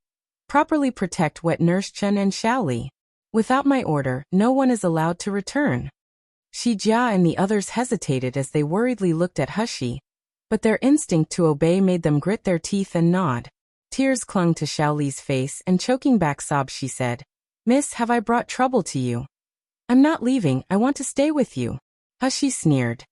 Properly protect Wet Nurse Chun and Shaoli. Without my order, no one is allowed to return. Shi Jia and the others hesitated as they worriedly looked at Hushi, but their instinct to obey made them grit their teeth and nod. Tears clung to Shaoli's face, and choking back sobs she said, "Miss, have I brought trouble to you? I'm not leaving, I want to stay with you." Hushi sneered.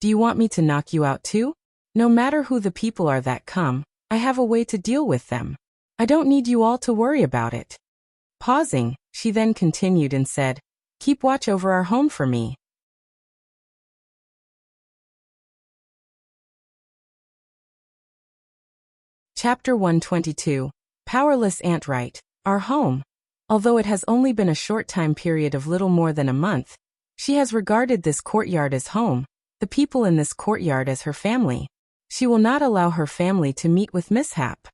"Do you want me to knock you out too? No matter who the people are that come, I have a way to deal with them. I don't need you all to worry about it." Pausing, she then continued and said, "Keep watch over our home for me." Chapter 122. Powerless Antright. Our home. Although it has only been a short time period of little more than a month, she has regarded this courtyard as home, the people in this courtyard as her family. She will not allow her family to meet with mishap.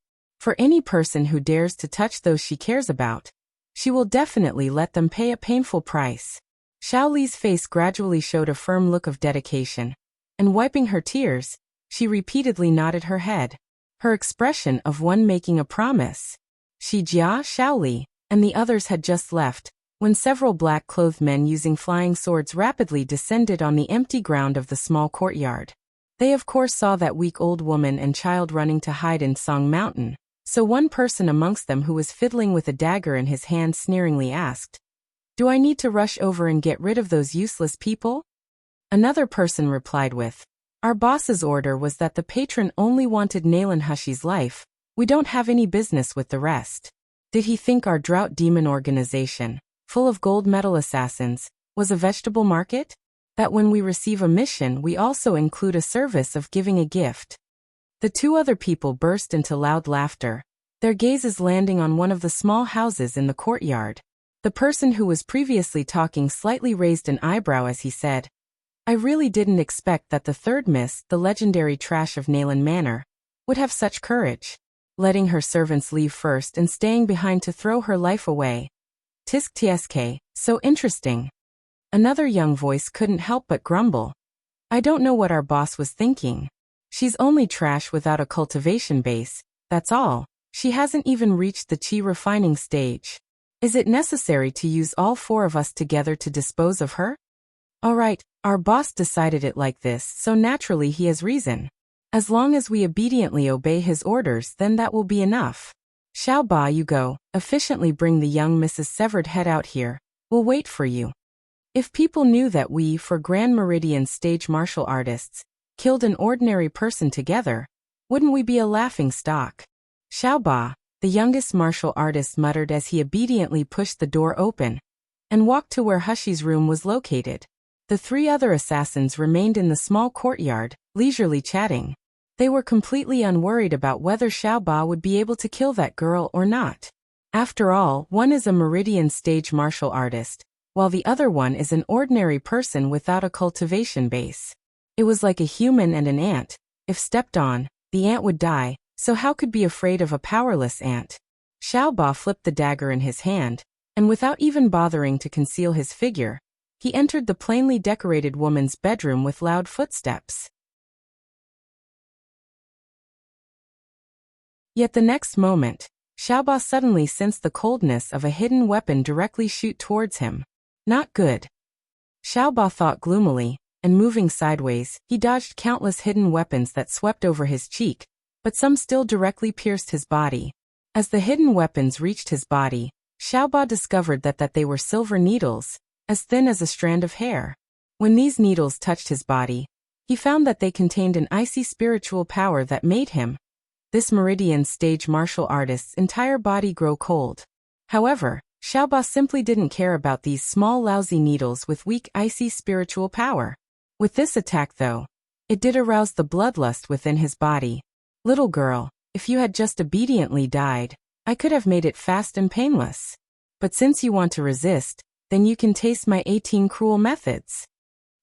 For any person who dares to touch those she cares about, she will definitely let them pay a painful price. Xiao Li's face gradually showed a firm look of dedication, and wiping her tears, she repeatedly nodded her head, her expression of one making a promise. Shi Jia, Xiao Li, and the others had just left, when several black-clothed men using flying swords rapidly descended on the empty ground of the small courtyard. They of course saw that weak old woman and child running to hide in Song Mountain, so one person amongst them who was fiddling with a dagger in his hand sneeringly asked, "Do I need to rush over and get rid of those useless people?" Another person replied with, "Our boss's order was that the patron only wanted Nalan Hushi's life. We don't have any business with the rest." Did he think our drought demon organization, full of gold medal assassins, was a vegetable market? That when we receive a mission we also include a service of giving a gift? The two other people burst into loud laughter, their gazes landing on one of the small houses in the courtyard. The person who was previously talking slightly raised an eyebrow as he said, "I really didn't expect that the third miss, the legendary trash of Nalan Manor, would have such courage. Letting her servants leave first and staying behind to throw her life away. Tisk tsk, so interesting." Another young voice couldn't help but grumble, "I don't know what our boss was thinking. She's only trash without a cultivation base, that's all. She hasn't even reached the chi refining stage. Is it necessary to use all four of us together to dispose of her? Alright, our boss decided it like this, so naturally he has reason. As long as we obediently obey his orders, then that will be enough. Xiao Ba, you go, efficiently bring the young Mrs. Severed Head out here. We'll wait for you." If people knew that we, for Grand Meridian stage martial artists, killed an ordinary person together, wouldn't we be a laughing stock? Xiao Ba, the youngest martial artist, muttered as he obediently pushed the door open and walked to where Hushi's room was located. The three other assassins remained in the small courtyard, leisurely chatting. They were completely unworried about whether Xiao Ba would be able to kill that girl or not. After all, one is a Meridian stage martial artist, while the other one is an ordinary person without a cultivation base. It was like a human and an ant. If stepped on, the ant would die, so how could be afraid of a powerless ant? Xiao Ba flipped the dagger in his hand, and without even bothering to conceal his figure, he entered the plainly decorated woman's bedroom with loud footsteps. Yet the next moment, Xiao Ba suddenly sensed the coldness of a hidden weapon directly shoot towards him. Not good. Xiao Ba thought gloomily, and moving sideways, he dodged countless hidden weapons that swept over his cheek, but some still directly pierced his body. As the hidden weapons reached his body, Xiao Ba discovered that they were silver needles, as thin as a strand of hair. When these needles touched his body, he found that they contained an icy spiritual power that made him, this Meridian stage martial artist's entire body, grow cold. However, Xiao Ba simply didn't care about these small lousy needles with weak icy spiritual power. With this attack though, it did arouse the bloodlust within his body. "Little girl, if you had just obediently died, I could have made it fast and painless. But since you want to resist, then you can taste my 18 cruel methods."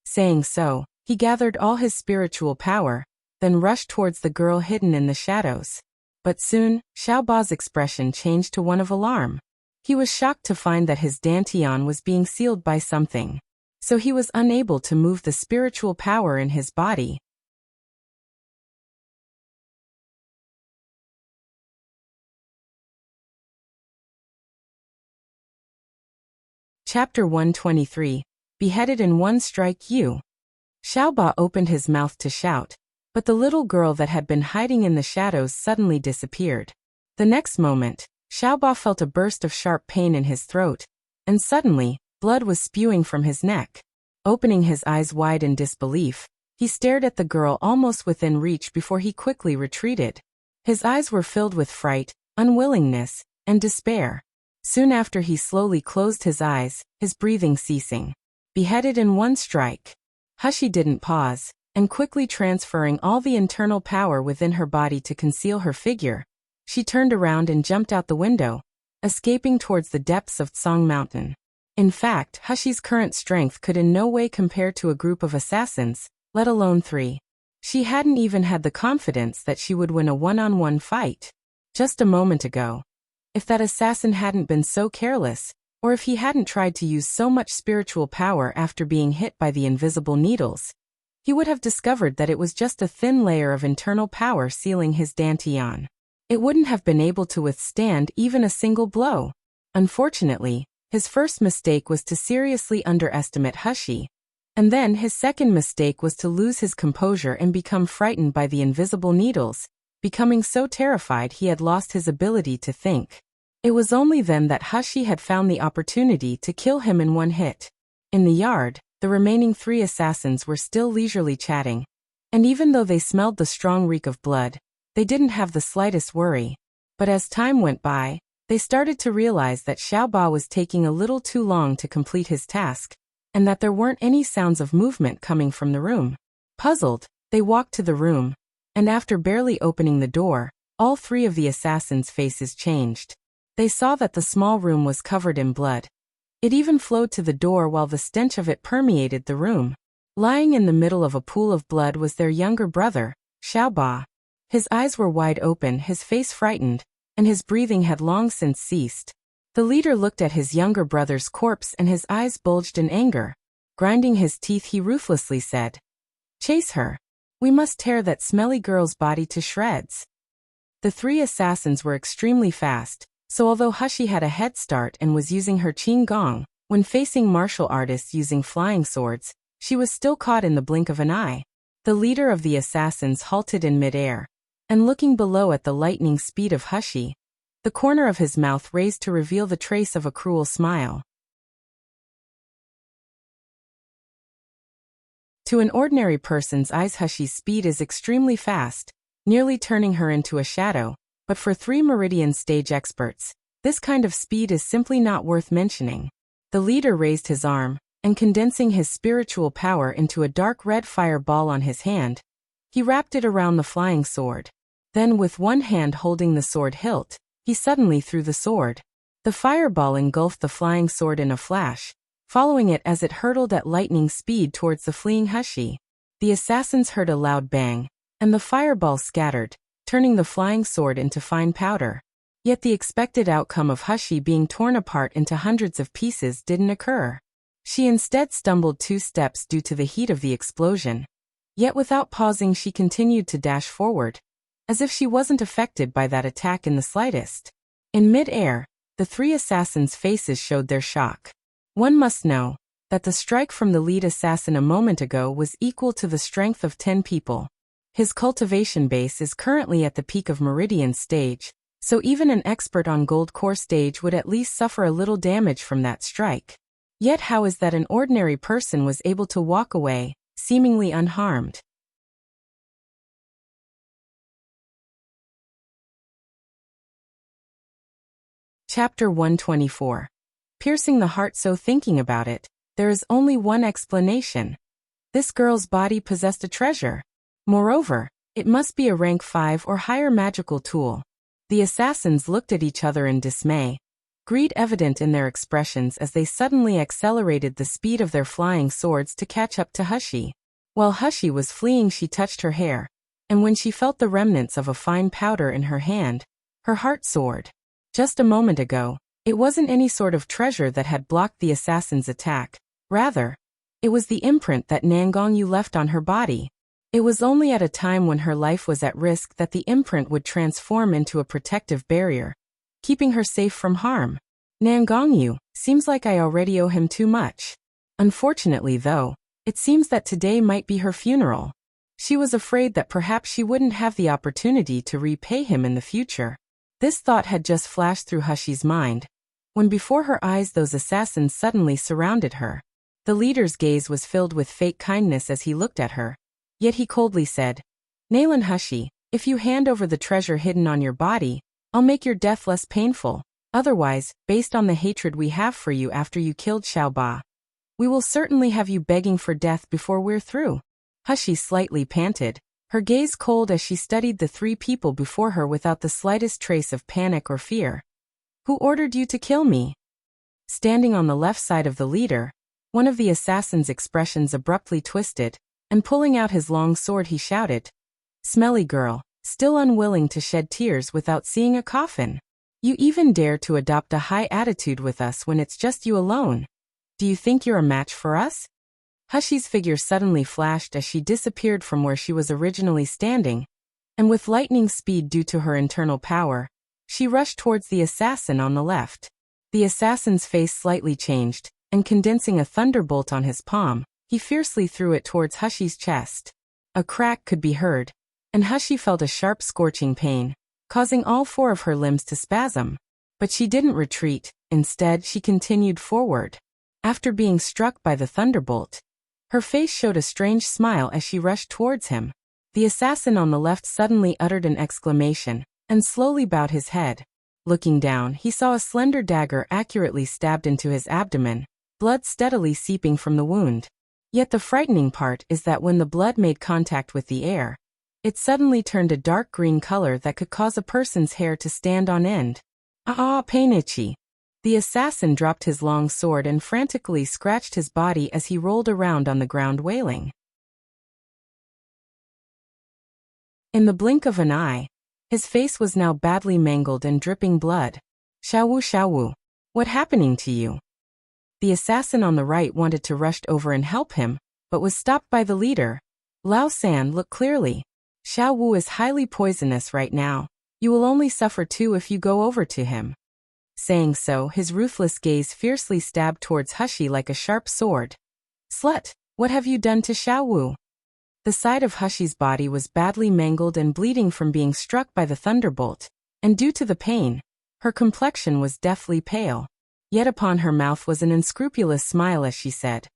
Saying so, he gathered all his spiritual power, then rushed towards the girl hidden in the shadows. But soon, Xiao Ba's expression changed to one of alarm. He was shocked to find that his dantian was being sealed by something, so he was unable to move the spiritual power in his body. Chapter 123, Beheaded in One Strike You. Xiao Ba opened his mouth to shout, but the little girl that had been hiding in the shadows suddenly disappeared. The next moment, Xiao Ba felt a burst of sharp pain in his throat, and suddenly, blood was spewing from his neck. Opening his eyes wide in disbelief, he stared at the girl almost within reach before he quickly retreated. His eyes were filled with fright, unwillingness, and despair. Soon after he slowly closed his eyes, his breathing ceasing. Beheaded in one strike. Hushi didn't pause, and quickly transferring all the internal power within her body to conceal her figure, she turned around and jumped out the window, escaping towards the depths of Tsong Mountain. In fact, Hushi's current strength could in no way compare to a group of assassins, let alone 3. She hadn't even had the confidence that she would win a one-on-one fight. Just a moment ago. If that assassin hadn't been so careless, or if he hadn't tried to use so much spiritual power after being hit by the invisible needles, he would have discovered that it was just a thin layer of internal power sealing his dantian. It wouldn't have been able to withstand even a single blow. Unfortunately, his first mistake was to seriously underestimate Hushi, and then his second mistake was to lose his composure and become frightened by the invisible needles, becoming so terrified he had lost his ability to think. It was only then that Hushi had found the opportunity to kill him in one hit. In the yard, the remaining 3 assassins were still leisurely chatting, and even though they smelled the strong reek of blood, they didn't have the slightest worry. But as time went by, they started to realize that Xiaoba was taking a little too long to complete his task, and that there weren't any sounds of movement coming from the room. Puzzled, they walked to the room, and after barely opening the door, all 3 of the assassins' faces changed. They saw that the small room was covered in blood. It even flowed to the door while the stench of it permeated the room. Lying in the middle of a pool of blood was their younger brother, Xiaoba. His eyes were wide open, his face frightened, and his breathing had long since ceased. The leader looked at his younger brother's corpse and his eyes bulged in anger. Grinding his teeth, he ruthlessly said, "Chase her. We must tear that smelly girl's body to shreds." The 3 assassins were extremely fast, so although Hushi had a head start and was using her qing gong, when facing martial artists using flying swords, she was still caught in the blink of an eye. The leader of the assassins halted in midair, and looking below at the lightning speed of Hushi, the corner of his mouth raised to reveal the trace of a cruel smile. To an ordinary person's eyes, Hushi's speed is extremely fast, nearly turning her into a shadow, but for 3 Meridian stage experts, this kind of speed is simply not worth mentioning. The leader raised his arm, and condensing his spiritual power into a dark red fireball on his hand, he wrapped it around the flying sword. Then with one hand holding the sword hilt, he suddenly threw the sword. The fireball engulfed the flying sword in a flash, following it as it hurtled at lightning speed towards the fleeing Hushi. The assassins heard a loud bang, and the fireball scattered, turning the flying sword into fine powder. Yet the expected outcome of Hushi being torn apart into hundreds of pieces didn't occur. She instead stumbled 2 steps due to the heat of the explosion. Yet without pausing, she continued to dash forward, as if she wasn't affected by that attack in the slightest. In mid-air, the 3 assassins' faces showed their shock. One must know that the strike from the lead assassin a moment ago was equal to the strength of 10 people. His cultivation base is currently at the peak of Meridian stage, so even an expert on Gold Core stage would at least suffer a little damage from that strike. Yet how is that an ordinary person was able to walk away, seemingly unharmed? Chapter 124. Piercing the heart. So thinking about it, there is only one explanation. This girl's body possessed a treasure. Moreover, it must be a rank 5 or higher magical tool. The assassins looked at each other in dismay, greed evident in their expressions as they suddenly accelerated the speed of their flying swords to catch up to Hushi. While Hushi was fleeing, she touched her hair, and when she felt the remnants of a fine powder in her hand, her heart soared. Just a moment ago, it wasn't any sort of treasure that had blocked the assassin's attack. Rather, it was the imprint that Nangongyu left on her body. It was only at a time when her life was at risk that the imprint would transform into a protective barrier, keeping her safe from harm. Nangongyu, seems like I already owe him too much. Unfortunately though, it seems that today might be her funeral. She was afraid that perhaps she wouldn't have the opportunity to repay him in the future. This thought had just flashed through Hushi's mind, when before her eyes those assassins suddenly surrounded her. The leader's gaze was filled with fake kindness as he looked at her. Yet he coldly said, "Naylan Hushi, if you hand over the treasure hidden on your body, I'll make your death less painful. Otherwise, based on the hatred we have for you after you killed Xiaoba, we will certainly have you begging for death before we're through." Hushi slightly panted, her gaze cold as she studied the 3 people before her without the slightest trace of panic or fear. "Who ordered you to kill me?" Standing on the left side of the leader, one of the assassins' expressions abruptly twisted, and pulling out his long sword he shouted, "Smelly girl, still unwilling to shed tears witut seeing a coffin. You even dare to adopt a high attitude with us when it's just you alone. Do you think you're a match for us? Hushy's figure suddenly flashed as she disappeared from where she was originally standing, and with lightning speed due to her internal power, she rushed towards the assassin on the left. The assassin's face slightly changed, and condensing a thunderbolt on his palm, he fiercely threw it towards Hushy's chest. A crack could be heard, and Hushy felt a sharp scorching pain, causing all 4 of her limbs to spasm. But she didn't retreat, instead she continued forward. After being struck by the thunderbolt, her face showed a strange smile as she rushed towards him. The assassin on the left suddenly uttered an exclamation, and slowly bowed his head. Looking down, he saw a slender dagger accurately stabbed into his abdomen, blood steadily seeping from the wound. Yet the frightening part is that when the blood made contact with the air, it suddenly turned a dark green color that could cause a person's hair to stand on end. Ah, painichi. The assassin dropped his long sword and frantically scratched his body as he rolled around on the ground wailing. In the blink of an eye, his face was now badly mangled and dripping blood. Xiaowu, what happening to you? The assassin on the right wanted to rush over and help him, but was stopped by the leader. Lao San, look clearly. Xiaowu is highly poisonous right now. You will only suffer too if you go over to him. Saying so, his ruthless gaze fiercely stabbed towards Hushy like a sharp sword. Slut, what have you done to Xiaowu? The side of Hushy's body was badly mangled and bleeding from being struck by the thunderbolt, and due to the pain, her complexion was deathly pale. Yet upon her mouth was an unscrupulous smile as she said,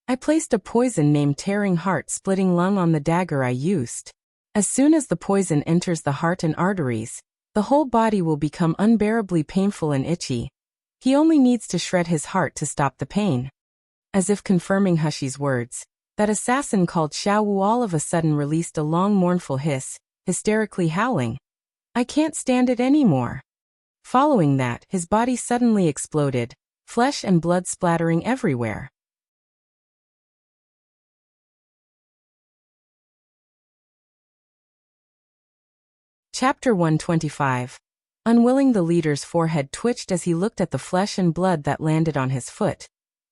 I placed a poison named Tearing Heart-Splitting Lung on the dagger I used. As soon as the poison enters the heart and arteries, the whole body will become unbearably painful and itchy. He only needs to shred his heart to stop the pain. As if confirming Hushy's words, that assassin called Xiaowu all of a sudden released a long mournful hiss, hysterically howling. I can't stand it anymore. Following that, his body suddenly exploded, flesh and blood splattering everywhere. Chapter 125. Unwilling, the leader's forehead twitched as he looked at the flesh and blood that landed on his foot,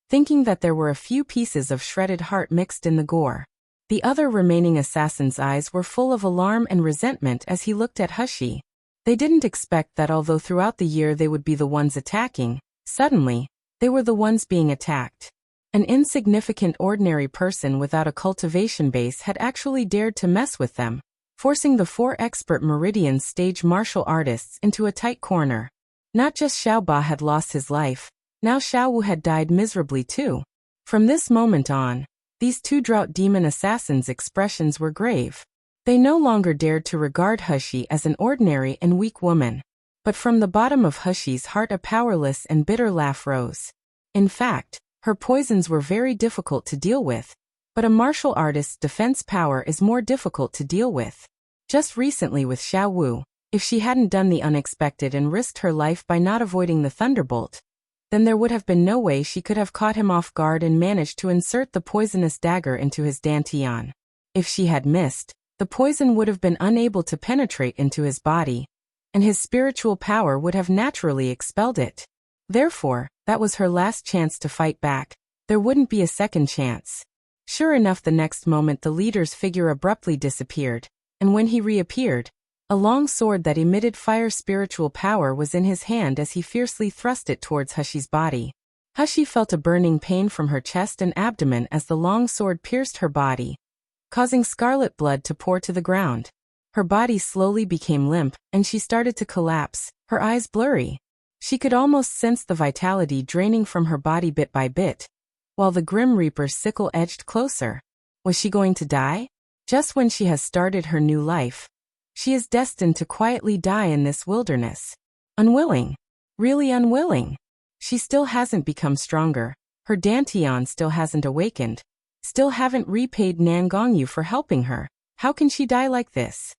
thinking that there were a few pieces of shredded heart mixed in the gore. The other remaining assassin's eyes were full of alarm and resentment as he looked at Hushy. They didn't expect that although throughout the year they would be the ones attacking, suddenly, they were the ones being attacked. An insignificant ordinary person without a cultivation base had actually dared to mess with them, forcing the 4 expert Meridian stage martial artists into a tight corner. Not just Xiaoba had lost his life, now Xiaowu had died miserably too. From this moment on, these 2 drought demon assassins' expressions were grave. They no longer dared to regard Hushy as an ordinary and weak woman. But from the bottom of Hushy's heart a powerless and bitter laugh rose. In fact, her poisons were very difficult to deal with, but a martial artist's defense power is more difficult to deal with. Just recently with Xiaowu, if she hadn't done the unexpected and risked her life by not avoiding the thunderbolt, then there would have been no way she could have caught him off guard and managed to insert the poisonous dagger into his dantian. If she had missed, the poison would have been unable to penetrate into his body, and his spiritual power would have naturally expelled it. Therefore, that was her last chance to fight back. There wouldn't be a second chance. Sure enough, the next moment the leader's figure abruptly disappeared, and when he reappeared, a long sword that emitted fire spiritual power was in his hand as he fiercely thrust it towards Hushy's body. Hushy felt a burning pain from her chest and abdomen as the long sword pierced her body, causing scarlet blood to pour to the ground. Her body slowly became limp, and she started to collapse, her eyes blurry. She could almost sense the vitality draining from her body bit by bit, while the Grim Reaper's sickle edged closer. Was she going to die? Just when she has started her new life, she is destined to quietly die in this wilderness. Unwilling. Really unwilling. She still hasn't become stronger, her dantian still hasn't awakened, still haven't repaid Nangongyu for helping her. How can she die like this?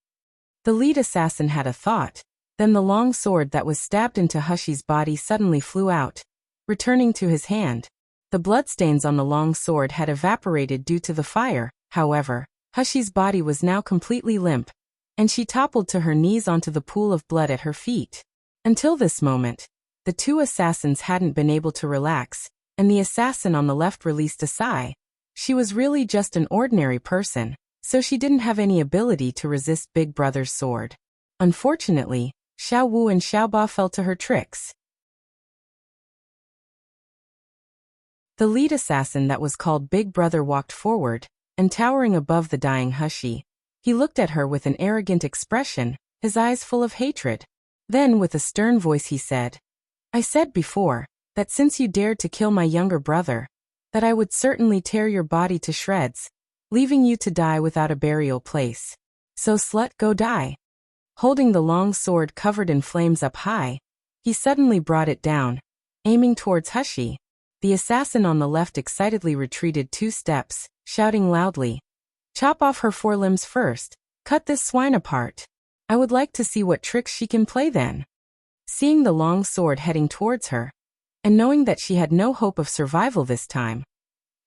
The lead assassin had a thought. Then the long sword that was stabbed into Hushy's body suddenly flew out, returning to his hand. The bloodstains on the long sword had evaporated due to the fire, however. Hushy's body was now completely limp, and she toppled to her knees onto the pool of blood at her feet. Until this moment, the two assassins hadn't been able to relax, and the assassin on the left released a sigh. She was really just an ordinary person, so she didn't have any ability to resist Big Brother's sword. Unfortunately, Xiao Wu and Xiao Ba fell to her tricks. The lead assassin that was called Big Brother walked forward, and towering above the dying Hushi, he looked at her with an arrogant expression, his eyes full of hatred. Then with a stern voice he said, "I said before, that since you dared to kill my younger brother, that I would certainly tear your body to shreds, leaving you to die without a burial place. So slut, go die." Holding the long sword covered in flames up high, he suddenly brought it down, aiming towards Hushi. The assassin on the left excitedly retreated 2 steps, shouting loudly, "Chop off her forelimbs first, cut this swine apart. I would like to see what tricks she can play then." Seeing the long sword heading towards her, and knowing that she had no hope of survival this time,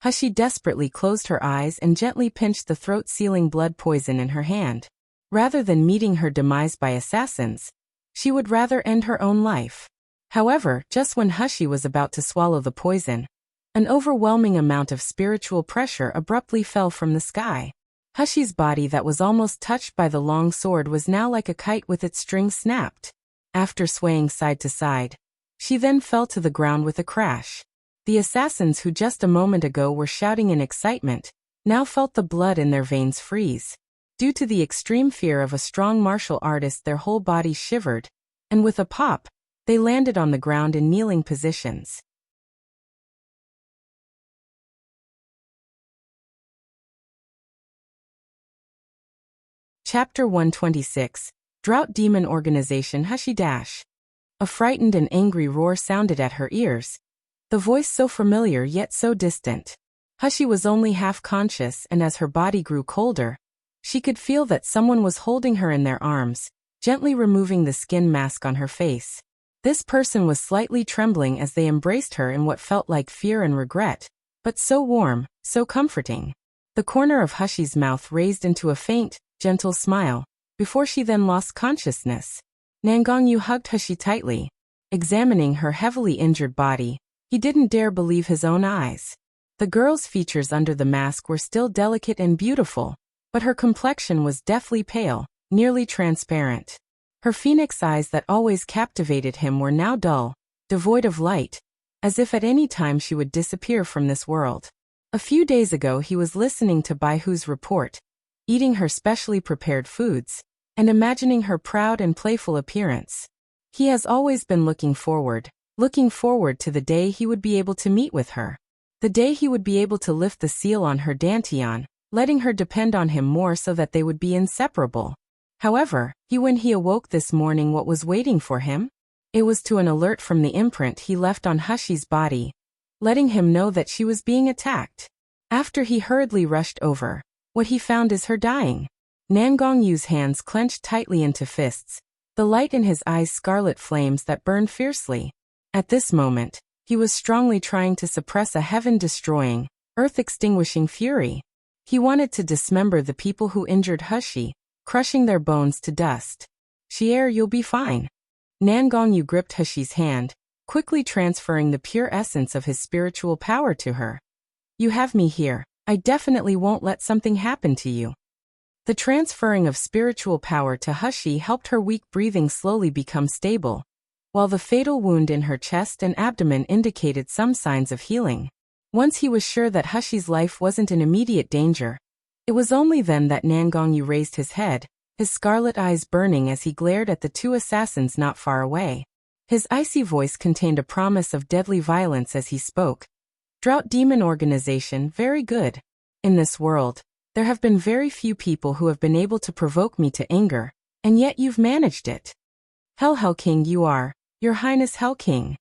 Hushi desperately closed her eyes and gently pinched the throat-sealing blood poison in her hand. Rather than meeting her demise by assassins, she would rather end her own life. However, just when Hushi was about to swallow the poison, an overwhelming amount of spiritual pressure abruptly fell from the sky. Hushi's body that was almost touched by the long sword was now like a kite with its strings snapped. After swaying side to side, she then fell to the ground with a crash. The assassins who just a moment ago were shouting in excitement, now felt the blood in their veins freeze. Due to the extreme fear of a strong martial artist, their whole bodies shivered, and with a pop, they landed on the ground in kneeling positions. Chapter 126, Drought Demon Organization Hushi Dash. A frightened and angry roar sounded at her ears, the voice so familiar yet so distant. Hushi was only half conscious, and as her body grew colder, she could feel that someone was holding her in their arms, gently removing the skin mask on her face. This person was slightly trembling as they embraced her in what felt like fear and regret, but so warm, so comforting. The corner of Hushi's mouth raised into a faint, gentle smile, before she then lost consciousness. Nangongyu hugged Hushi tightly. Examining her heavily injured body, he didn't dare believe his own eyes. The girl's features under the mask were still delicate and beautiful, but her complexion was deathly pale, nearly transparent. Her phoenix eyes that always captivated him were now dull, devoid of light, as if at any time she would disappear from this world. A few days ago he was listening to Baihu's report, eating her specially prepared foods, and imagining her proud and playful appearance. He has always been looking forward to the day he would be able to meet with her. The day he would be able to lift the seal on her dantian, letting her depend on him more so that they would be inseparable. However, when he awoke this morning, what was waiting for him? It was to an alert from the imprint he left on Hushi's body, letting him know that she was being attacked. After he hurriedly rushed over, what he found is her dying. Nangongyu's hands clenched tightly into fists, the light in his eyes scarlet flames that burned fiercely. At this moment, he was strongly trying to suppress a heaven-destroying, earth-extinguishing fury. He wanted to dismember the people who injured Hushi, crushing their bones to dust. "Xier, you'll be fine." Nangongyu gripped Hushi's hand, quickly transferring the pure essence of his spiritual power to her. "You have me here. I definitely won't let something happen to you." The transferring of spiritual power to Hushi helped her weak breathing slowly become stable, while the fatal wound in her chest and abdomen indicated some signs of healing. Once he was sure that Hushi's life wasn't in immediate danger, it was only then that Nangongyu raised his head, his scarlet eyes burning as he glared at the two assassins not far away. His icy voice contained a promise of deadly violence as he spoke. "Drought Demon Organization, very good. In this world, there have been very few people who have been able to provoke me to anger, and yet you've managed it. Hell King you are, Your Highness Hell King."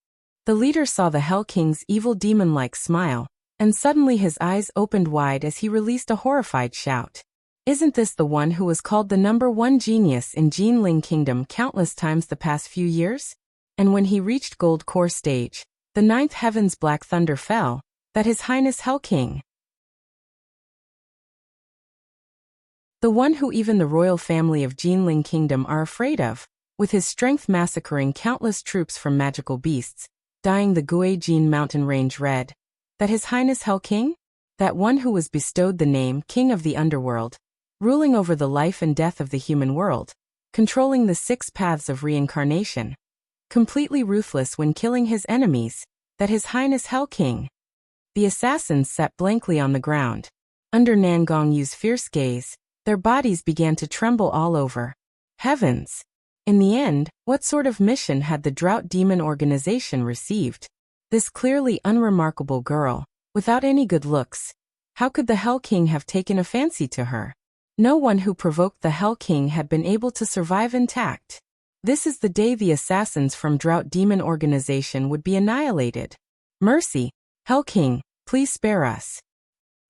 The leader saw the Hell King's evil demon-like smile, and suddenly his eyes opened wide as he released a horrified shout. "Isn't this the one who was called the #1 genius in Jinling Kingdom countless times the past few years?" And when he reached Gold Core stage, the 9th heaven's black thunder fell, "That His Highness Hell King." The one who even the royal family of Jinling Kingdom are afraid of, with his strength massacring countless troops from magical beasts, dyeing the Guijin mountain range red. That His Highness Hell King? That one who was bestowed the name King of the Underworld, ruling over the life and death of the human world, controlling the 6 paths of reincarnation, completely ruthless when killing his enemies, that His Highness Hell King. The assassins sat blankly on the ground. Under Nangongyu's fierce gaze, their bodies began to tremble all over. Heavens! In the end, what sort of mission had the Drought Demon organization received? This clearly unremarkable girl, without any good looks. How could the Hell King have taken a fancy to her? No one who provoked the Hell King had been able to survive intact. This is the day the assassins from Drought Demon organization would be annihilated. Mercy, Hell King, please spare us.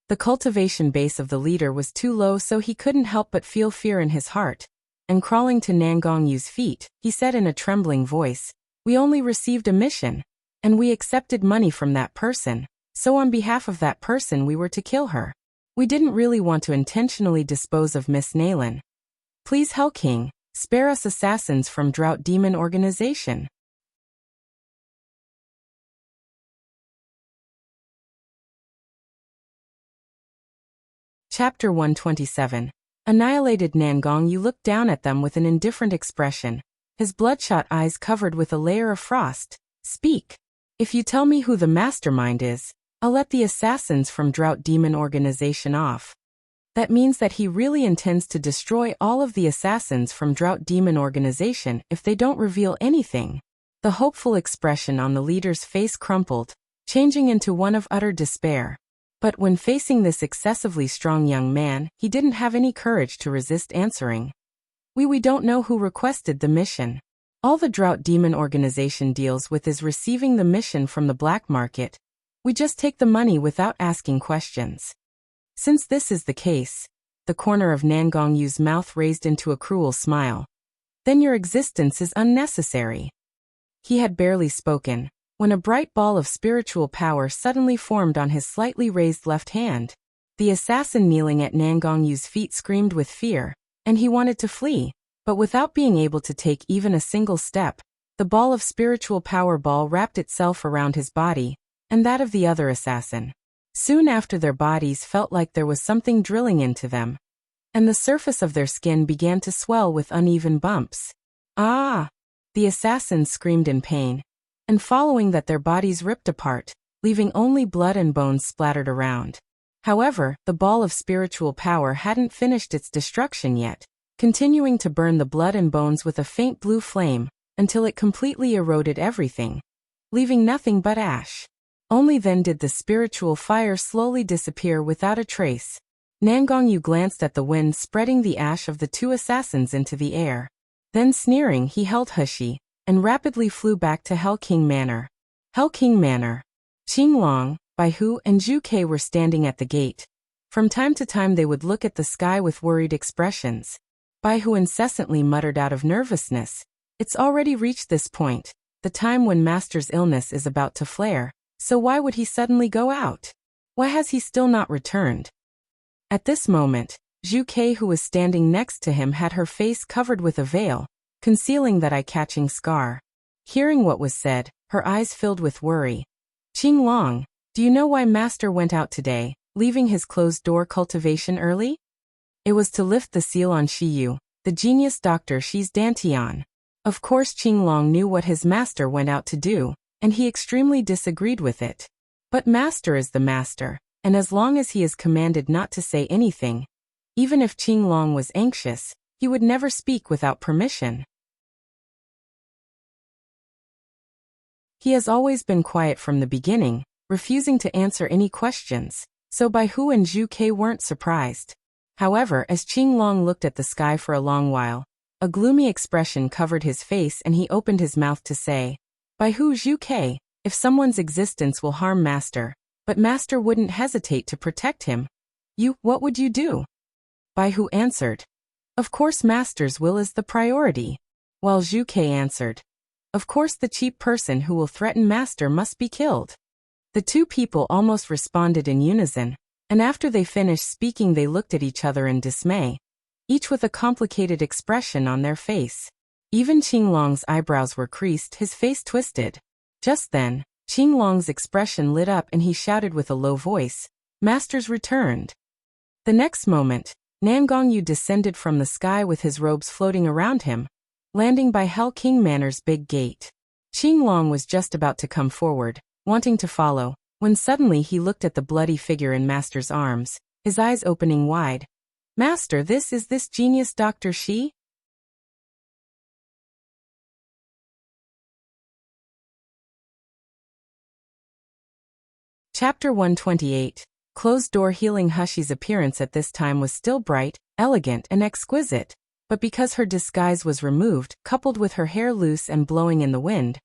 The cultivation base of the leader was too low, so he couldn't help but feel fear in his heart. And crawling to Nangongyu's feet, he said in a trembling voice, "We only received a mission, and we accepted money from that person, so on behalf of that person we were to kill her. We didn't really want to intentionally dispose of Miss Naylan. Please, Hell King, spare us assassins from Drought Demon organization." Chapter 127. Annihilated. Nangongyu looked down at them with an indifferent expression, his bloodshot eyes covered with a layer of frost. "Speak. If you tell me who the mastermind is, I'll let the assassins from Drought Demon organization off." That means that he really intends to destroy all of the assassins from Drought Demon organization if they don't reveal anything. The hopeful expression on the leader's face crumpled, changing into one of utter despair. But when facing this excessively strong young man, he didn't have any courage to resist answering. We don't know who requested the mission. All the Drought Demon organization deals with is receiving the mission from the black market. We just take the money without asking questions." Since this is the case, the corner of Nangongyu's mouth raised into a cruel smile. "Then your existence is unnecessary." He had barely spoken when a bright ball of spiritual power suddenly formed on his slightly raised left hand. The assassin kneeling at Nangongyu's feet screamed with fear, and he wanted to flee, but without being able to take even a single step, the ball of spiritual power ball wrapped itself around his body, and that of the other assassin. Soon after, their bodies felt like there was something drilling into them, and the surface of their skin began to swell with uneven bumps. "Ah!" The assassins screamed in pain, and following that their bodies ripped apart, leaving only blood and bones splattered around. However, the ball of spiritual power hadn't finished its destruction yet, continuing to burn the blood and bones with a faint blue flame, until it completely eroded everything, leaving nothing but ash. Only then did the spiritual fire slowly disappear without a trace. Nangongyu glanced at the wind spreading the ash of the 2 assassins into the air. Then sneering, he held Hushi, and rapidly flew back to Hell King Manor. Hell King Manor. Qinglong, Baihu, and Zhu Ke were standing at the gate. From time to time they would look at the sky with worried expressions. Baihu incessantly muttered out of nervousness, "It's already reached this point, the time when Master's illness is about to flare, so why would he suddenly go out? Why has he still not returned?" At this moment, Zhu Ke, who was standing next to him, had her face covered with a veil, concealing that eye-catching scar. Hearing what was said, her eyes filled with worry. "Qinglong, do you know why Master went out today, leaving his closed-door cultivation early?" It was to lift the seal on Shiyu, the genius Dr. Shi's Dantian. Of course Qinglong knew what his master went out to do, and he extremely disagreed with it. But Master is the master, and as long as he is commanded not to say anything, even if Qinglong was anxious, he would never speak without permission. He has always been quiet from the beginning, refusing to answer any questions, so Baihu and Zhu Ke weren't surprised. However, as Qinglong looked at the sky for a long while, a gloomy expression covered his face and he opened his mouth to say, "Baihu, Zhu Ke, if someone's existence will harm Master, but Master wouldn't hesitate to protect him, what would you do?" Baihu answered, "Of course Master's will is the priority," while Zhu Ke answered, "Of course the cheap person who will threaten Master must be killed." The 2 people almost responded in unison, and after they finished speaking they looked at each other in dismay. each with a complicated expression on their face. Even Qinglong's eyebrows were creased, his face twisted. Just then, Qinglong's expression lit up and he shouted with a low voice, "Master's returned." The next moment, Nangongyu descended from the sky with his robes floating around him, landing by Hell King Manor's big gate. Qinglong was just about to come forward, wanting to follow, when suddenly he looked at the bloody figure in Master's arms, his eyes opening wide. "Master, this is this genius Dr. Shi?" Chapter 128. Closed door healing. Hushi's appearance at this time was still bright, elegant, and exquisite, but because her disguise was removed, coupled with her hair loose and blowing in the wind,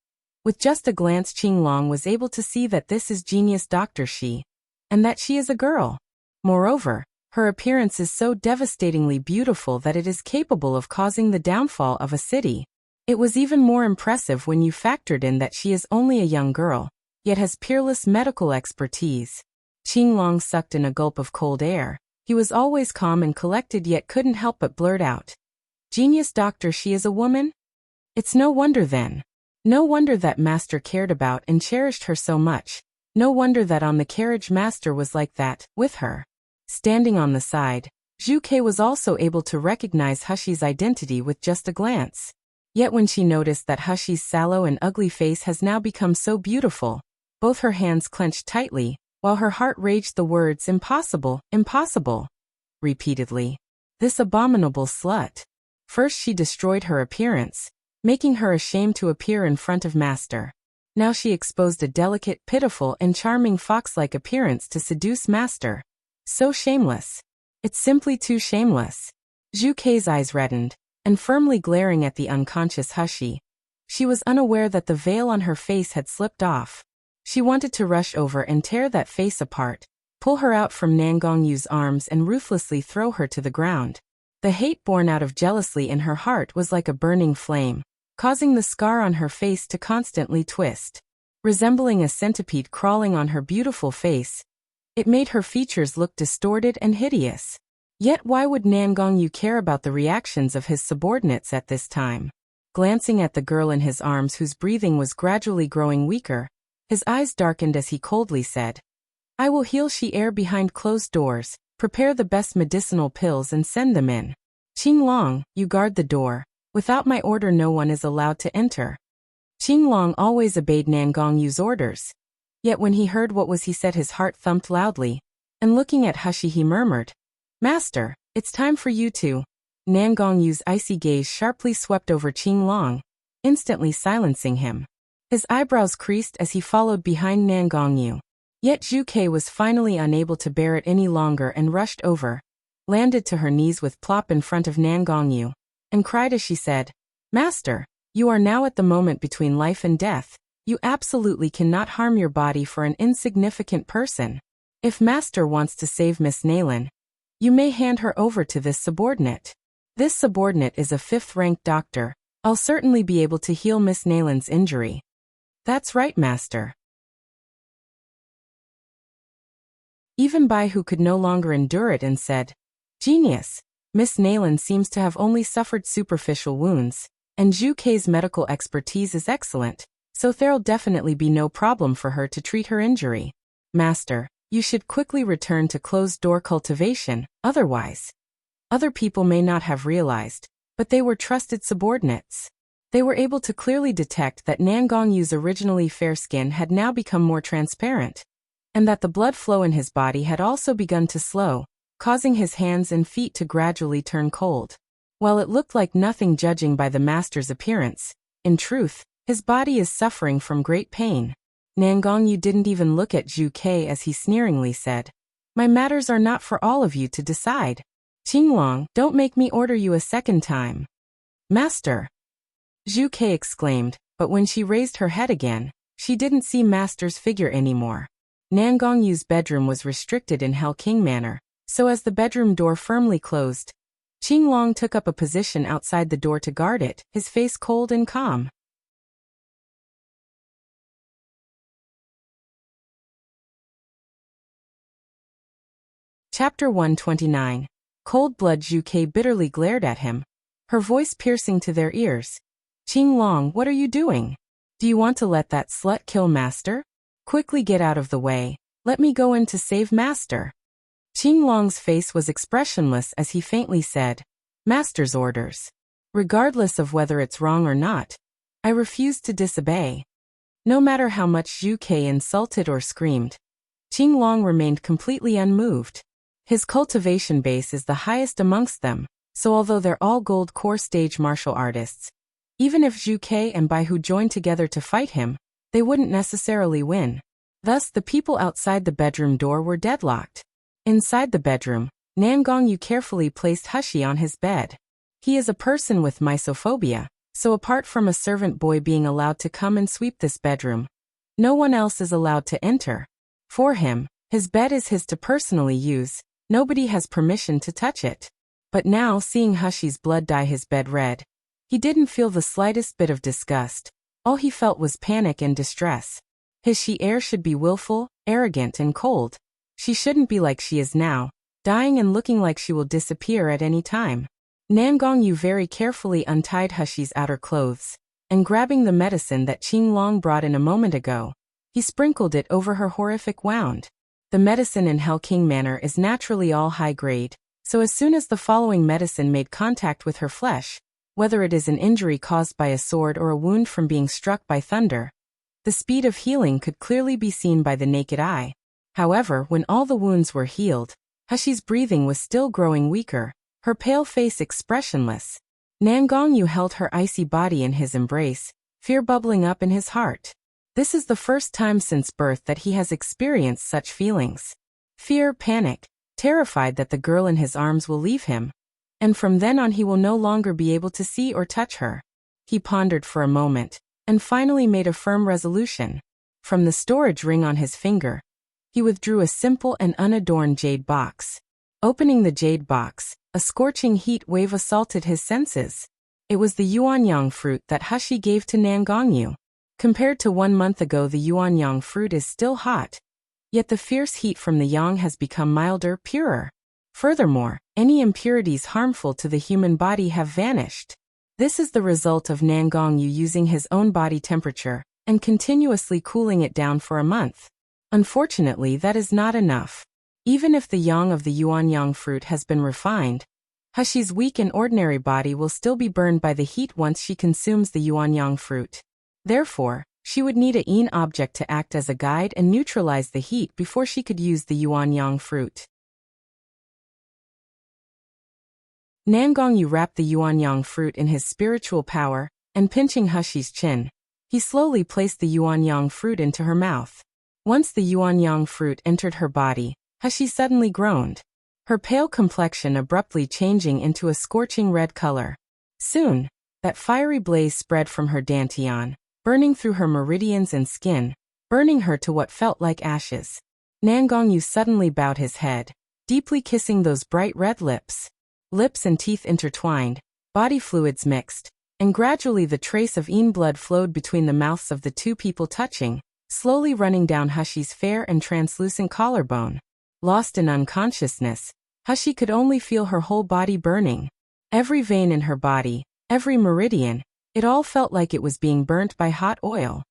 with just a glance Qinglong was able to see that this is genius Dr. Shi, and that she is a girl. Moreover, her appearance is so devastatingly beautiful that it is capable of causing the downfall of a city. It was even more impressive when you factored in that she is only a young girl, yet has peerless medical expertise. Qinglong sucked in a gulp of cold air. He was always calm and collected yet couldn't help but blurt out, "Genius Dr. Shi is a woman? It's no wonder then. No wonder that Master cared about and cherished her so much. No wonder that on the carriage Master was like that, with her." Standing on the side, Zhu Ke was also able to recognize Hushi's identity with just a glance. Yet when she noticed that Hushi's sallow and ugly face has now become so beautiful, both her hands clenched tightly, while her heart raged the words "impossible, impossible," repeatedly. This abominable slut. First she destroyed her appearance, making her ashamed to appear in front of Master. Now she exposed a delicate, pitiful, and charming fox-like appearance to seduce Master. So shameless. It's simply too shameless. Zhu Ke's eyes reddened, and firmly glaring at the unconscious Hushi, she was unaware that the veil on her face had slipped off. She wanted to rush over and tear that face apart, pull her out from Nangongyu's arms and ruthlessly throw her to the ground. The hate born out of jealousy in her heart was like a burning flame, causing the scar on her face to constantly twist. Resembling a centipede crawling on her beautiful face, it made her features look distorted and hideous. Yet why would Nangongyu care about the reactions of his subordinates at this time? Glancing at the girl in his arms whose breathing was gradually growing weaker, his eyes darkened as he coldly said, "I will heal she air behind closed doors, prepare the best medicinal pills and send them in. Qinglong, you guard the door. Without my order no one is allowed to enter." Qinglong always obeyed Nangongyu's orders. Yet when he heard what was he said his heart thumped loudly, and looking at Hushi he murmured, "Master, it's time for you to." Nangongyu's icy gaze sharply swept over Qinglong, instantly silencing him. His eyebrows creased as he followed behind Nangongyu. Yet Zhu Ke was finally unable to bear it any longer and rushed over, landed to her knees with plop in front of Nangongyu, and cried as she said, "Master, you are now at the moment between life and death. You absolutely cannot harm your body for an insignificant person. If Master wants to save Miss Naylan, you may hand her over to this subordinate. This subordinate is a 5th-ranked doctor. I'll certainly be able to heal Miss Naylan's injury." "That's right, Master." Even Bai Hu could no longer endure it and said, "Genius. Miss Naylan seems to have only suffered superficial wounds, and Zhu Ke's medical expertise is excellent, so there'll definitely be no problem for her to treat her injury. Master, you should quickly return to closed-door cultivation, otherwise." Other people may not have realized, but they were trusted subordinates. They were able to clearly detect that Nangongyu's originally fair skin had now become more transparent, and that the blood flow in his body had also begun to slow, causing his hands and feet to gradually turn cold. While it looked like nothing judging by the master's appearance, in truth, his body is suffering from great pain. Nangongyu didn't even look at Zhu Ke as he sneeringly said, "My matters are not for all of you to decide. Qinglong, don't make me order you a second time." "Master!" Zhu Ke exclaimed, but when she raised her head again, she didn't see Master's figure anymore. Nangongyu's bedroom was restricted in Hell King Manor, so as the bedroom door firmly closed, Qinglong took up a position outside the door to guard it, his face cold and calm. Chapter 129. Cold-blood Zhu bitterly glared at him, her voice piercing to their ears. Qinglong, what are you doing? Do you want to let that slut kill Master? Quickly get out of the way. Let me go in to save Master. Qinglong's face was expressionless as he faintly said, Master's orders. Regardless of whether it's wrong or not, I refuse to disobey. No matter how much Zhu insulted or screamed, Qinglong remained completely unmoved. His cultivation base is the highest amongst them, so although they're all gold core stage martial artists, even if Zhu and Baihu joined together to fight him, they wouldn't necessarily win. Thus the people outside the bedroom door were deadlocked. Inside the bedroom, Nangongyu carefully placed Hushi on his bed. He is a person with mysophobia, so apart from a servant boy being allowed to come and sweep this bedroom, no one else is allowed to enter. For him, his bed is his to personally use, nobody has permission to touch it. But now, seeing Hushi's blood dye his bed red, he didn't feel the slightest bit of disgust. All he felt was panic and distress. His she-heir should be willful, arrogant and cold. She shouldn't be like she is now, dying and looking like she will disappear at any time. Nangongyu very carefully untied Hushi's outer clothes, and grabbing the medicine that Qinglong brought in a moment ago, he sprinkled it over her horrific wound. The medicine in Hell King Manor is naturally all high grade, so as soon as the following medicine made contact with her flesh, whether it is an injury caused by a sword or a wound from being struck by thunder, the speed of healing could clearly be seen by the naked eye. However, when all the wounds were healed, Hushi's breathing was still growing weaker, her pale face expressionless. Nangongyu held her icy body in his embrace, fear bubbling up in his heart. This is the first time since birth that he has experienced such feelings. Fear, panic, terrified that the girl in his arms will leave him, and from then on he will no longer be able to see or touch her. He pondered for a moment, and finally made a firm resolution. From the storage ring on his finger, he withdrew a simple and unadorned jade box. Opening the jade box, a scorching heat wave assaulted his senses. It was the yuanyang fruit that Hushi gave to Nangongyu. Compared to 1 month ago, the yuanyang fruit is still hot, yet the fierce heat from the yang has become milder, purer. Furthermore, any impurities harmful to the human body have vanished. This is the result of Nangongyu using his own body temperature and continuously cooling it down for a month. Unfortunately, that is not enough. Even if the yang of the yuanyang fruit has been refined, Hushi's weak and ordinary body will still be burned by the heat once she consumes the yuanyang fruit. Therefore, she would need a yin object to act as a guide and neutralize the heat before she could use the yuanyang fruit. Nangongyu wrapped the yuanyang fruit in his spiritual power, and pinching Hushi's chin, he slowly placed the yuanyang fruit into her mouth. Once the yuanyang fruit entered her body, Hushi suddenly groaned, her pale complexion abruptly changing into a scorching red color. Soon, that fiery blaze spread from her dantian, burning through her meridians and skin, burning her to what felt like ashes. Nangongyu suddenly bowed his head, deeply kissing those bright red lips. Lips and teeth intertwined, body fluids mixed, and gradually the trace of yin blood flowed between the mouths of the two people touching, slowly running down Hushi's fair and translucent collarbone. Lost in unconsciousness, Hushi could only feel her whole body burning. Every vein in her body, every meridian, it all felt like it was being burnt by hot oil.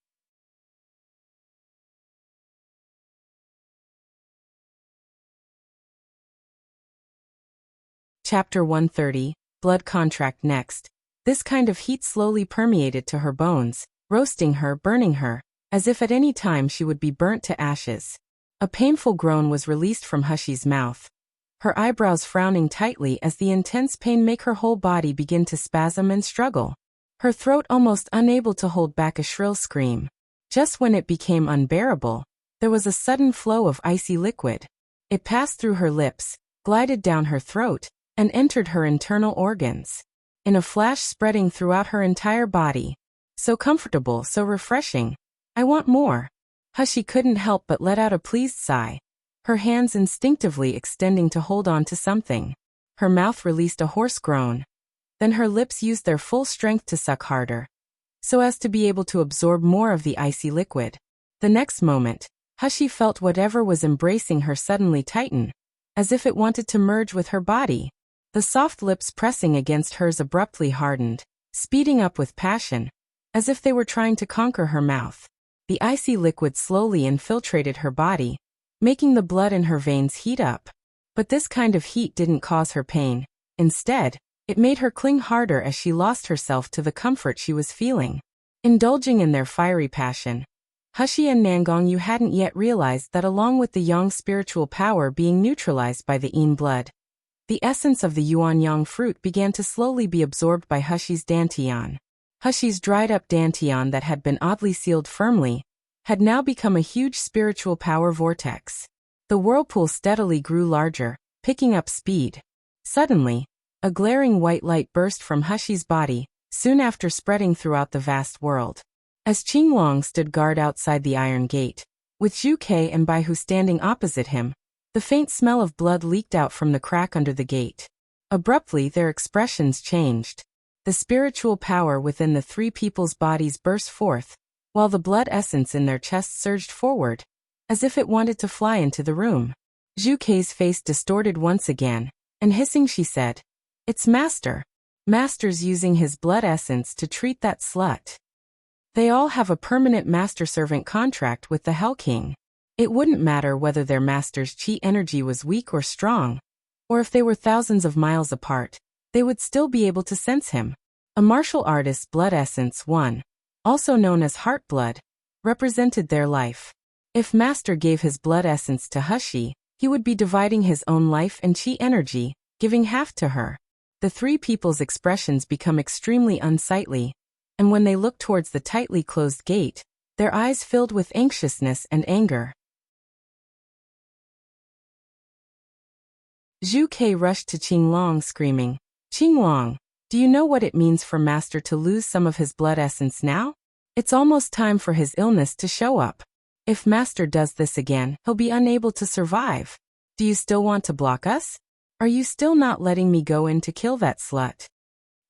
Chapter 130, Blood Contract. Next, this kind of heat slowly permeated to her bones, roasting her, burning her, as if at any time she would be burnt to ashes. A painful groan was released from Hushi's mouth, her eyebrows frowning tightly as the intense pain made her whole body begin to spasm and struggle. Her throat almost unable to hold back a shrill scream. Just when it became unbearable, there was a sudden flow of icy liquid. It passed through her lips, glided down her throat, and entered her internal organs. In a flash, spreading throughout her entire body. So comfortable, so refreshing. I want more. Hushi couldn't help but let out a pleased sigh, her hands instinctively extending to hold on to something. Her mouth released a hoarse groan. Then her lips used their full strength to suck harder, so as to be able to absorb more of the icy liquid. The next moment, Hushi felt whatever was embracing her suddenly tighten, as if it wanted to merge with her body. The soft lips pressing against hers abruptly hardened, speeding up with passion, as if they were trying to conquer her mouth. The icy liquid slowly infiltrated her body, making the blood in her veins heat up. But this kind of heat didn't cause her pain. Instead, it made her cling harder as she lost herself to the comfort she was feeling. Indulging in their fiery passion, Wuxia and Nangongyu hadn't yet realized that along with the Yang spiritual power being neutralized by the Yin blood, the essence of the Yuan-Yang fruit began to slowly be absorbed by Wuxia's Dantian. Wuxia's dried-up Dantian that had been oddly sealed firmly had now become a huge spiritual power vortex. The whirlpool steadily grew larger, picking up speed. Suddenly, a glaring white light burst from Wuxia's body, soon after spreading throughout the vast world. As Qinglong stood guard outside the iron gate, with Zhu Ke and Baihu standing opposite him, the faint smell of blood leaked out from the crack under the gate. Abruptly, their expressions changed. The spiritual power within the three people's bodies burst forth, while the blood essence in their chests surged forward, as if it wanted to fly into the room. Zhu Ke's face distorted once again, and hissing she said, "It's Master. Master's using his blood essence to treat that slut." They all have a permanent master-servant contract with the Hell King. It wouldn't matter whether their master's chi energy was weak or strong, or if they were thousands of miles apart, they would still be able to sense him. A martial artist's blood essence 1, also known as heart blood, represented their life. If Master gave his blood essence to Wuxia, he would be dividing his own life and chi energy, giving half to her. The three people's expressions become extremely unsightly, and when they looked towards the tightly closed gate, their eyes filled with anxiousness and anger. Zhu Ke rushed to Qinglong screaming, "Qinglong, do you know what it means for Master to lose some of his blood essence now? It's almost time for his illness to show up. If Master does this again, he'll be unable to survive. Do you still want to block us? Are you still not letting me go in to kill that slut?"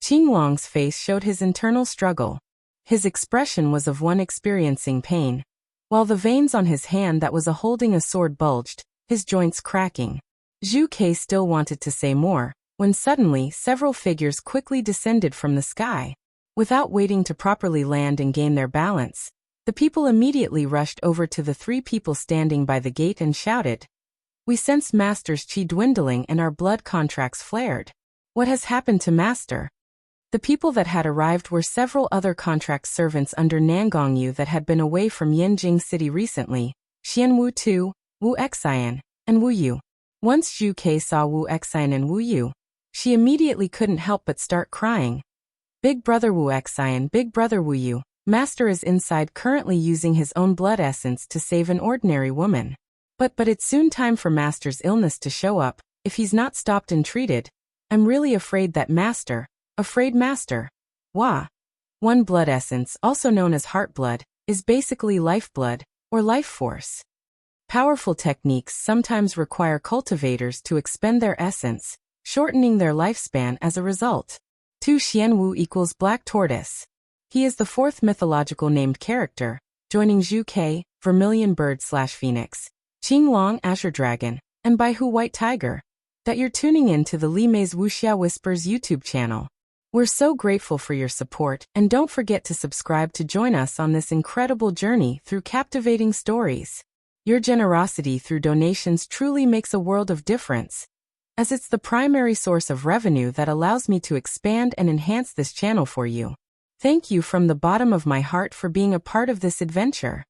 Qinglong's face showed his internal struggle. His expression was of one experiencing pain, while the veins on his hand that was holding a sword bulged, his joints cracking. Zhu Ke still wanted to say more, when suddenly several figures quickly descended from the sky. Without waiting to properly land and gain their balance, the people immediately rushed over to the three people standing by the gate and shouted, "We sense Master's chi dwindling and our blood contracts flared. What has happened to Master?" The people that had arrived were several other contract servants under Nangongyu that had been away from Yinjing City recently, Xianwu Tu, Wu Xian, and Wu Yu. Once Zhu Ke saw Wu Xian and Wu Yu, she immediately couldn't help but start crying. "Big brother Wu Xian, big brother Wu Yu, Master is inside currently using his own blood essence to save an ordinary woman. But it's soon time for Master's illness to show up, if he's not stopped and treated. I'm really afraid that Master, Wah. One blood essence, also known as heart blood, is basically lifeblood, or life force. Powerful techniques sometimes require cultivators to expend their essence, shortening their lifespan as a result. 2 Xianwu equals Black Tortoise. He is the fourth mythological named character, joining Zhu Ke, Vermilion Bird/Phoenix, Qinglong Azure Dragon, and Baihu White Tiger, that you're tuning in to the Li Mei's Wuxia Whispers YouTube channel. We're so grateful for your support, and don't forget to subscribe to join us on this incredible journey through captivating stories. Your generosity through donations truly makes a world of difference, as it's the primary source of revenue that allows me to expand and enhance this channel for you. Thank you from the bottom of my heart for being a part of this adventure.